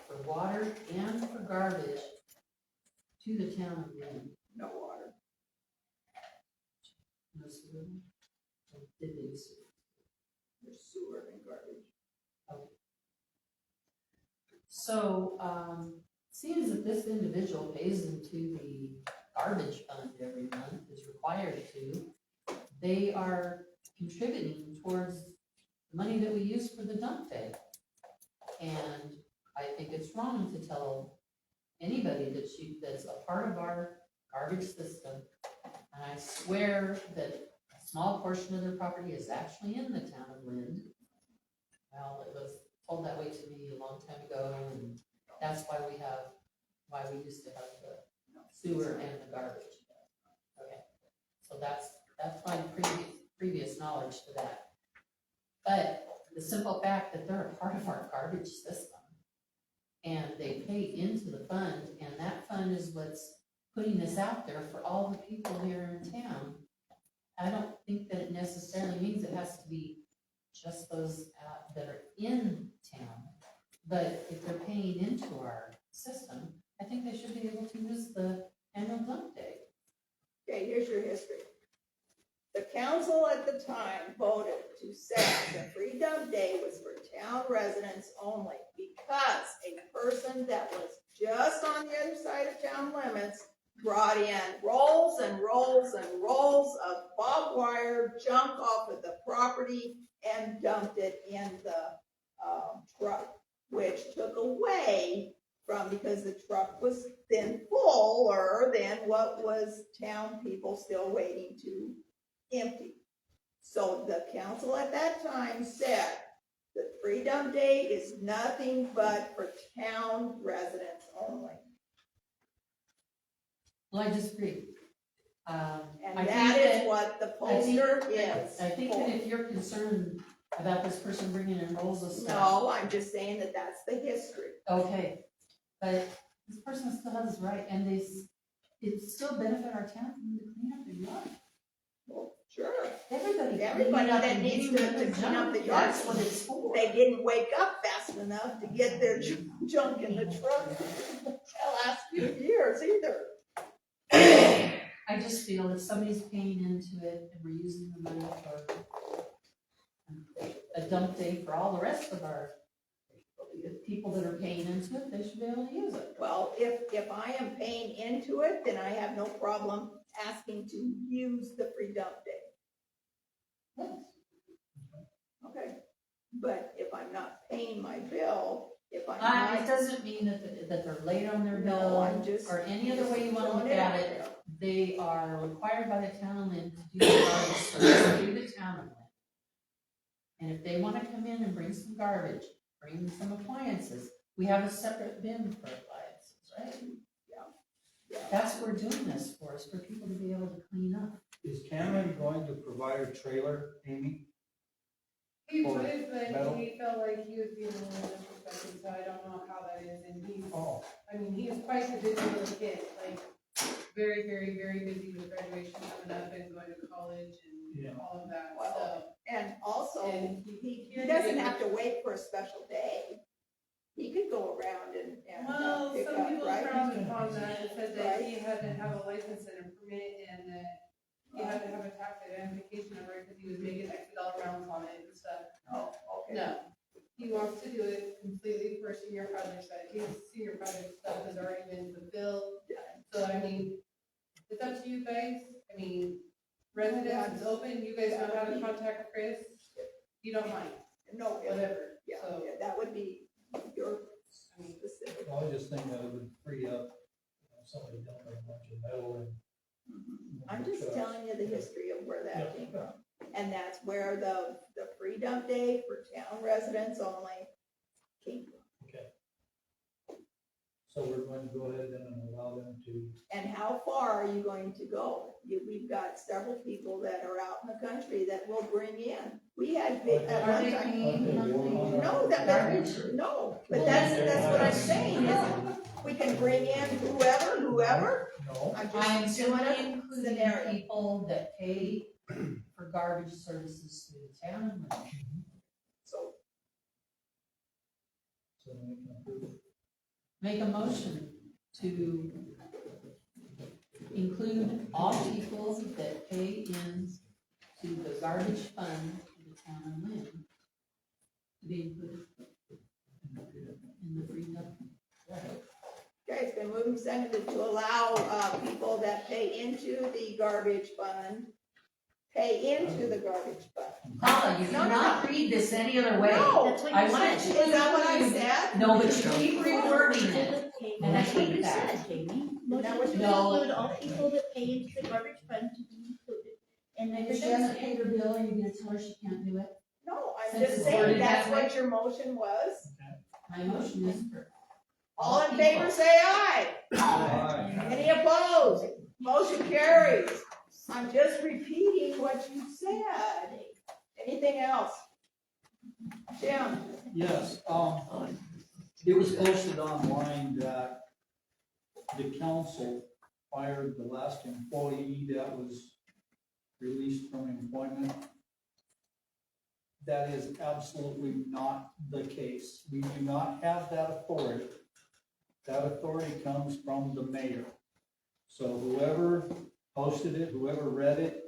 for water, and for garbage to the town of Lynn. No water. No sewer? Or did they use sewer? There's sewer and garbage. So, seems that this individual pays into the garbage fund every month, is required to. They are contributing towards the money that we use for the dump day. And I think it's wrong to tell anybody that's a part of our garbage system. And I swear that a small portion of their property is actually in the town of Lynn. Well, it was told that way to me a long time ago, and that's why we used to have the sewer and the garbage. Okay, so that's my previous knowledge to that. But the simple fact that they're a part of our garbage system, and they pay into the fund, and that fund is what's putting this out there for all the people here in town. I don't think that it necessarily means it has to be just those that are in town, but if they're paying into our system, I think they should be able to use the annual dump day. Okay, here's your history. The council at the time voted to say the free dump day was for town residents only because a person that was just on the other side of town limits brought in rolls and rolls and rolls of barbed wire junk off of the property and dumped it in the truck, which took away from, because the truck was then fuller than what was town people still waiting to empty. So the council at that time said that free dump day is nothing but for town residents only. Well, I disagree. And I that think is what the poster is. I think that if you're concerned about this person bringing in rolls of stuff. No, I'm just saying that that's the history. Okay, but this person still has his right, and it still benefit our town for them to clean up their yard. Well, sure. Everybody that needs to clean up the yard. That's what it's for. They didn't wake up fast enough to get their junk in the truck the last few years either. I just feel that somebody's paying into it and we're using the money for a dump day for all the rest of our people that are paying into it, they should be able to use it. Well, if I am paying into it, then I have no problem asking to use the free dump day. Yes. Okay, but if I'm not paying my bill, if I'm It not, doesn't mean that they're late on their no, bill, I'm just. or any other way you wanna throwing look at out it. there. They are required by the town of Lynn to do the garbage service through the town of Lynn. And if they wanna come in and bring some garbage, bring some appliances, We have a separate bin for appliances, right? Yeah. That's what we're doing this for, is for people to be able to clean up. Is Cameron going to provide a trailer, Amy? He Or would, but metal? he felt like he was being a little disrespected, so I don't know how that is, and he's, Oh, I mean, he is quite the busy little kid, like, very, very, very busy with graduation coming up and going to college Yeah. and all of that, Well, so. And also, And he doesn't have to wait for a special day. He could go around and Well, pick some up, people right? frowned upon that and said that Right. he had to have a license and a permit and that he had to have a tax identification number because he was making X dollar rounds on it and stuff. Oh, okay. No, he wants to do it completely for senior project side. His senior project stuff has already been fulfilled. So I mean, it's up to you guys. I mean, residence is open. You guys know how to contact Chris. You don't mind, No, whatever. yeah, So, yeah, that would be your specific. well, I just think that it would free up, somebody dumping a bunch of metal and. I'm just telling you the history of where that Yeah. came from. And that's where the free dump day for town residents only came from. Okay. So we're going to go ahead then and allow them to, And how far are you going to go? We've got several people that are out in the country that will bring in. We had, at Are one they time. paying monthly? No, no, but that's what I'm saying, is we can bring in whoever. no, I'm I am just doing simply a including scenario. people that pay for garbage services through the town of Lynn. So, so then we can approve it. Make a motion to include all people that pay in to the garbage fund for the town of Lynn to be included in the free dump. okay, it's been moved and seconded to allow, people that pay into the garbage fund, Paula, you No, no, cannot read this any other way. No, That's what I you wanted said. to. Is that what I said? No, but you keep rewording it. And I That's what hate you that. said, Jamie. Is that Motion what to you- No. include all people that pay into the garbage fund to be included. And then If she hasn't paid her bill, are you gonna tell her she can't do it? No, I'm Since just it's saying, worded that's that way. what your motion was. My motion is for. All in favor, say aye. Any opposed? Motion carries. I'm just repeating what you said. Anything else? Jim? Yes, it was posted online that the council fired the last employee that was released from employment. That is absolutely not the case. We do not have that authority. That authority comes from the mayor. So whoever posted it, whoever read it,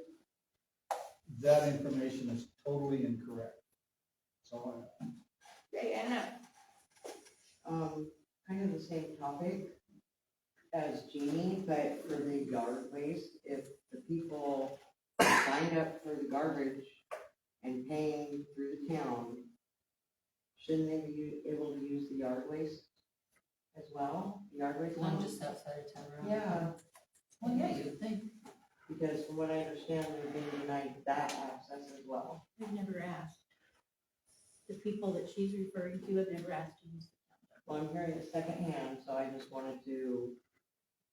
that information is totally incorrect. So Okay, Anna? Kind of the same topic as Jeannie, but for the yard waste, if the people signed up for the garbage and paying through the town, shouldn't they be able to use the yard waste as well? The yard waste I'm line? just outside of town, right? Yeah, Well, yeah, you would think. because from what I understand, they're being denied that access as well. We've never asked. The people that she's referring to have never asked to use the town. Well, I'm hearing it secondhand, so I just wanted to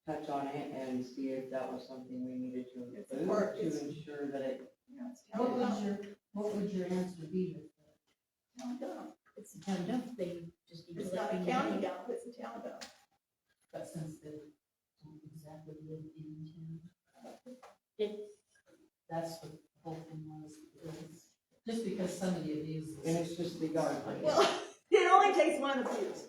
touch on it and see if that was something we needed to Or include it's- to ensure that it. What would your answer be with that? Town dump. It's the town dump, they just need to It's let not a me county know. dump, it's a town dump. But since they don't exactly live in town, It's, that's what the whole thing was. Is just because somebody abuses. And it's just the yard waste. Well, it only takes one abuse.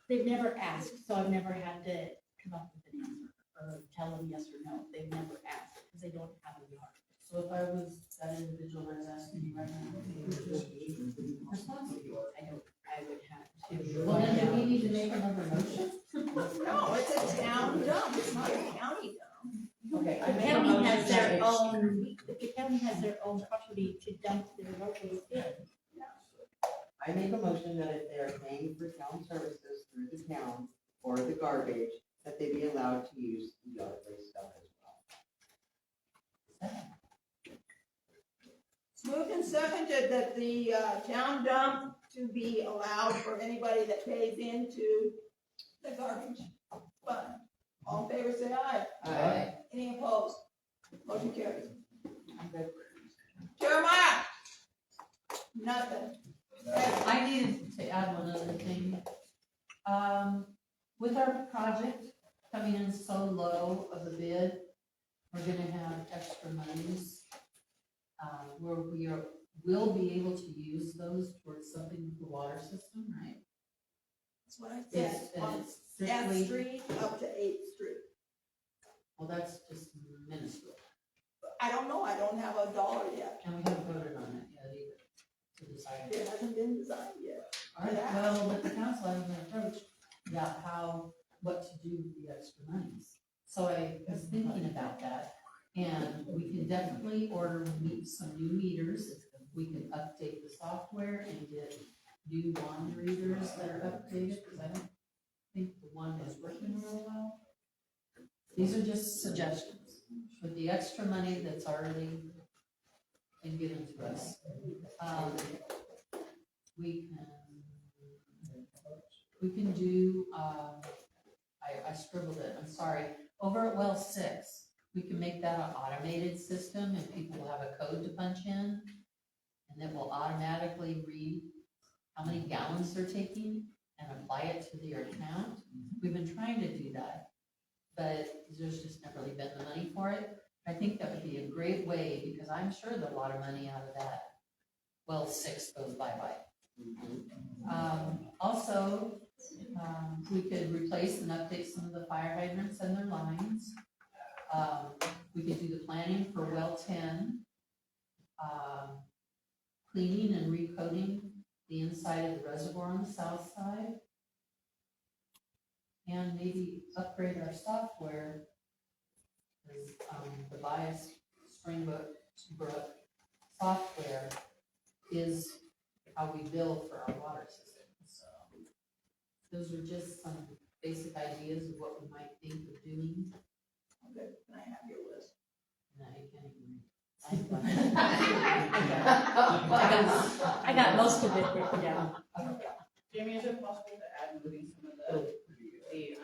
they've never asked, so I've never had to come up with an answer or tell them yes or no. They've never asked because they don't have a yard. So if I was that individual that was asking you right now, you would just be responsible. I would have to. Well, then do we need to make another motion? No, it's a town dump, it's not a county dump. Okay, I The make a county motion has that their it's- own, the county has their own property to dump their locals in. I make a motion that if they are paying for town services through the town or the garbage, that they be allowed to use the yard waste stuff as well. It's moved and seconded that the town dump to be allowed for anybody that pays into the garbage fund. All in favor, say aye. Aye. Any opposed? Motion carries. Jeremiah? Nothing. I needed to add one other thing. With our project coming in so low of the bid, we're gonna have extra monies. Where we'll be able to use those towards something with the water system, right? That's what I said. Yes, and On it's F strictly, Street up to 8th Street. well, that's just minuscule, I don't know, I don't have a dollar yet. and we haven't voted on it yet either, to decide. It hasn't been designed yet. All right, well, but the council hasn't been approached about what to do with the extra monies. So I was thinking about that, and we can definitely order some new meters. We can update the software and get new wand readers that are updated, because I don't think the one is working real well. These are just suggestions. With the extra money that's already been given to us, we can do, I scribbled it, I'm sorry. Over at well 6, we can make that an automated system, and people will have a code to punch in, and it will automatically read how many gallons they're taking and apply it to their account. We've been trying to do that, but there's just never really been the money for it. I think that would be a great way, because I'm sure that a lot of money out of that well 6 goes bye-bye. Also, we could replace and update some of the fire hydrants and their lines. We could do the planning for well 10, cleaning and recoating the inside of the reservoir on the south side, and maybe upgrade our software, because the Bias Springbrook software is how we bill for our water system. So those are just some basic ideas of what we might think of doing. Okay, can I have your list? No, you can't even read. I got most of it written down. Jamie, is it possible to add moving some of the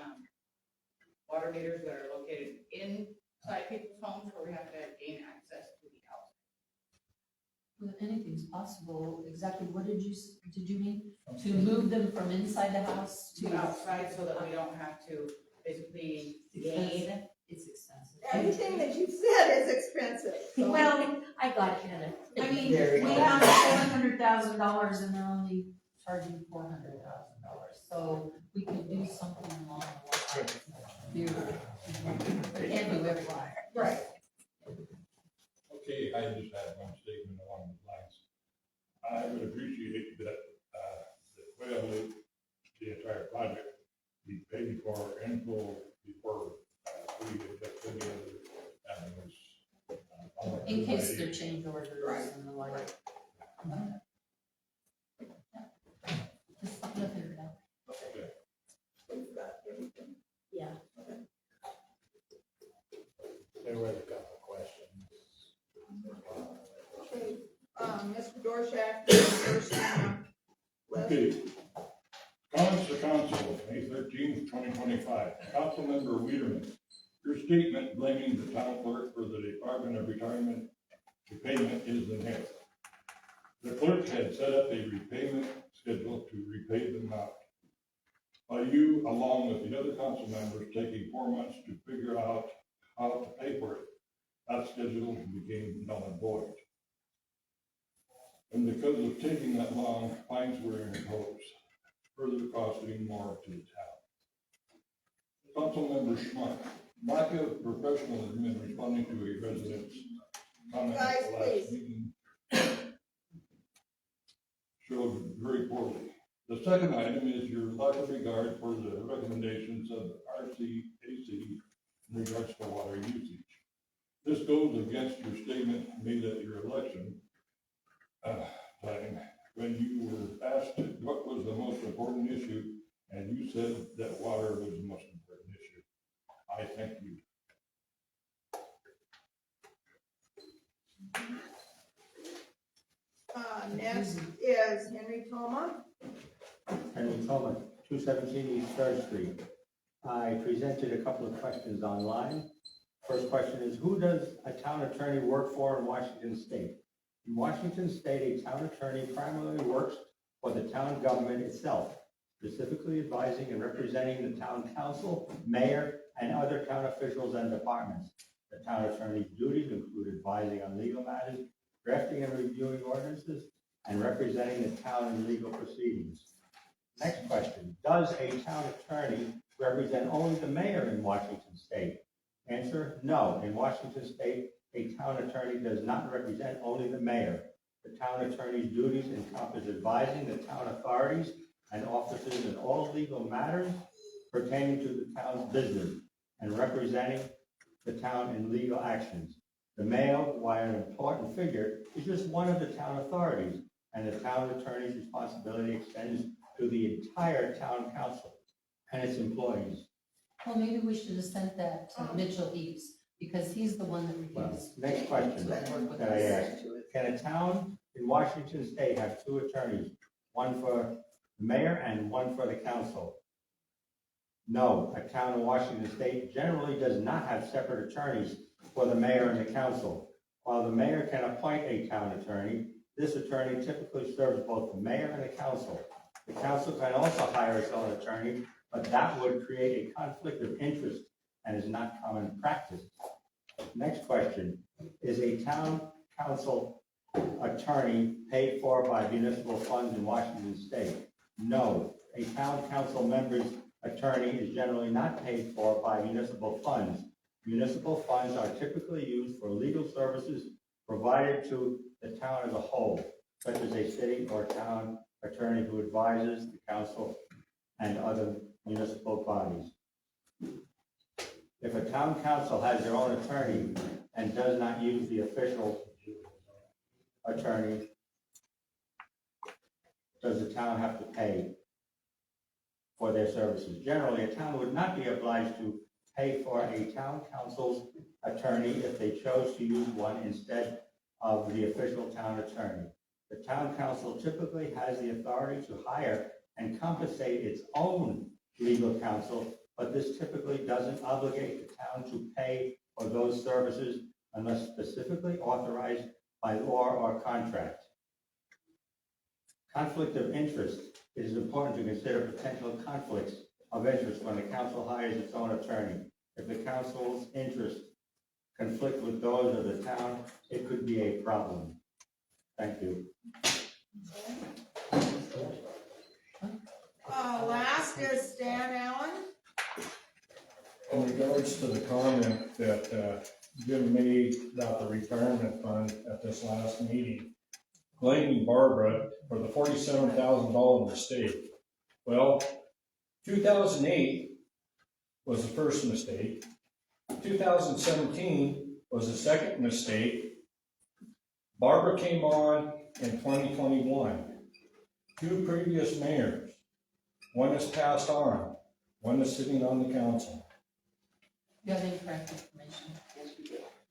water meters that are located inside people's homes where we have to gain access to the house? Well, anything's possible. Exactly what did you mean? To move them from inside the house To outside so that we don't have to basically gain. It's expensive. Everything that you said is expensive. So Well, I got it, Heather. I mean, we have $700,000 and they're only charging $400,000. So we could do something along the lines. We can't do everything. Right. Okay, I just had one statement along the lines. I would appreciate that, the Quail Loop, the entire project, be paid for in full before, we get any other avenues. In case there change orders and the like. Just something to think about. Okay. We've got everything. Yeah. There were a couple of questions. Okay, Mr. Dorshak, first on the list. Okay. Comments to council, May 13th, 2025. Councilmember Weiderman, your statement blaming the town clerk for the Department of Retirement repayment is an error. The clerk had set up a repayment schedule to repay the amount. By you, along with the other council members, taking 4 months to figure out how to pay for it, that schedule became null and void. And because of taking that long, fines were imposed, further costing more to the town. Councilmember Schmuck, lack of professionalism in responding to a resident's comment Guys, at the last please. meeting showed very poorly. The second item is your lack of regard for the recommendations of RCAC in regards to water usage. This goes against your statement made at your election time when you were asked what was the most important issue, and you said that water was the most important issue. I thank you. Next is Henry Toma. Henry Toma, 217 East Third Street. I presented a couple of questions online. First question is, who does a town attorney work for in Washington State? In Washington State, a town attorney primarily works for the town government itself, specifically advising and representing the town council, mayor, and other town officials and departments. The town attorney's duties include advising on legal matters, drafting and reviewing ordinances, and representing the town in legal proceedings. Next question, does a town attorney represent only the mayor in Washington State? Answer, no. In Washington State, a town attorney does not represent only the mayor. The town attorney's duties encompass advising the town authorities and officers in all legal matters pertaining to the town's business and representing the town in legal actions. The mayor, while an important figure, is just one of the town authorities, and the town attorney's responsibility extends to the entire town council and its employees. Well, maybe we should have sent that to Mitchell Heaps, because he's the one that reviews. Next question that I asked, can a town in Washington State have two attorneys, one for the mayor and one for the council? No, a town in Washington State generally does not have separate attorneys for the mayor and the council. While the mayor can appoint a town attorney, this attorney typically serves both the mayor and the council. The council can also hire its own attorney, but that would create a conflict of interest and is not common practice. Next question, is a town council attorney paid for by municipal funds in Washington State? No, a town council member's attorney is generally not paid for by municipal funds. Municipal funds are typically used for legal services provided to the town as a whole, such as a city or town attorney who advises the council and other municipal bodies. If a town council has their own attorney and does not use the official attorney, does the town have to pay for their services? Generally, a town would not be obliged to pay for a town council's attorney if they chose to use one instead of the official town attorney. The town council typically has the authority to hire and compensate its own legal counsel, but this typically doesn't obligate the town to pay for those services unless specifically authorized by law or contract. Conflict of interest. It is important to consider potential conflicts of interest when the council hires its own attorney. If the council's interests conflict with those of the town, it could be a problem. Thank you. Last is Stan Allen. In regards to the comment that Jim made about the retirement fund at this last meeting, blaming Barbara for the $47,000 mistake. Well, 2008 was the first mistake. 2017 was the second mistake. Barbara came on in 2021. Two previous mayors. One has passed on. One is sitting on the council. You have incorrect information.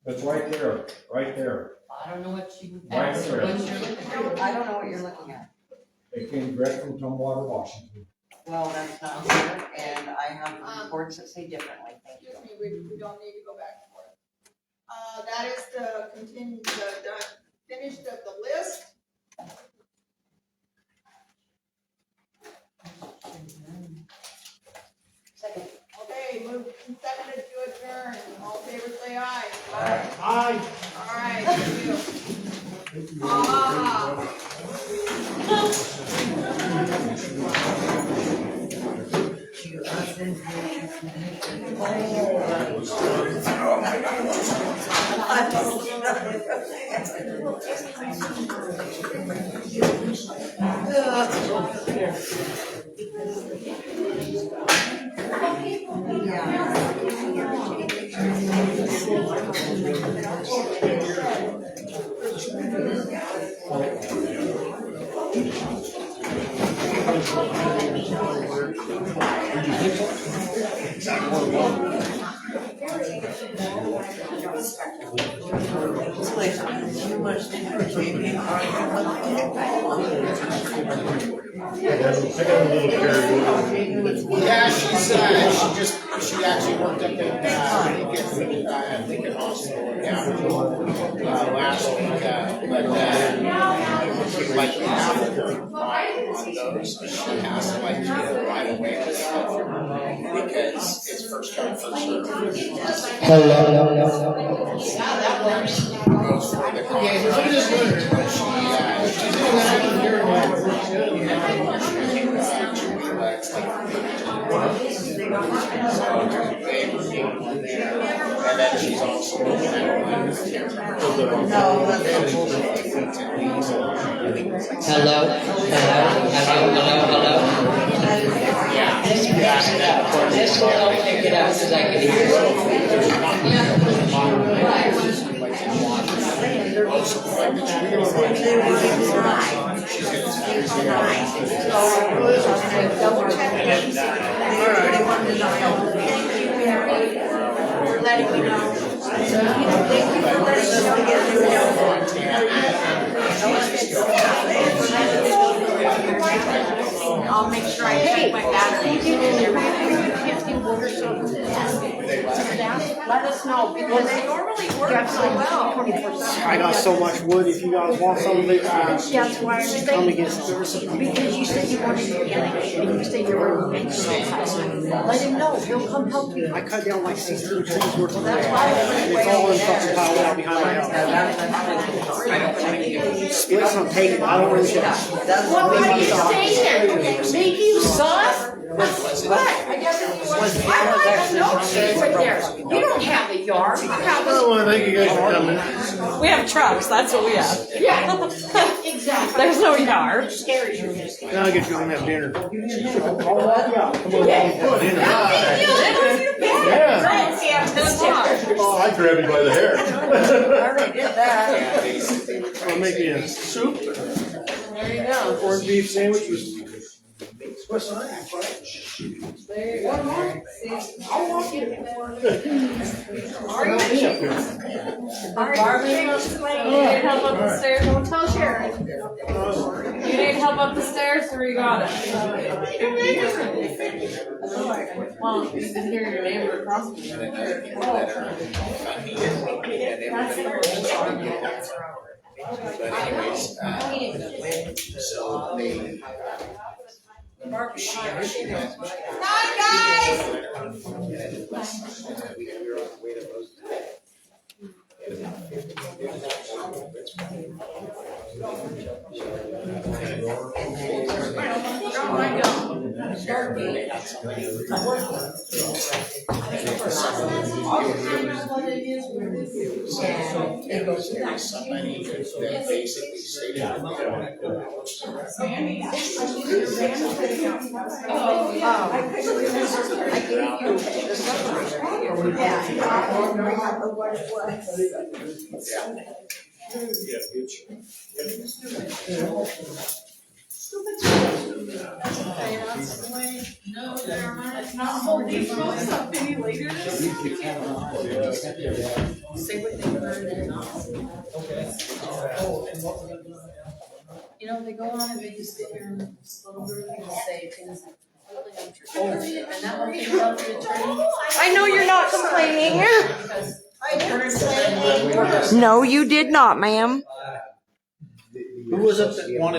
That's right there, right there. I don't know what you Right asked, there. or what you're looking at. I don't know what you're looking at. It came direct from Tumwater, Washington. Well, that's not here, and I have reports that say differently, thank you. Excuse me, we don't need to go back and forth. That is the finished of the list. Second. Okay, moved and seconded to adjourn. All in favor, say aye. Aye. All right, thank you. Exactly what we want. Yeah, she actually worked up in Lincoln Hospital down, last week, but, like, we have to work on those, she has to, like, get it right away with stuff, because it's first come, first served. Yeah, that works. Goes for the contract, but and then she's also looking at one with This one I'll pick it up because I can hear For letting me know. Thank you for letting me know. I'll make sure I check my batteries and everything. Let us know, because they normally work so well. I got so much wood, if you guys want some of it, That's why I'm come and get saying, some. because you said you wanted to be in it, and you said you were making it. Let him know, he'll come help you. I cut down like 16 trees worth of wood. That's why And it's all in fucking piled out behind my house. Split some tape, I don't really care. Well, why do you stay there? Make you soft? What? I have no trees right there. You don't have a yard. You have Well, I think you guys are coming. We have trucks, that's what we have. Yeah, exactly. There's no yard. Now I'll get you on that dinner. Yeah, come on. Dinner. Oh, I grab you by the hair. I already did that. I'll make you a soup, There you go. corned beef sandwich with Swiss Army. There you go. I'll walk you. Barbie, you need help up the stairs? Don't tell Sharon. You need help up the stairs, or you got it? Well, you can hear your neighbor across the street. But anyways, so they. Somebody that basically stated. You know, they go on and they just sit here and little group and say things like, totally untrue. And that one thing about the attorney. I know you're not complaining. Because No, you did not, ma'am. Who was it that wanted